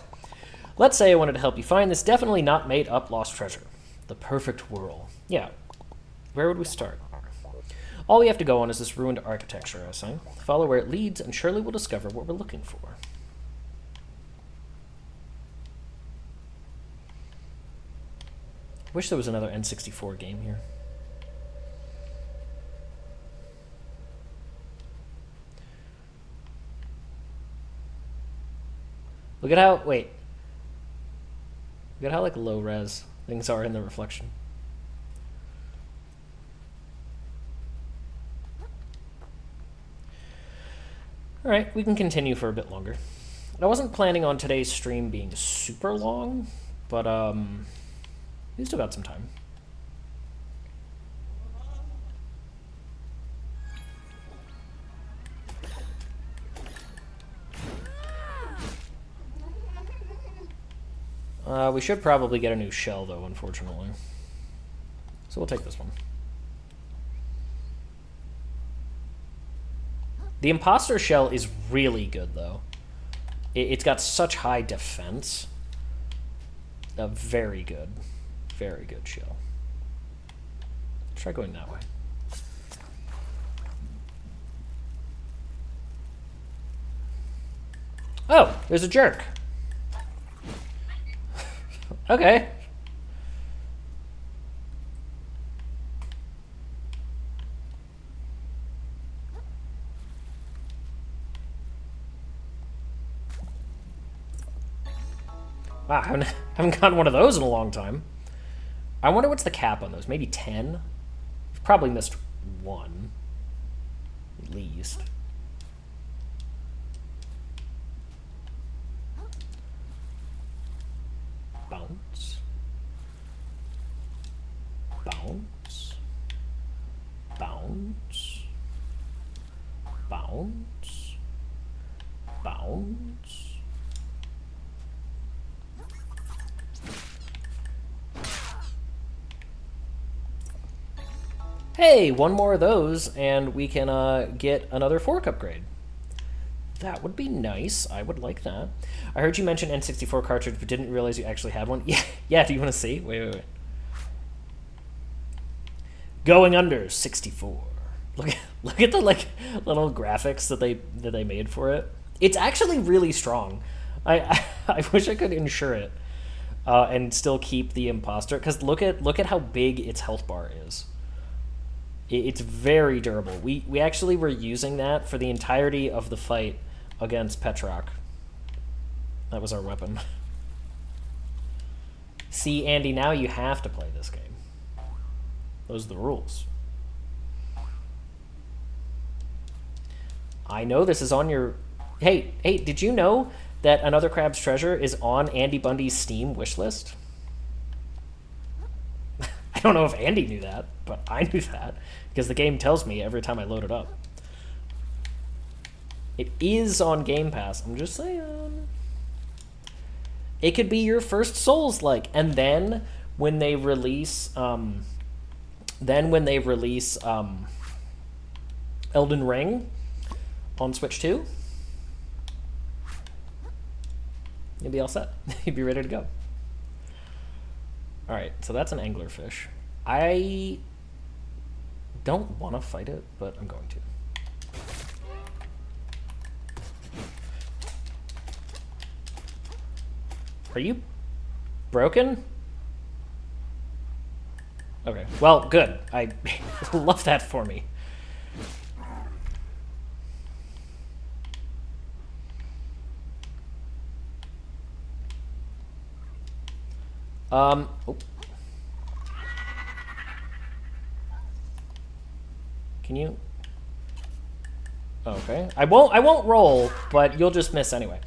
Let's say I wanted to help you find this definitely not made up lost treasure. The perfect whirl. Yeah. Where would we start? All we have to go on is this ruined architecture, I was saying. Follow where it leads and surely we'll discover what we're looking for. Wish there was another N64 game here. Look at how, wait. Look at how, like, low res things are in the reflection. Alright, we can continue for a bit longer. I wasn't planning on today's stream being super long, but, we still got some time. We should probably get a new shell, though, unfortunately. So we'll take this one. The imposter shell is really good, though. It's got such high defense. Very good. Very good shell. Try going that way. Oh, there's a jerk. Okay. Wow, I haven't gotten one of those in a long time. I wonder what's the cap on those. Maybe 10? We've probably missed one. At least. Bounce. Bounce. Bounce. Bounce. Bounce. Hey, one more of those, and we can get another fork upgrade. That would be nice. I would like that. I heard you mention N64 cartridge, but didn't realize you actually had one. Yeah. Do you want to see? Wait. Going under 64. Look at the like little graphics that they made for it. It's actually really strong. I wish I could insure it and still keep the imposter, because look at how big its health bar is. It's very durable. We actually were using that for the entirety of the fight against Petrock. That was our weapon. See, Andy, now you have to play this game. Those are the rules. I know this is on your... Hey, did you know that Another Crab's Treasure is on Andy Bundy's Steam wishlist? I don't know if Andy knew that, but I knew that because the game tells me every time I load it up. It is on Game Pass. I'm just saying. It could be your first Souls-like, and then when they release, Elden Ring on Switch 2, you'll be all set. You'll be ready to go. All right, so that's an anglerfish. I don't want to fight it, but I'm going to. Are you broken? Okay, well, good. I love that for me. Oh. Can you? Okay. I won't roll, but you'll just miss anyway.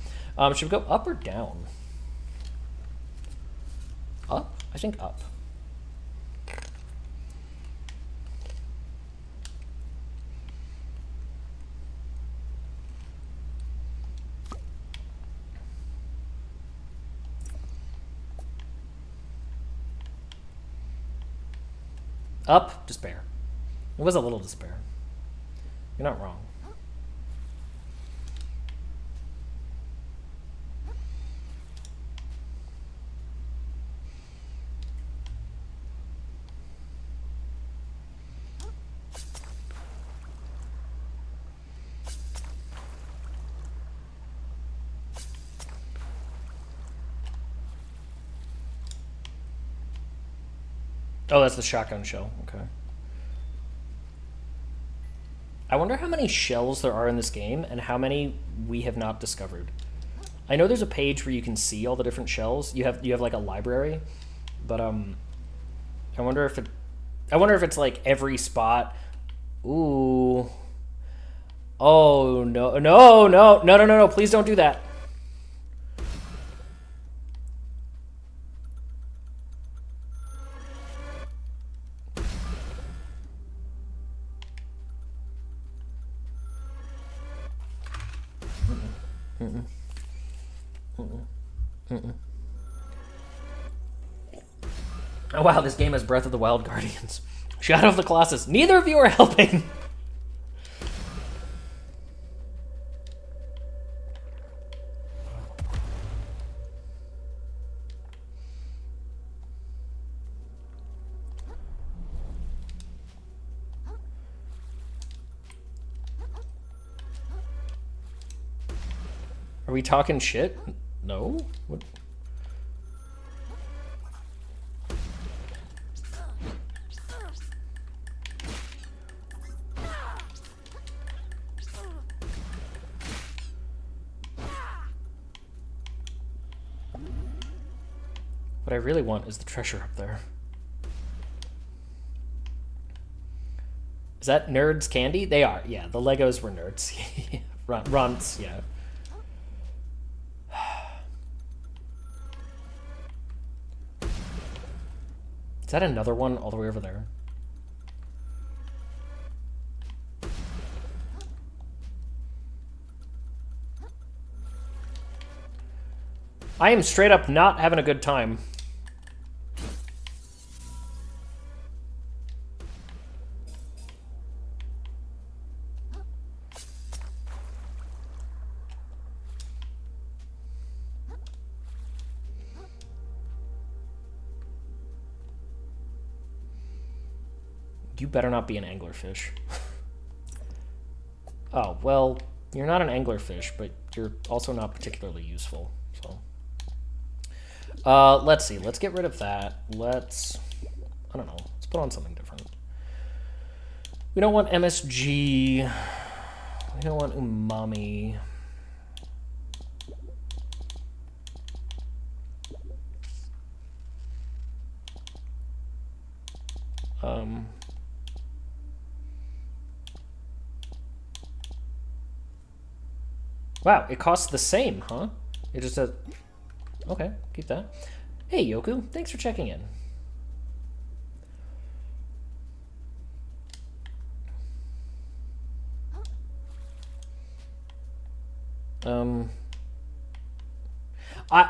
Should we go up or down? Up? I think up. Up, despair. It was a little despair. You're not wrong. Oh, that's the shotgun shell. Okay. I wonder how many shells there are in this game and how many we have not discovered. I know there's a page where you can see all the different shells. You have like a library, but I wonder if it's like every spot. Ooh. Oh no! Please don't do that. Oh wow, this game has Breath of the Wild Guardians. Shadow of the Colossus. Neither of you are helping. Are we talking shit? No? What? What I really want is the treasure up there. Is that Nerds Candy? They are, yeah. The Legos were nerds. Runts, yeah. Is that another one all the way over there? I am straight up not having a good time. You better not be an anglerfish. Oh, well, you're not an anglerfish, but you're also not particularly useful, so. Let's see. Let's get rid of that. I don't know. Let's put on something different. We don't want MSG. We don't want umami. Wow, it costs the same, huh? It just says... Okay, keep that. Hey, Yoku, thanks for checking in.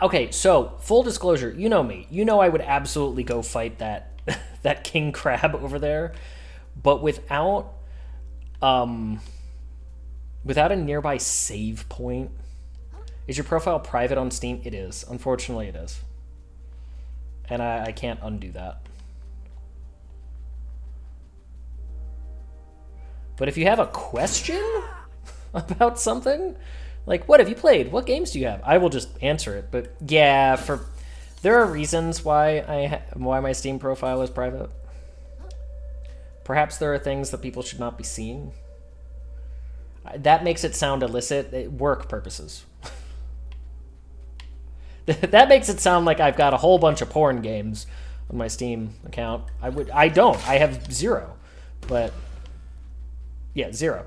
Okay, so, full disclosure, you know me. You know I would absolutely go fight that that king crab over there, but without a nearby save point. Is your profile private on Steam? It is. Unfortunately, it is. And I can't undo that. But if you have a question about something, like, what have you played? What games do you have? I will just answer it. But yeah, there are reasons why why my Steam profile is private. Perhaps there are things that people should not be seeing. That makes it sound illicit. Work purposes. That makes it sound like I've got a whole bunch of porn games on my Steam account. I don't. I have 0. But yeah, 0.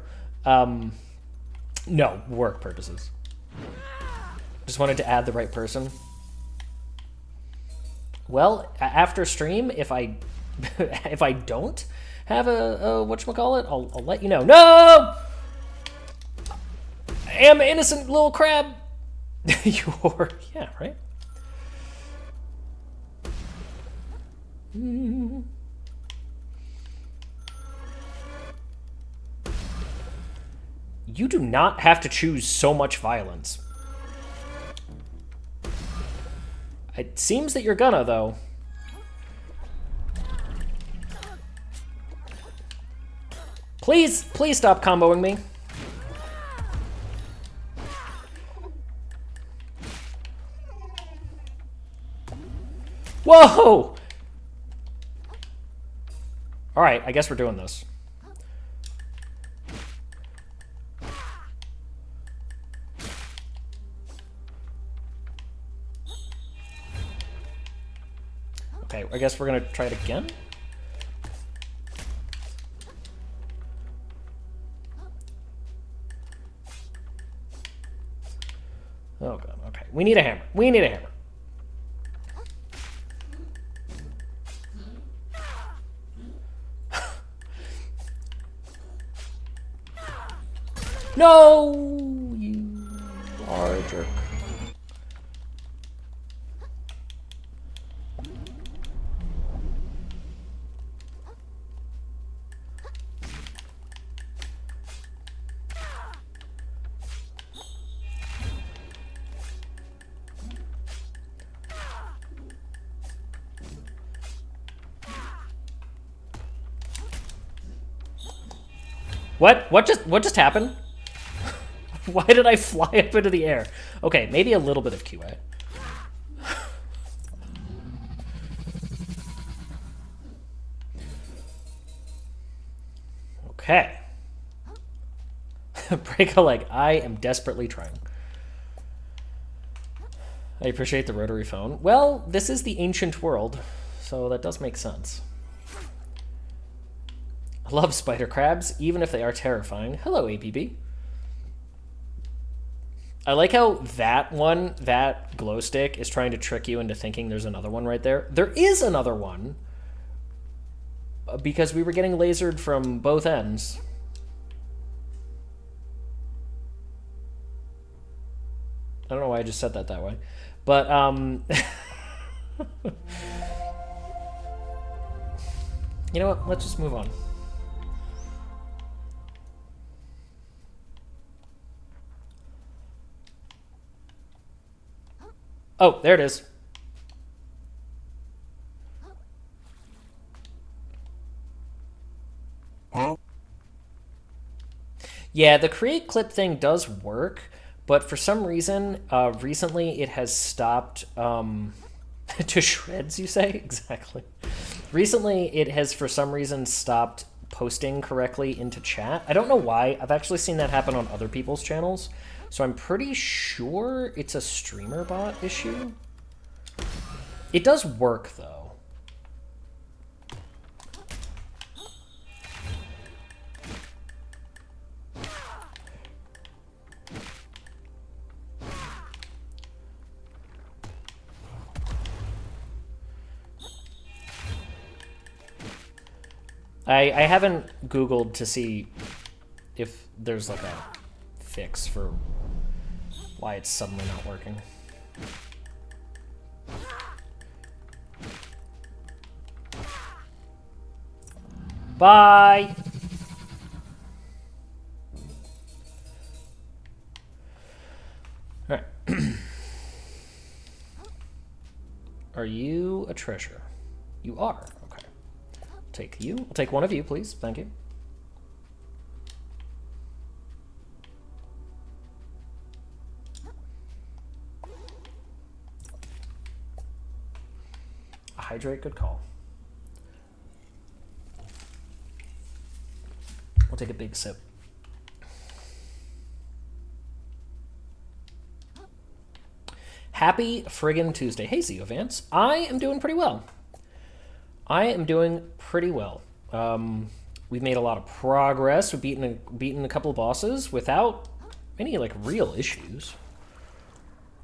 No, work purposes. Just wanted to add the right person. Well, after stream, if I don't have a whatchamacallit, I'll let you know. No! I am an innocent little crab. You're, yeah, right? You do not have to choose so much violence. It seems that you're gonna, though. Please stop comboing me. Whoa! Alright, I guess we're doing this. Okay, I guess we're gonna try it again. Oh god, okay. We need a hammer. We need a hammer. No! You are a jerk. What just happened? Why did I fly up into the air? Okay, maybe a little bit of QA. Okay. Break a leg. I am desperately trying. I appreciate the rotary phone. Well, this is the ancient world, so that does make sense. I love spider crabs, even if they are terrifying. Hello, APB. I like how that glow stick is trying to trick you into thinking there's another one right there. There is another one, because we were getting lasered from both ends. I don't know why I just said that way. But, you know what? Let's just move on. Oh, there it is. Huh? Yeah, the create clip thing does work, but for some reason, recently it has stopped to shreds, you say? Exactly. Recently, it has for some reason stopped posting correctly into chat. I don't know why. I've actually seen that happen on other people's channels. So I'm pretty sure it's a streamer bot issue. It does work, though. I haven't Googled to see if there's like a fix for why it's suddenly not working. Bye! Alright. Are you a treasure? You are. Okay. Take you. I'll take one of you, please. Thank you. Hydrate, good call. We'll take a big sip. Happy friggin' Tuesday. Hey, Zio Vance. I am doing pretty well. I am doing pretty well. We've made a lot of progress. We've beaten a couple of bosses without any, like, real issues.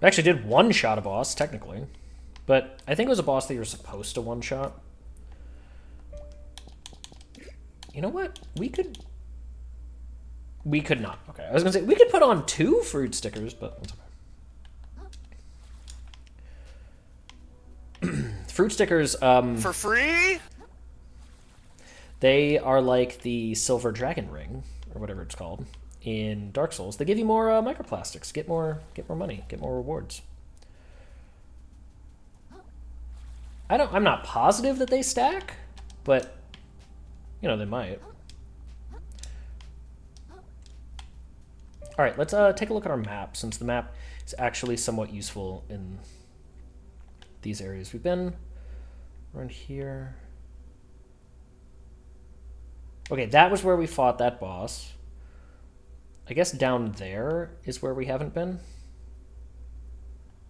I actually did one-shot a boss, technically. But I think it was a boss that you're supposed to one-shot. You know what? We could not. Okay, I was gonna say, we could put on 2 fruit stickers, but that's okay. Fruit stickers, for free? They are like the silver dragon ring, or whatever it's called, in Dark Souls. They give you more microplastics, get more money, get more rewards. I'm not positive that they stack, but you know, they might. All right, let's take a look at our map, since the map is actually somewhat useful in these areas. We've been around here. Okay, that was where we fought that boss. I guess down there is where we haven't been.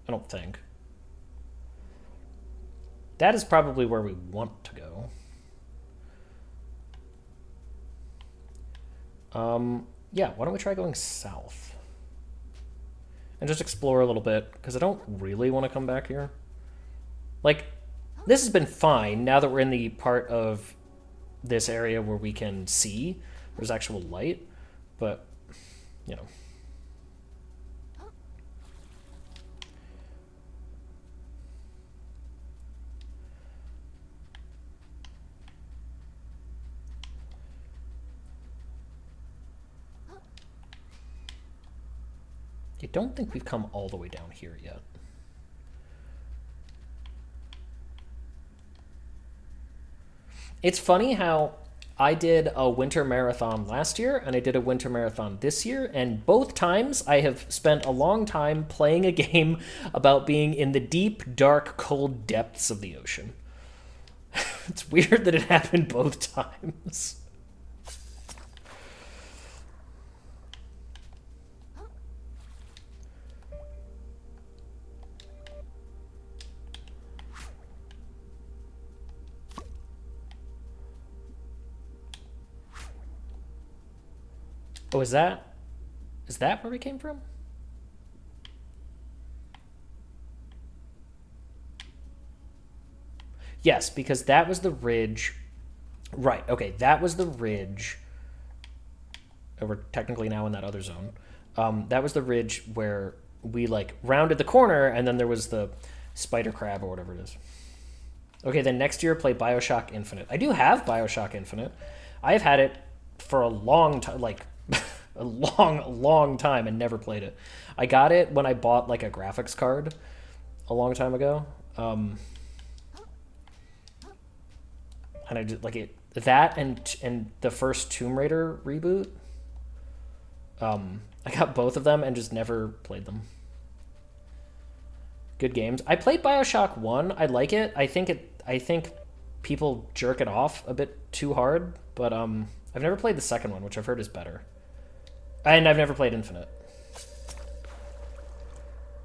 I don't think. That is probably where we want to go. Yeah, why don't we try going south? And just explore a little bit, because I don't really want to come back here. Like, this has been fine now that we're in the part of this area where we can see. There's actual light, but, you know. I don't think we've come all the way down here yet. It's funny how I did a winter marathon last year and I did a winter marathon this year, and both times I have spent a long time playing a game about being in the deep, dark, cold depths of the ocean. It's weird that it happened both times. Oh, is that where we came from? Yes, because that was the ridge. Right, okay, that was the ridge. We're technically now in that other zone. That was the ridge where we, like, rounded the corner, and then there was the spider crab or whatever it is. Okay, then next year play BioShock Infinite. I do have BioShock Infinite. I have had it for a long time, like, a long time, and never played it. I got it when I bought, like, a graphics card a long time ago. And I did, like, it, that and the first Tomb Raider reboot. I got both of them and just never played them. Good games. I played BioShock 1. I like it. I think people jerk it off a bit too hard, But I've never played the second one, which I've heard is better. And I've never played Infinite.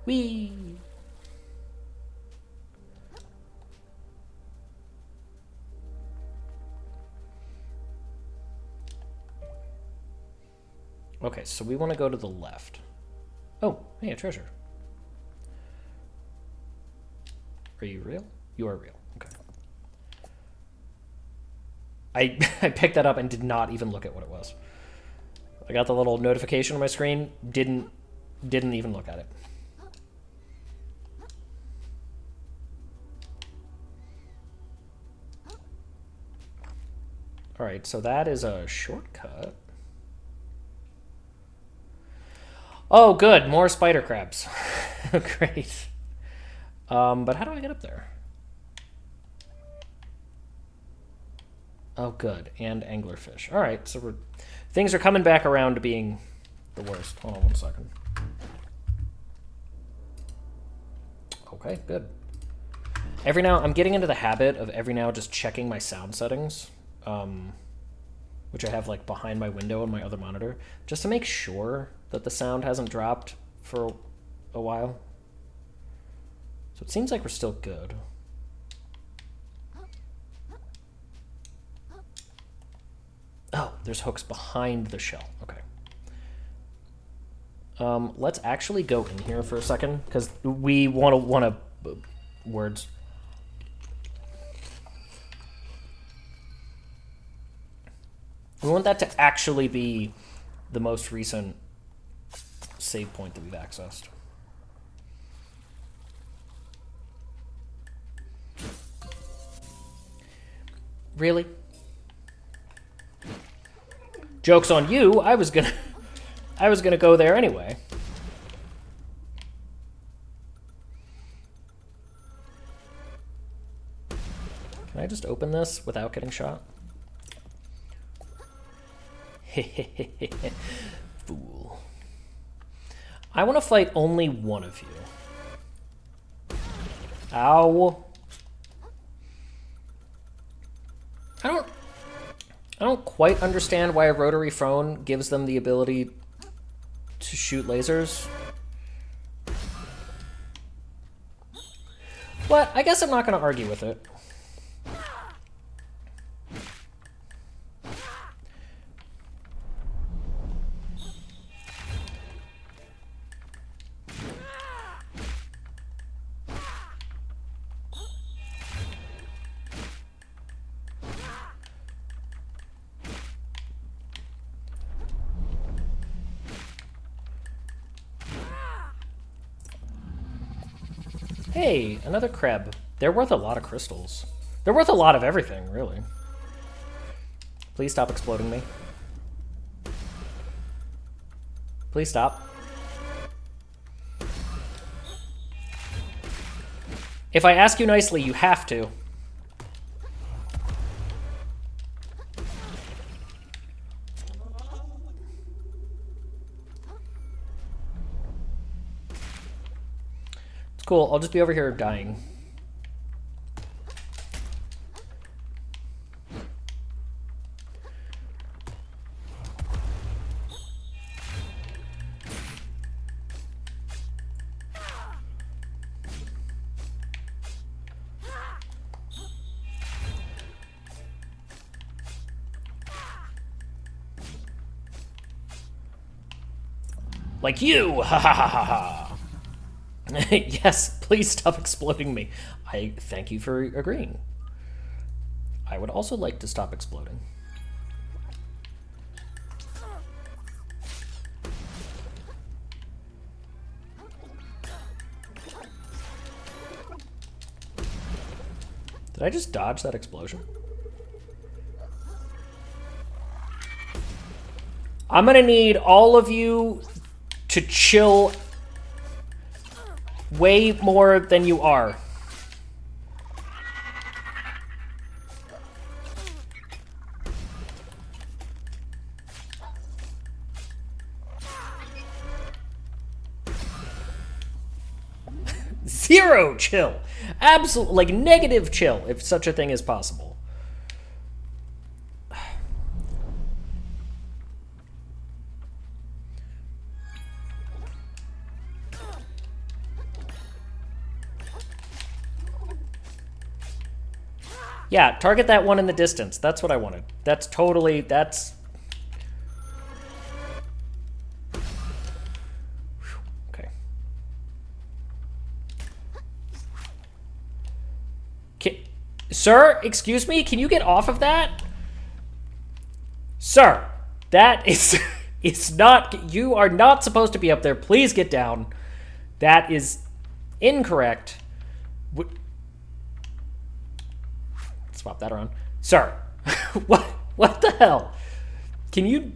Whee! Okay, so we want to go to the left. Oh, hey, a treasure. Are you real? You are real. Okay. I picked that up and did not even look at what it was. I got the little notification on my screen, didn't even look at it. All right, so that is a shortcut. Oh, good, more spider crabs. Great. But how do I get up there? Oh, good, and anglerfish. All right, so things are coming back around to being the worst. Hold on 1 second. Okay, good. Every now, I'm getting into the habit of every now just checking my sound settings, which I have like behind my window on my other monitor, just to make sure that the sound hasn't dropped for a while. So it seems like we're still good. Oh, there's hooks behind the shell. Okay. Let's actually go in here for a second, because we want to words. We want that to actually be the most recent save point that we've accessed. Really? Joke's on you. I was gonna go there anyway. Can I just open this without getting shot? Fool. I want to fight only one of you. Ow. I don't quite understand why a rotary phone gives them the ability to shoot lasers. But I guess I'm not going to argue with it. Hey, another crab. They're worth a lot of crystals. They're worth a lot of everything, really. Please stop exploding me. Please stop. If I ask you nicely, you have to. Cool, I'll just be over here dying. Like you! Ha ha ha ha ha! Yes, please stop exploding me. I thank you for agreeing. I would also like to stop exploding. Did I just dodge that explosion? I'm gonna need all of you to chill way more than you are. Zero chill. Absolute, like negative chill, if such a thing is possible. Yeah, target that one in the distance. That's what I wanted. That's totally... That's... Okay. Sir, excuse me? Can you get off of that? Sir, that is... It's not... You are not supposed to be up there. Please get down. That is incorrect. Swap that around. Sir, what the hell? Can you...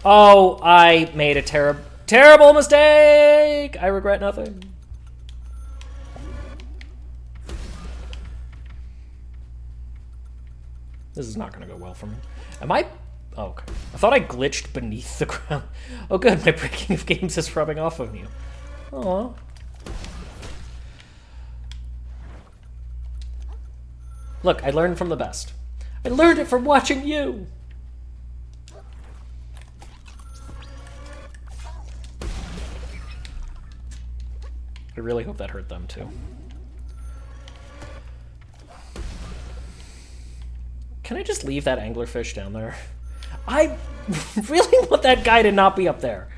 Oh, I made a terrible mistake! I regret nothing. This is not going to go well for me. Am I... Oh, okay. I thought I glitched beneath the ground. Oh, good. My breaking of games is rubbing off on you. Aw. Look, I learned from the best. I learned it from watching you. I really hope that hurt them, too. Can I just leave that anglerfish down there? I really want that guy to not be up there.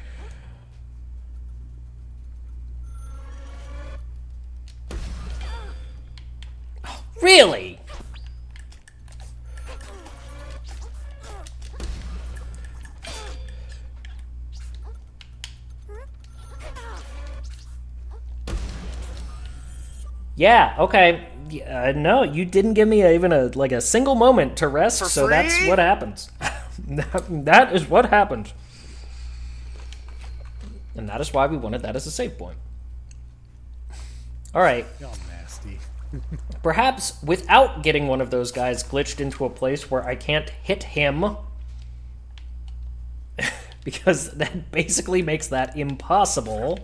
Oh, really? Yeah, okay. No, you didn't give me even a single moment to rest, so that's what happens. That is what happened. And that is why we wanted that as a save point. Alright. Y'all nasty. Perhaps without getting one of those guys glitched into a place where I can't hit him, because that basically makes that impossible.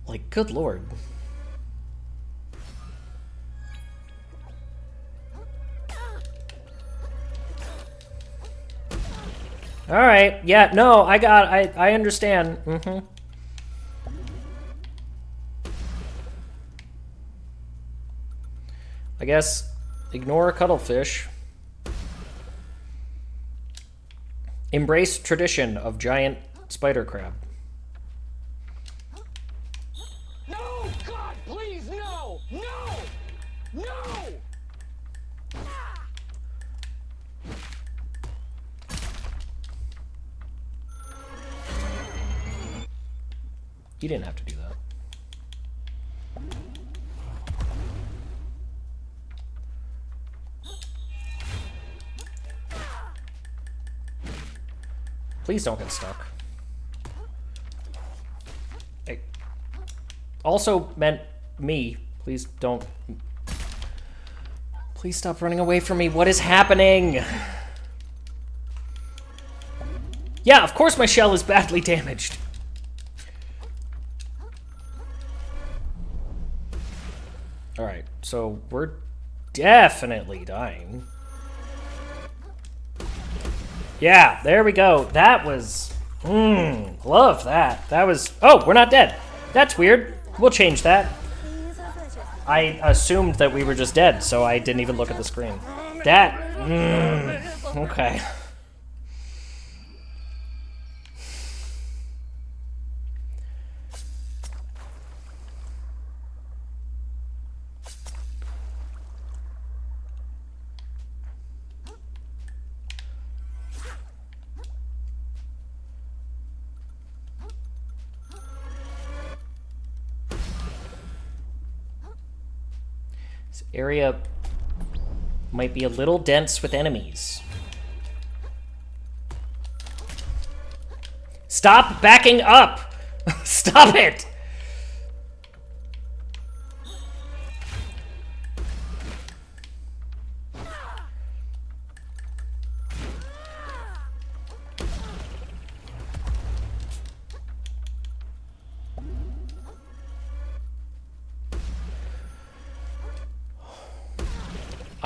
Like, good lord. Alright, yeah, no, I understand. Mm-hmm. I guess, ignore a cuttlefish. Embrace tradition of giant spider crab. No! God, please, no! No! No! You didn't have to do that. Please don't get stuck. Hey. Also meant me. Please don't. Please stop running away from me. What is happening? Yeah, of course my shell is badly damaged. Alright, so we're definitely dying. Yeah, there we go. That was... love that. That was... Oh, we're not dead. That's weird. We'll change that. I assumed that we were just dead, so I didn't even look at the screen. That... okay. This area might be a little dense with enemies. Stop backing up! Stop it!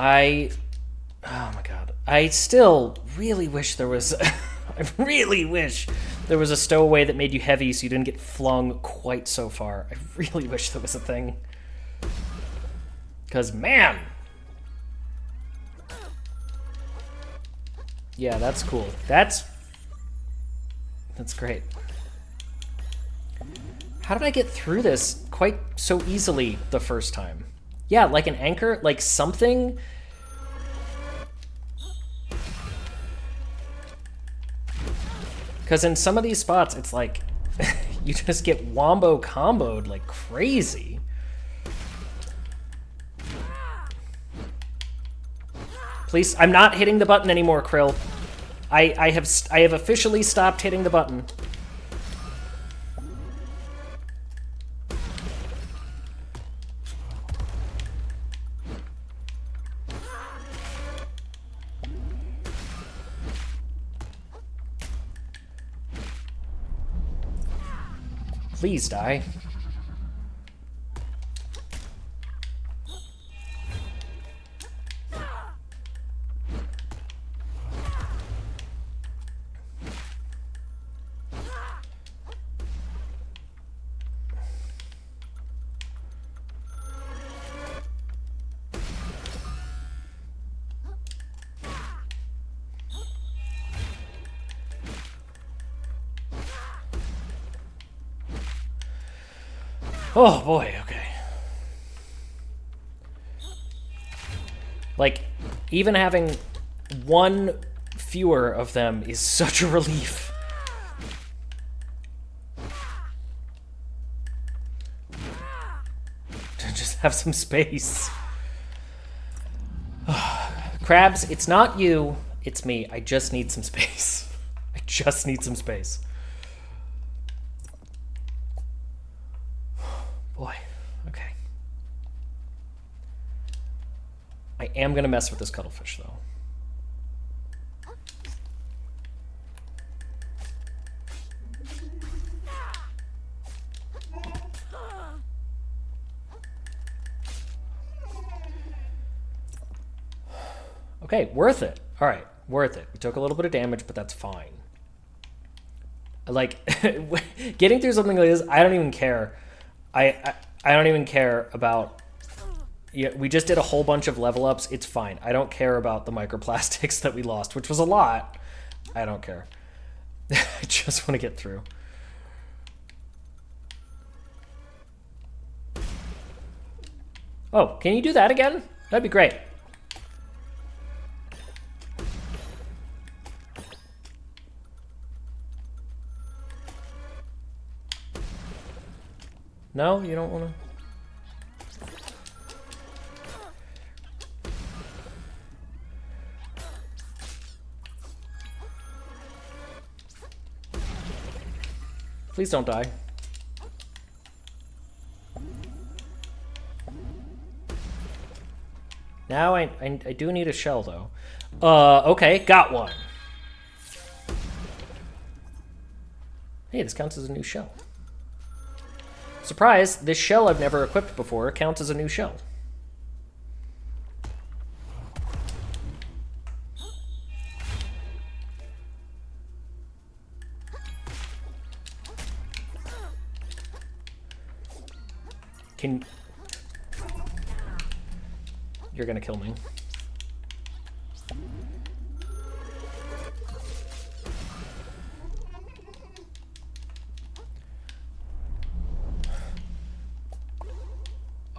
Oh my god. I still really wish there was... I really wish there was a stowaway that made you heavy so you didn't get flung quite so far. I really wish there was a thing. Because, man! Yeah, that's cool. That's great. How did I get through this quite so easily the first time? Yeah, like an anchor? Like something? Because in some of these spots, it's like, you just get wombo comboed like crazy. Please, I'm not hitting the button anymore, Krill. I have officially stopped hitting the button. Please die. Oh boy, okay. Like, even having one fewer of them is such a relief. To just have some space. Krabs, it's not you, it's me. I just need some space. I just need some space. Boy, okay. I am gonna mess with this cuttlefish, though. Okay, worth it. All right, worth it. We took a little bit of damage, but that's fine. Like, getting through something like this, I don't even care. I don't even care about... Yeah, we just did a whole bunch of level ups. It's fine. I don't care about the microplastics that we lost, which was a lot. I don't care. I just want to get through. Oh, can you do that again? That'd be great. No, you don't want to? Please don't die. Now I do need a shell, though. Okay, got one. Hey, this counts as a new shell. Surprise, this shell I've never equipped before counts as a new shell. You're gonna kill me.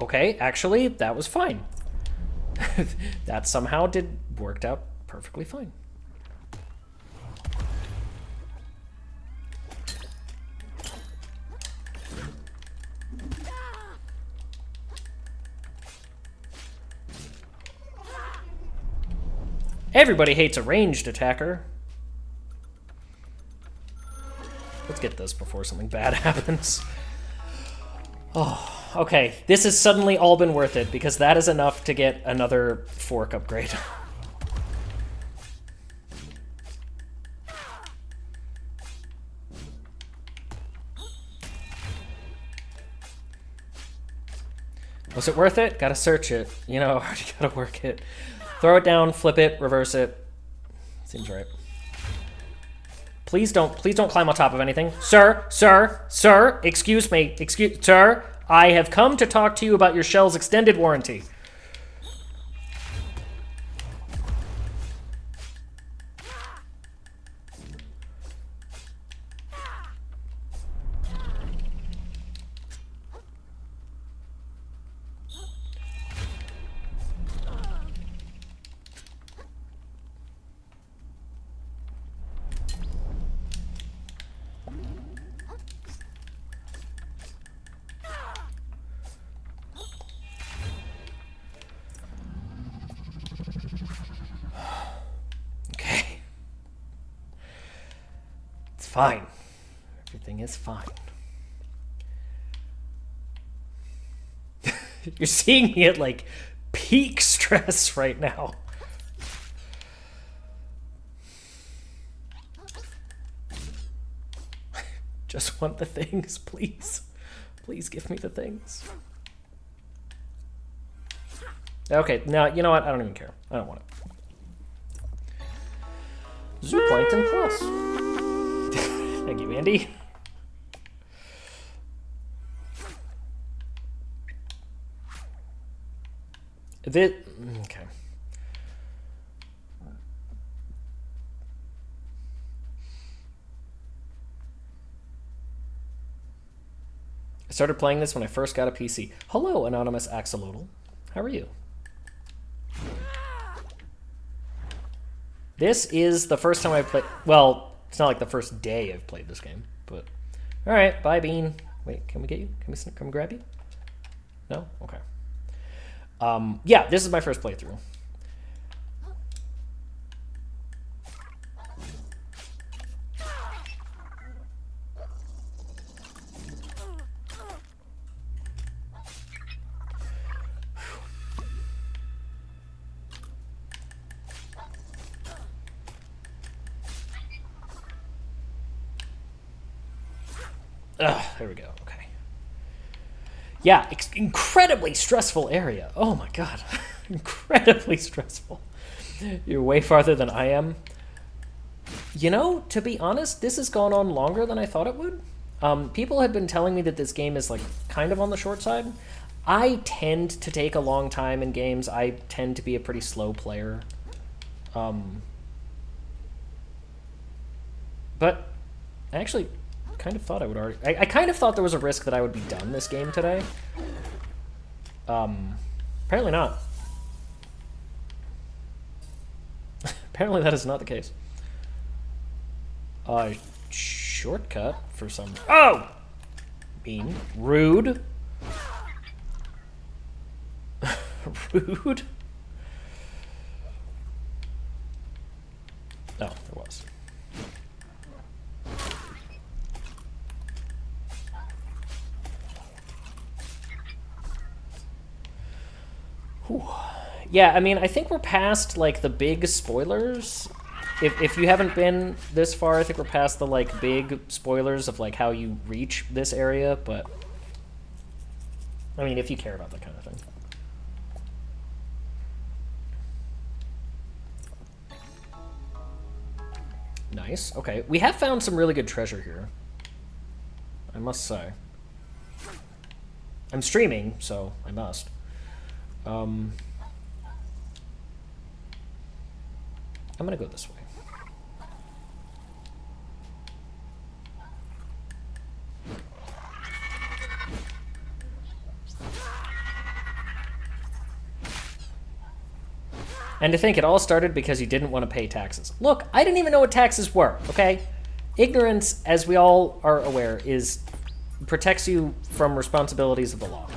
Okay, actually, that was fine. That somehow worked out perfectly fine. Everybody hates a ranged attacker. Let's get this before something bad happens. Oh, okay. This has suddenly all been worth it, because that is enough to get another fork upgrade. Was it worth it? Gotta search it. You know, you gotta work it. Throw it down, flip it, reverse it. Seems right. Please don't climb on top of anything. Sir, excuse me, sir, I have come to talk to you about your shell's extended warranty. Fine. Everything is fine. You're seeing me at like peak stress right now. Just want the things, please. Please give me the things. Okay, now you know what? I don't even care. I don't want it. Zooplankton Plus. Thank you, Andy. Okay. I started playing this when I first got a PC. Hello, Anonymous Axolotl. How are you? This is the first time I played... Well... It's not like the first day I've played this game, but... Alright, bye, Bean. Wait, can we get you? Can we grab you? No? Okay. Yeah, this is my first playthrough. There we go. Okay. Yeah, incredibly stressful area. Oh my god. Incredibly stressful. You're way farther than I am. You know, to be honest, this has gone on longer than I thought it would. People had been telling me that this game is like kind of on the short side. I tend to take a long time in games. I tend to be a pretty slow player. But I actually kind of thought I would already... I kind of thought there was a risk that I would be done this game today. Apparently not. Apparently that is not the case. Shortcut for some... Oh! Bean. Rude. Rude. Oh, there was. Whew. Yeah, I mean, I think we're past, like, the big spoilers. If you haven't been this far, I think we're past the, like, big spoilers of, like, how you reach this area, but... I mean, if you care about that kind of thing. Nice. Okay. We have found some really good treasure here, I must say. I'm streaming, so I must. I'm gonna go this way. And to think it all started because you didn't want to pay taxes. Look, I didn't even know what taxes were, okay? Ignorance, as we all are aware, protects you from responsibilities of the law.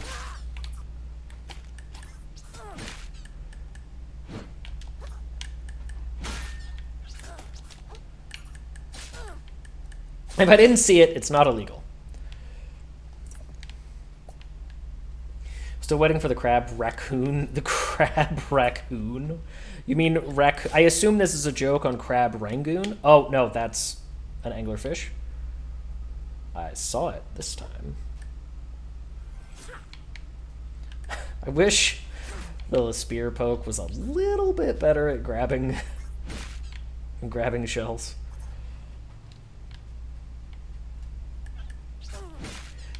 If I didn't see it, it's not illegal. Still waiting for the crab raccoon. The crab raccoon? You mean I assume this is a joke on crab rangoon? Oh, no, that's an anglerfish. I saw it this time. I wish the spear poke was a little bit better at grabbing shells.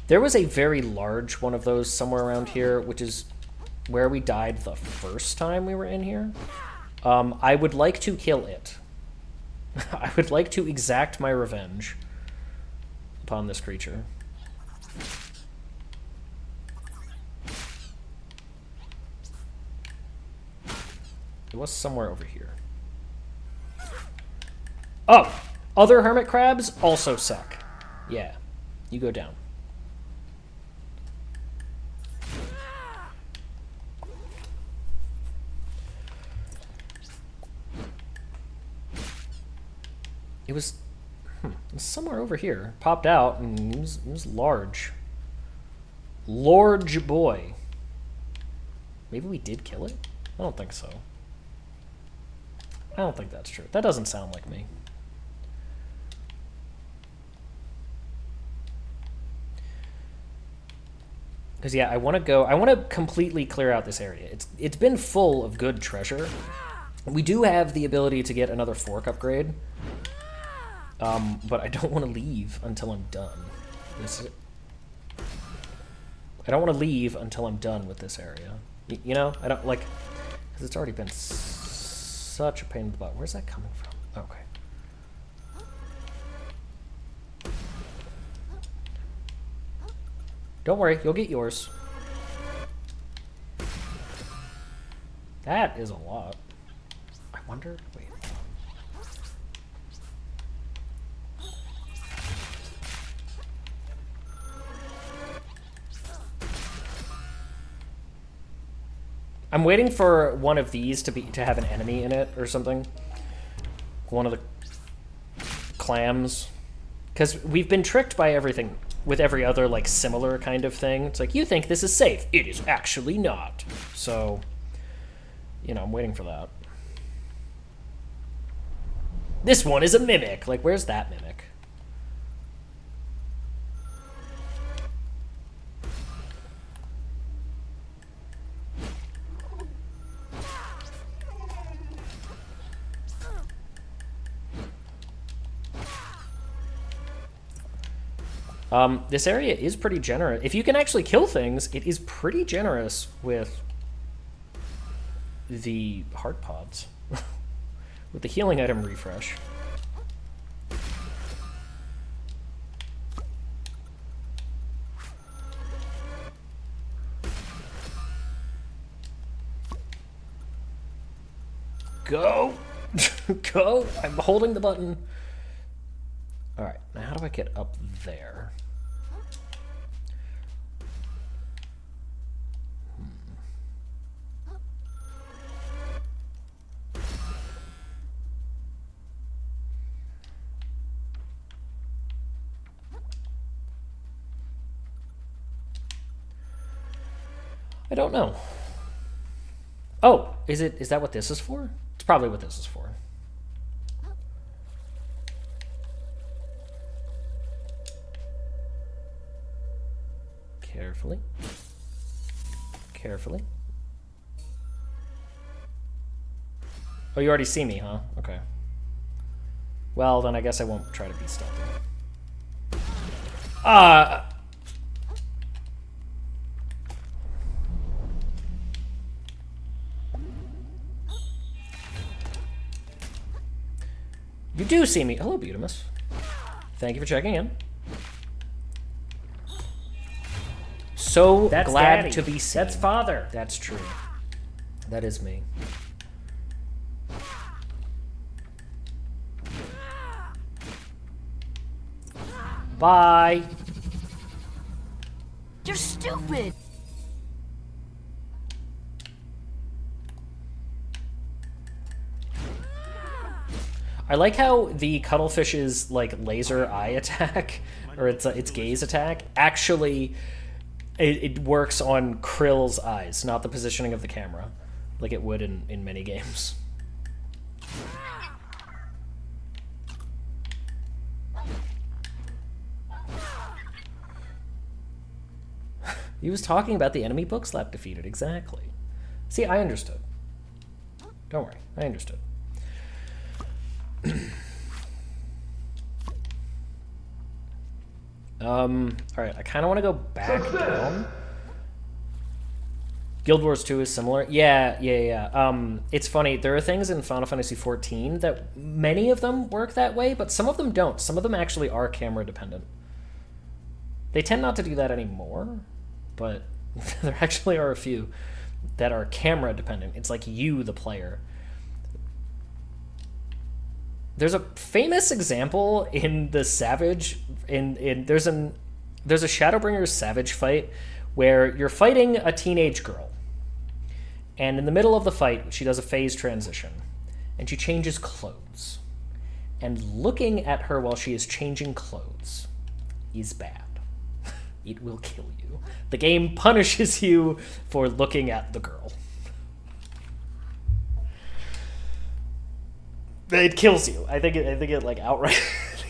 There was a very large one of those somewhere around here, which is where we died the first time we were in here. I would like to kill it. I would like to exact my revenge upon this creature. It was somewhere over here. Oh! Other hermit crabs also suck. Yeah. You go down. It was somewhere over here. Popped out, and it was large. Large boy. Maybe we did kill it? I don't think so. I don't think that's true. That doesn't sound like me. Because, yeah, I want to completely clear out this area. It's been full of good treasure. We do have the ability to get another fork upgrade. But I don't want to leave until I'm done. I don't want to leave until I'm done with this area. You know? I don't, like... Because it's already been such a pain in the butt. Where's that coming from? Okay. Don't worry, you'll get yours. That is a lot. I wonder... Wait. I'm waiting for one of these to have an enemy in it or something. One of the clams. Because we've been tricked by everything with every other, like, similar kind of thing. It's like, you think this is safe. It is actually not. So, you know, I'm waiting for that. This one is a mimic. Like, where's that mimic? This area is pretty generous. If you can actually kill things, it is pretty generous with the heart pods. With the healing item refresh. Go! Go! I'm holding the button. Alright, now how do I get up there? I don't know. Oh, is that what this is for? It's probably what this is for. Carefully. Carefully. Oh, you already see me, huh? Okay. Well, then I guess I won't try to be stealthy. You do see me. Hello, Butimus. Thank you for checking in. So That's glad Daddy. to be seen. That's Father. That's true. That is me. Bye. You're stupid. I like how the cuttlefish's like laser eye attack, or its gaze attack, actually it works on Krill's eyes, not the positioning of the camera, like it would in many games. He was talking about the enemy Bookslap defeated, exactly. See, I understood. Don't worry, I understood. Alright, I kind of want to go back down. Guild Wars 2 is similar. Yeah. It's funny, there are things in Final Fantasy XIV that many of them work that way, but some of them don't. Some of them actually are camera dependent. They tend not to do that anymore, but there actually are a few that are camera dependent. It's like you, the player. There's a famous example in the Savage there's a Shadowbringers Savage fight where you're fighting a teenage girl. And in the middle of the fight, she does a phase transition and she changes clothes. And looking at her while she is changing clothes is bad. It will kill you. The game punishes you for looking at the girl. It kills you. I think it like outright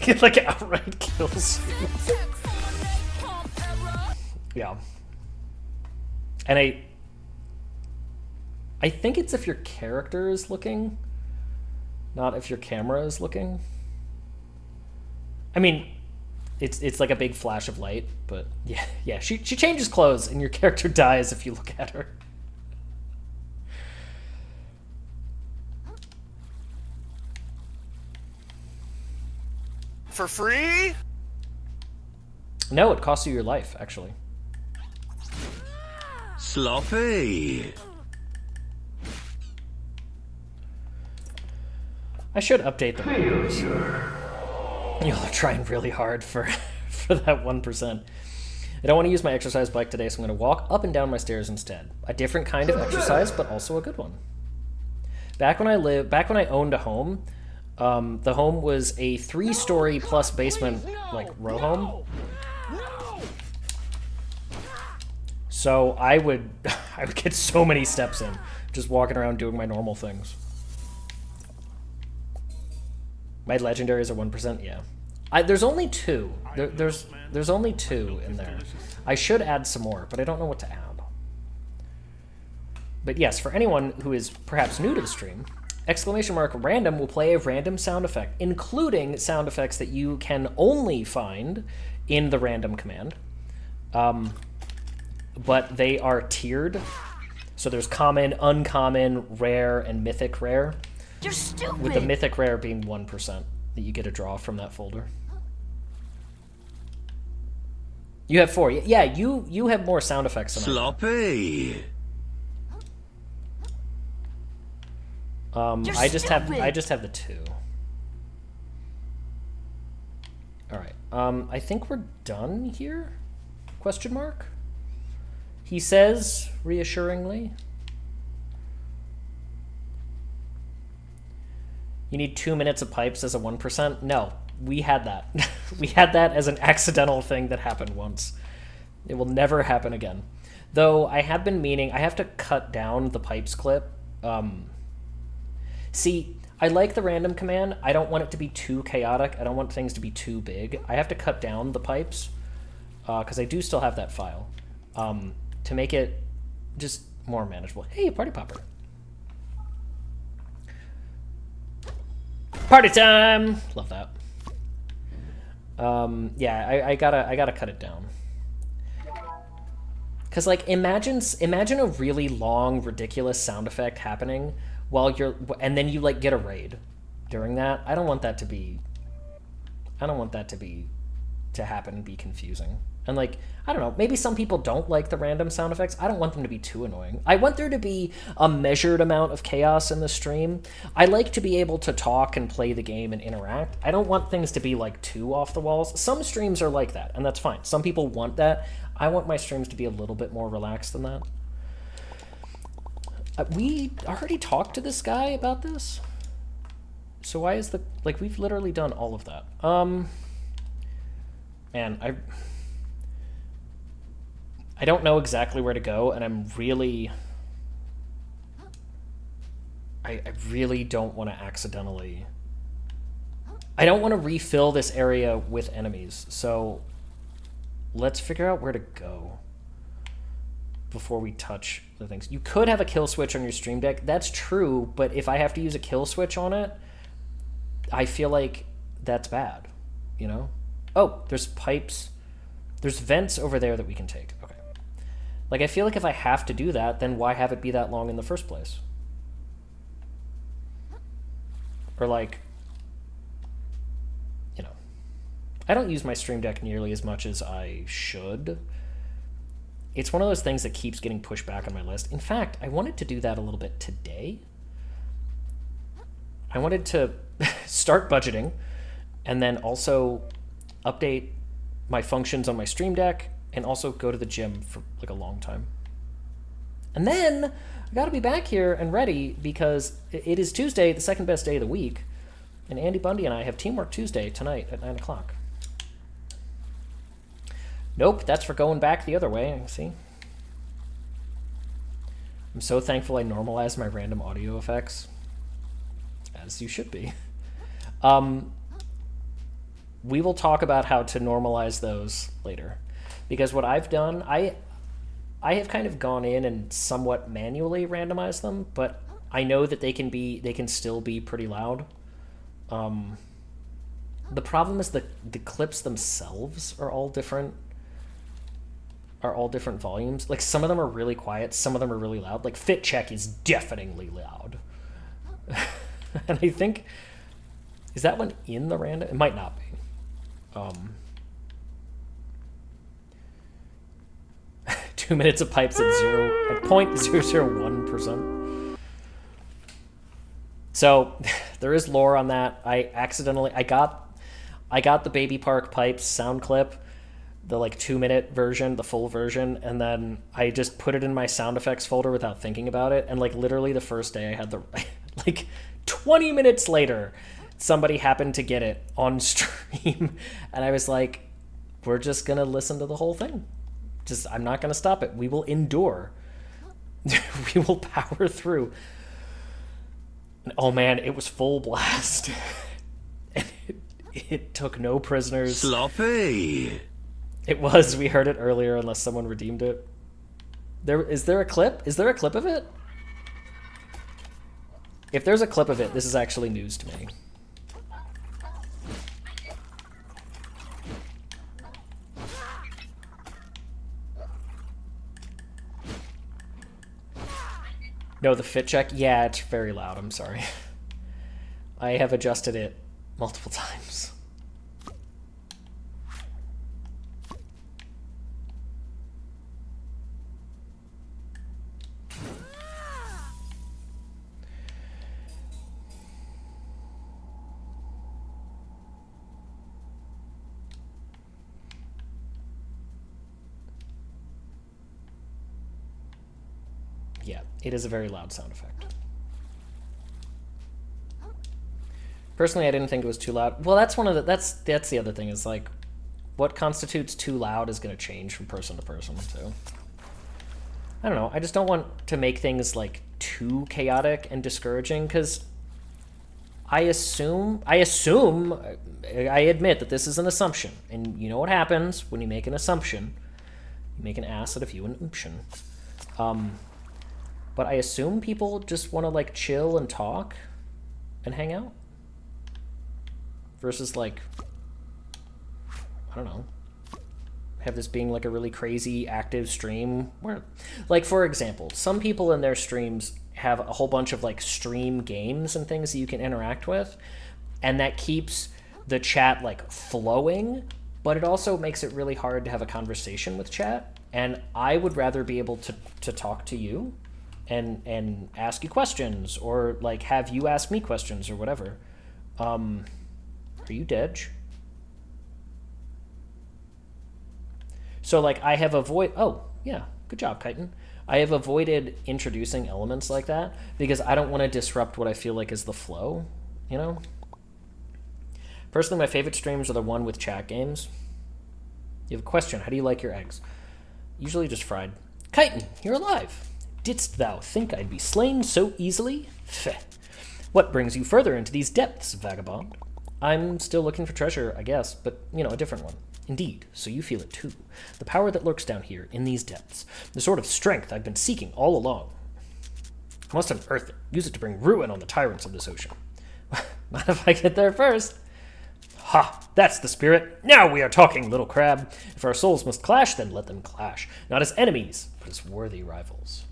outright kills you. Yeah. And I think it's if your character is looking, not if your camera is looking. I mean, it's like a big flash of light, but yeah. She changes clothes and your character dies if you look at her. For free? No, it costs you your life, actually. Sloppy. I should update the numbers. Y'all are trying really hard for that 1%. I don't want to use my exercise bike today, so I'm going to walk up and down my stairs instead. A different kind of exercise, but also a good one. Back when I owned a home, the home was a 3-story plus basement, like, row home. So I would get so many steps in, just walking around doing my normal things. My legendaries are 1%, yeah. There's only 2. There's only 2 in there. I should add some more, but I don't know what to add. But yes, for anyone who is perhaps new to the stream, !random will play a random sound effect, including sound effects that you can only find in the random command. But they are tiered. So there's common, uncommon, rare, and mythic rare. You're stupid! With the mythic rare being 1% that you get to draw from that folder. You have 4. Yeah, you have more sound effects than Sloppy. I just have the 2. All right. I think we're done here? Question mark? He says reassuringly. You need 2 minutes of pipes as a 1%? No, we had that. We had that as an accidental thing that happened once. It will never happen again. Though I have been meaning, I have to cut down the pipes clip. See, I like the random command. I don't want it to be too chaotic. I don't want things to be too big. I have to cut down the pipes because I do still have that file to make it just more manageable. Hey, party popper. Party time! Love that. Yeah, I gotta cut it down. Cause like imagine a really long, ridiculous sound effect happening while and then you like get a raid during that. I don't want that to happen and be confusing. And like, I don't know, maybe some people don't like the random sound effects. I don't want them to be too annoying. I want there to be a measured amount of chaos in the stream. I like to be able to talk and play the game and interact. I don't want things to be like too off the walls. Some streams are like that, and that's fine. Some people want that. I want my streams to be a little bit more relaxed than that. We already talked to this guy about this. So why is like, we've literally done all of that. Man, I don't know exactly where to go, and I'm really... I really don't want to accidentally... I don't want to refill this area with enemies, so let's figure out where to go. before we touch the things. You could have a kill switch on your Stream Deck. That's true, but if I have to use a kill switch on it, I feel like that's bad, you know? Oh, there's pipes. There's vents over there that we can take. Okay. Like, I feel like if I have to do that, then why have it be that long in the first place? Or, like, you know, I don't use my Stream Deck nearly as much as I should. It's one of those things that keeps getting pushed back on my list. In fact, I wanted to do that a little bit today. I wanted to start budgeting and then also update my functions on my Stream Deck and also go to the gym for like a long time. And then I got to be back here and ready because it is Tuesday, the second best day of the week, and Andy Bundy and I have Teamwork Tuesday tonight at 9 o'clock. Nope, that's for going back the other way, see? I'm so thankful I normalized my random audio effects. As you should be. We will talk about how to normalize those later. Because what I've done, I have kind of gone in and somewhat manually randomized them, but I know that they can still be pretty loud. The problem is the clips themselves are all different volumes. Like, some of them are really quiet, some of them are really loud. Like, Fit Check is deafeningly loud. And I think, is that one in the random? It might not be. 2 minutes of pipes at 0.001%. So there is lore on that. I got the Baby Park Pipes sound clip, the like 2-minute version, the full version, and then I just put it in my sound effects folder without thinking about it. And like literally the first day I had the like 20 minutes later, somebody happened to get it on stream, and I was like, we're just gonna listen to the whole thing. I'm not gonna stop it. We will endure. We will power through. And, oh man, it was full blast. And it took no prisoners. Sloppy. It was. We heard it earlier, unless someone redeemed it. Is there a clip? Is there a clip of it? If there's a clip of it, this is actually news to me. No, the Fit Check? Yeah, it's very loud. I'm sorry. I have adjusted it multiple times. Yeah, it is a very loud sound effect. Personally, I didn't think it was too loud. Well, that's one of the that's the other thing is like what constitutes too loud is going to change from person to person, so I don't know. I just don't want to make things like too chaotic and discouraging cuz I admit that this is an assumption, and you know what happens when you make an assumption? You make an ass out of you an ooption. But I assume people just want to like chill and talk and hang out versus like, I don't know, have this being like a really crazy active stream where, like, for example, some people in their streams have a whole bunch of like stream games and things that you can interact with, and that keeps the chat like flowing, but it also makes it really hard to have a conversation with chat. And I would rather be able to talk to you and ask you questions, or like have you ask me questions or whatever. Are you dead? So like I have oh yeah, good job, Chitin. I have avoided introducing elements like that because I don't want to disrupt what I feel like is the flow, you know? Personally, my favorite streams are the one with chat games. You have a question, how do you like your eggs? Usually just fried. Chitin, you're alive. Didst thou think I'd be slain so easily? Feh. What brings you further into these depths, vagabond? I'm still looking for treasure, I guess, but, you know, a different one. Indeed, so you feel it too. The power that lurks down here, in these depths. The sort of strength I've been seeking all along. I must unearth it, use it to bring ruin on the tyrants of this ocean. Not if I get there first. Ha! That's the spirit. Now we are talking, little crab. If our souls must clash, then let them clash. Not as enemies, but as worthy rivals.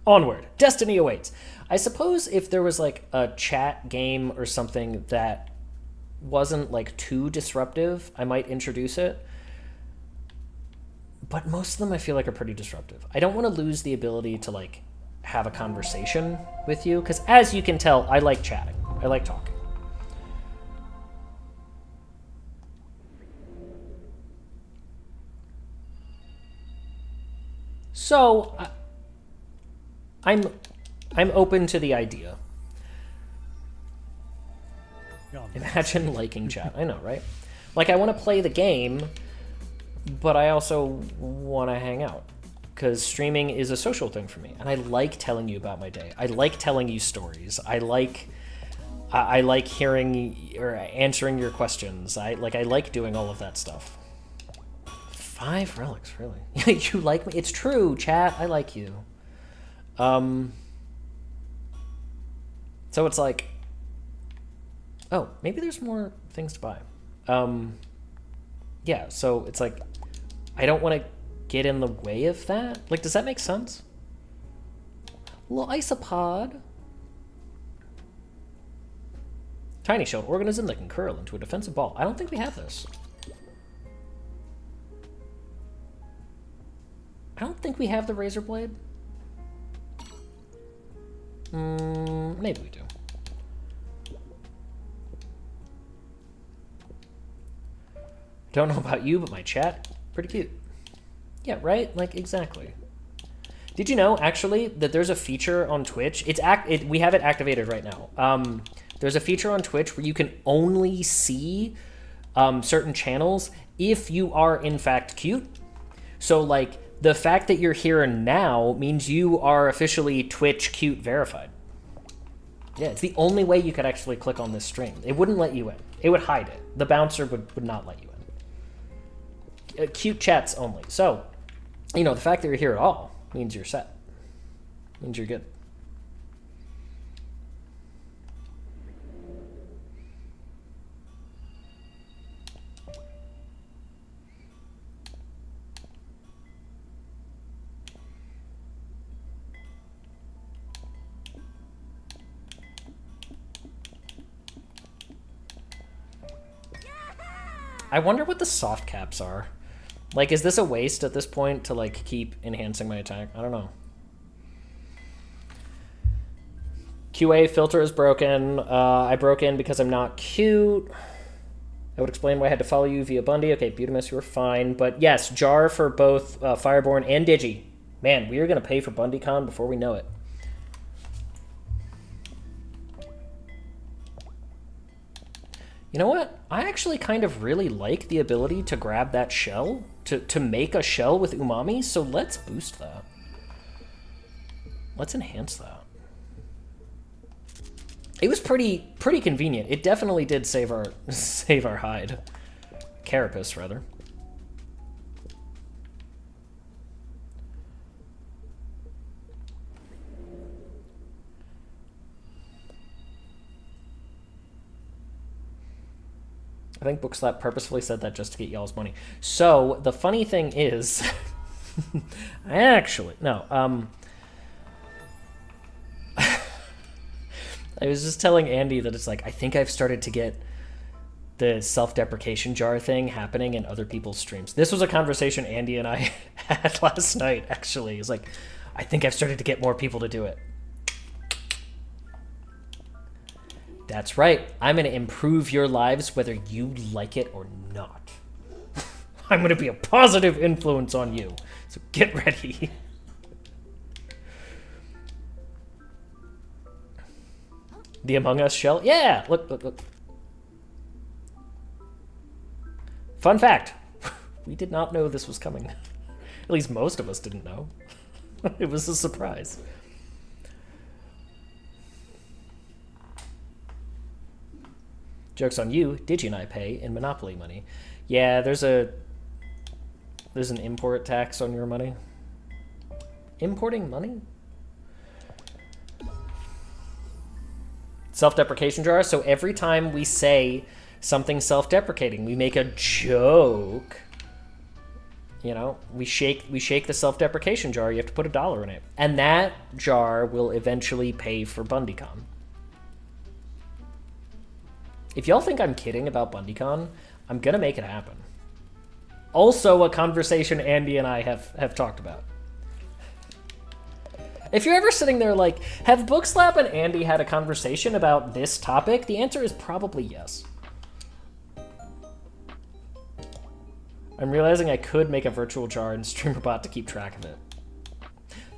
Onward. Destiny awaits. I suppose if there was like a chat game or something that wasn't like too disruptive, I might introduce it. But most of them I feel like are pretty disruptive. I don't want to lose the ability to like have a conversation with you, because as you can tell, I like chatting. I like talking. So I'm open to the idea. Imagine liking chat. I know, right? Like, I want to play the game, but I also want to hang out, because streaming is a social thing for me, and I like telling you about my day. I like telling you stories. I like hearing or answering your questions. I like doing all of that stuff. 5 relics, really? You like me? It's true, chat. I like you. So it's like, oh, maybe there's more things to buy. Yeah, so it's like, I don't want to get in the way of that. Like, does that make sense? Little isopod. Tiny shelled organism that can curl into a defensive ball. I don't think we have this. I don't think we have the razor blade. Maybe we do. Don't know about you, but my chat, pretty cute. Yeah, right? Like, exactly. Did you know, actually, that there's a feature on Twitch? We have it activated right now. There's a feature on Twitch where you can only see certain channels if you are, in fact, cute. So, like, the fact that you're here now means you are officially Twitch cute verified. Yeah, it's the only way you could actually click on this stream. It wouldn't let you in. It would hide it. The bouncer would not let you in. Cute chats only. So, you know, the fact that you're here at all means you're set. Means you're good. I wonder what the soft caps are. Like, is this a waste at this point to, like, keep enhancing my attack? I don't know. QA filter is broken. I broke in because I'm not cute. I would explain why I had to follow you via Bundy. Okay, Butamus, you were fine. But yes, jar for both Fireborn and Digi. Man, we are going to pay for BundyCon before we know it. You know what? I actually kind of really like the ability to grab that shell, to make a shell with umami, so let's boost that. Let's enhance that. It was pretty convenient. It definitely did save our hide. Carapace, rather. I think Bookslap purposefully said that just to get y'all's money. So, the funny thing is... actually, no. I was just telling Andy that it's like, I think I've started to get the self-deprecation jar thing happening in other people's streams. This was a conversation Andy and I had last night, actually. He's like, I think I've started to get more people to do it. That's right. I'm going to improve your lives whether you like it or not. I'm going to be a positive influence on you. So get ready. The Among Us shell? Yeah! Look. Fun fact. We did not know this was coming. At least most of us didn't know. It was a surprise. Joke's on you. Digi and I pay in Monopoly money. Yeah, there's an import tax on your money. Importing money? Self-deprecation jar. So every time we say something self-deprecating, we make a joke. You know, we shake the self-deprecation jar. You have to put $1 in it, and that jar will eventually pay for BundyCon. If y'all think I'm kidding about BundyCon, I'm gonna make it happen. Also, a conversation Andy and I have talked about. If you're ever sitting there like, have Bookslap and Andy had a conversation about this topic? The answer is probably yes. I'm realizing I could make a virtual jar in StreamerBot to keep track of it.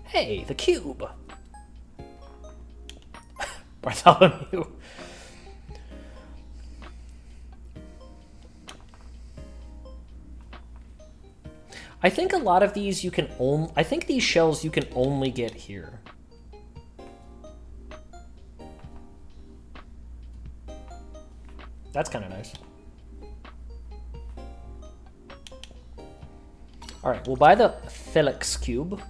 Hey, the cube! Bartholomew. I think a lot of these you can only... I think these shells you can only get here. That's kind of nice. Alright, we'll buy the Felix cube.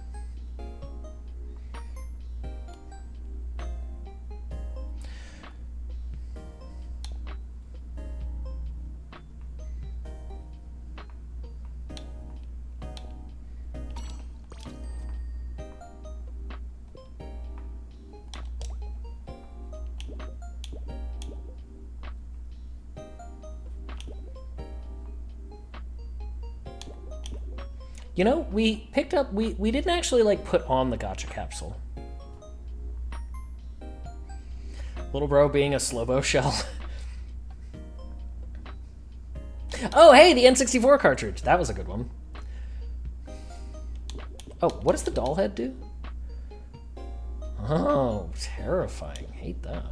You know, we picked up, we didn't actually like put on the gacha capsule. Little bro being a Slobo shell. Oh, hey, the N64 cartridge. That was a good one. Oh, what does the doll head do? Oh, terrifying. Hate that.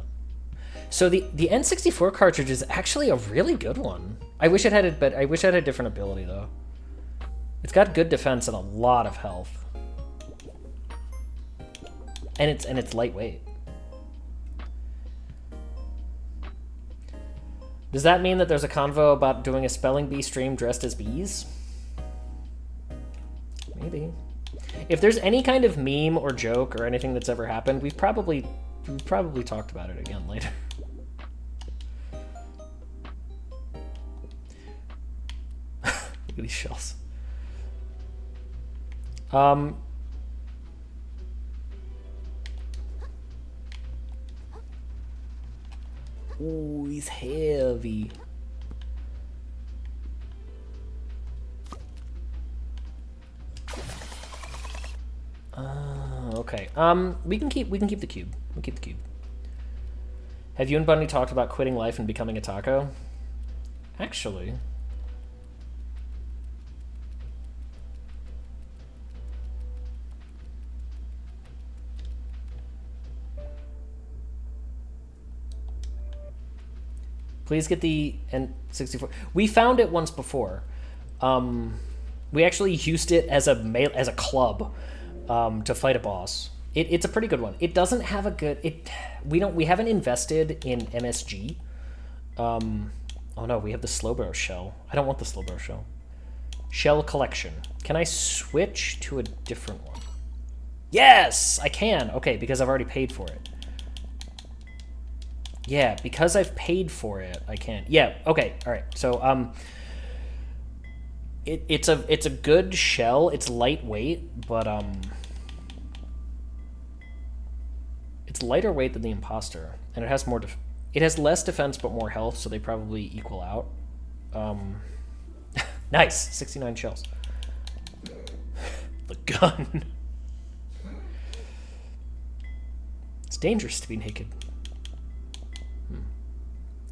So the N64 cartridge is actually a really good one. I wish it had it, but I wish it had a different ability though. It's got good defense and a lot of health. And it's lightweight. Does that mean that there's a convo about doing a spelling bee stream dressed as bees? Maybe. If there's any kind of meme or joke or anything that's ever happened, we've probably talked about it again later. Look at these shells. Ooh, he's heavy. Okay. We can keep the cube. We'll keep the cube. Have you and Bunny talked about quitting life and becoming a taco? Actually. Please get the N64. We found it once before. We actually used it as a club to fight a boss. It's a pretty good one. It doesn't have a good we haven't invested in MSG. Oh no, we have the Slowbro shell. I don't want the Slowbro shell. Shell collection. Can I switch to a different one? Yes, I can. Okay, because I've already paid for it. Yeah, because I've paid for it, I can. Yeah, okay, all right. So, it's a good shell. It's lightweight, but it's lighter weight than the Imposter, and it has more. It has less defense but more health, so they probably equal out. Nice, 69 shells. The gun. It's dangerous to be naked.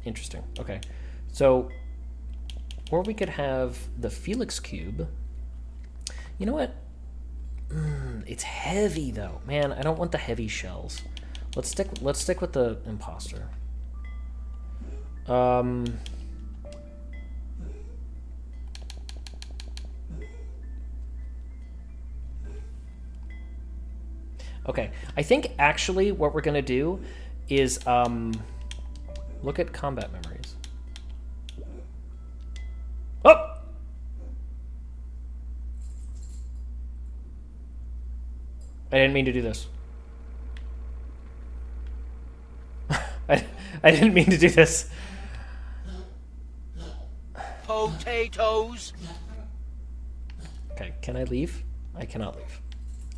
Interesting. Okay. So, or we could have the Felix cube. You know what? It's heavy though. Man, I don't want the heavy shells. Let's stick with the Imposter. Okay. I think actually what we're going to do is look at combat memories. Oh! I didn't mean to do this. I didn't mean to do this. Potatoes. Okay, can I leave? I cannot leave.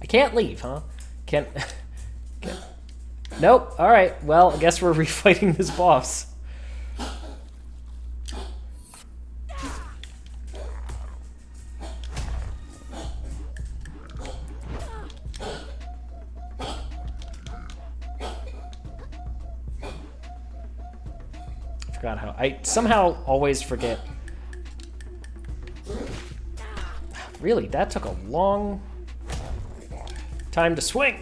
I can't leave, huh? Can't. Nope. All right. Well, I guess we're refighting this boss. Forgot how I somehow always forget. Really, that took a long time to swing.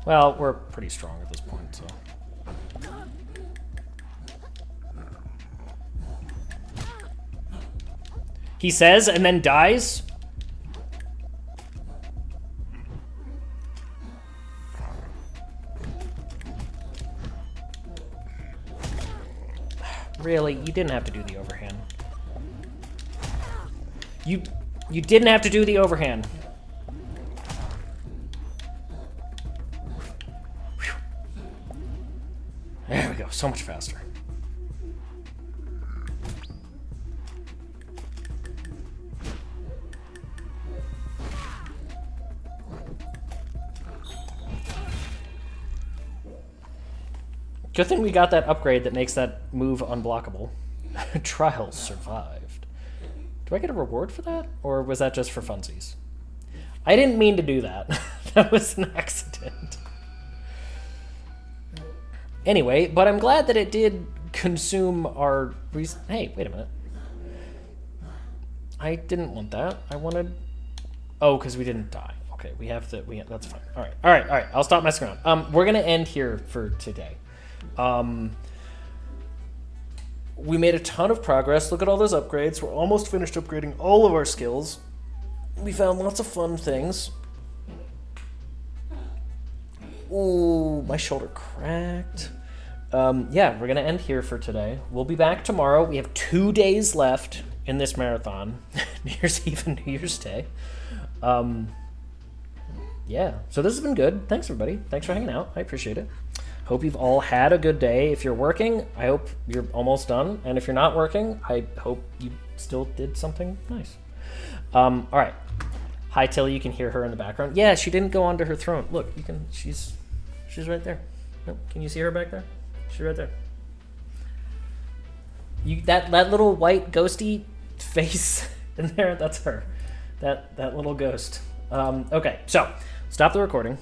Well, we're pretty strong at this point, so. He says and then dies? Really? You didn't have to do the overhand. You didn't have to do the overhand. Whew. There we go. So much faster. Good thing we got that upgrade that makes that move unblockable. Trials survived. Do I get a reward for that? Or was that just for funsies? I didn't mean to do that. That was an accident. Anyway, but I'm glad that it did consume our... Hey, wait a minute. I didn't want that. I wanted... Oh, because we didn't die. Okay, we have to... That's fine. All right. I'll stop messing around. We're going to end here for today. We made a ton of progress. Look at all those upgrades. We're almost finished upgrading all of our skills. We found lots of fun things. Ooh, my shoulder cracked. Yeah, we're going to end here for today. We'll be back tomorrow. We have 2 days left in this marathon. New Year's Eve and New Year's Day. Yeah, so this has been good. Thanks, everybody. Thanks for hanging out. I appreciate it. Hope you've all had a good day. If you're working, I hope you're almost done. And if you're not working, I hope you still did something nice. All right. Hi, Tilly. You can hear her in the background. Yeah, she didn't go onto her throne. Look, you can. She's right there. Nope. Can you see her back there? She's right there. That little white ghosty face in there. That's her. That little ghost. Okay. So stop the recording.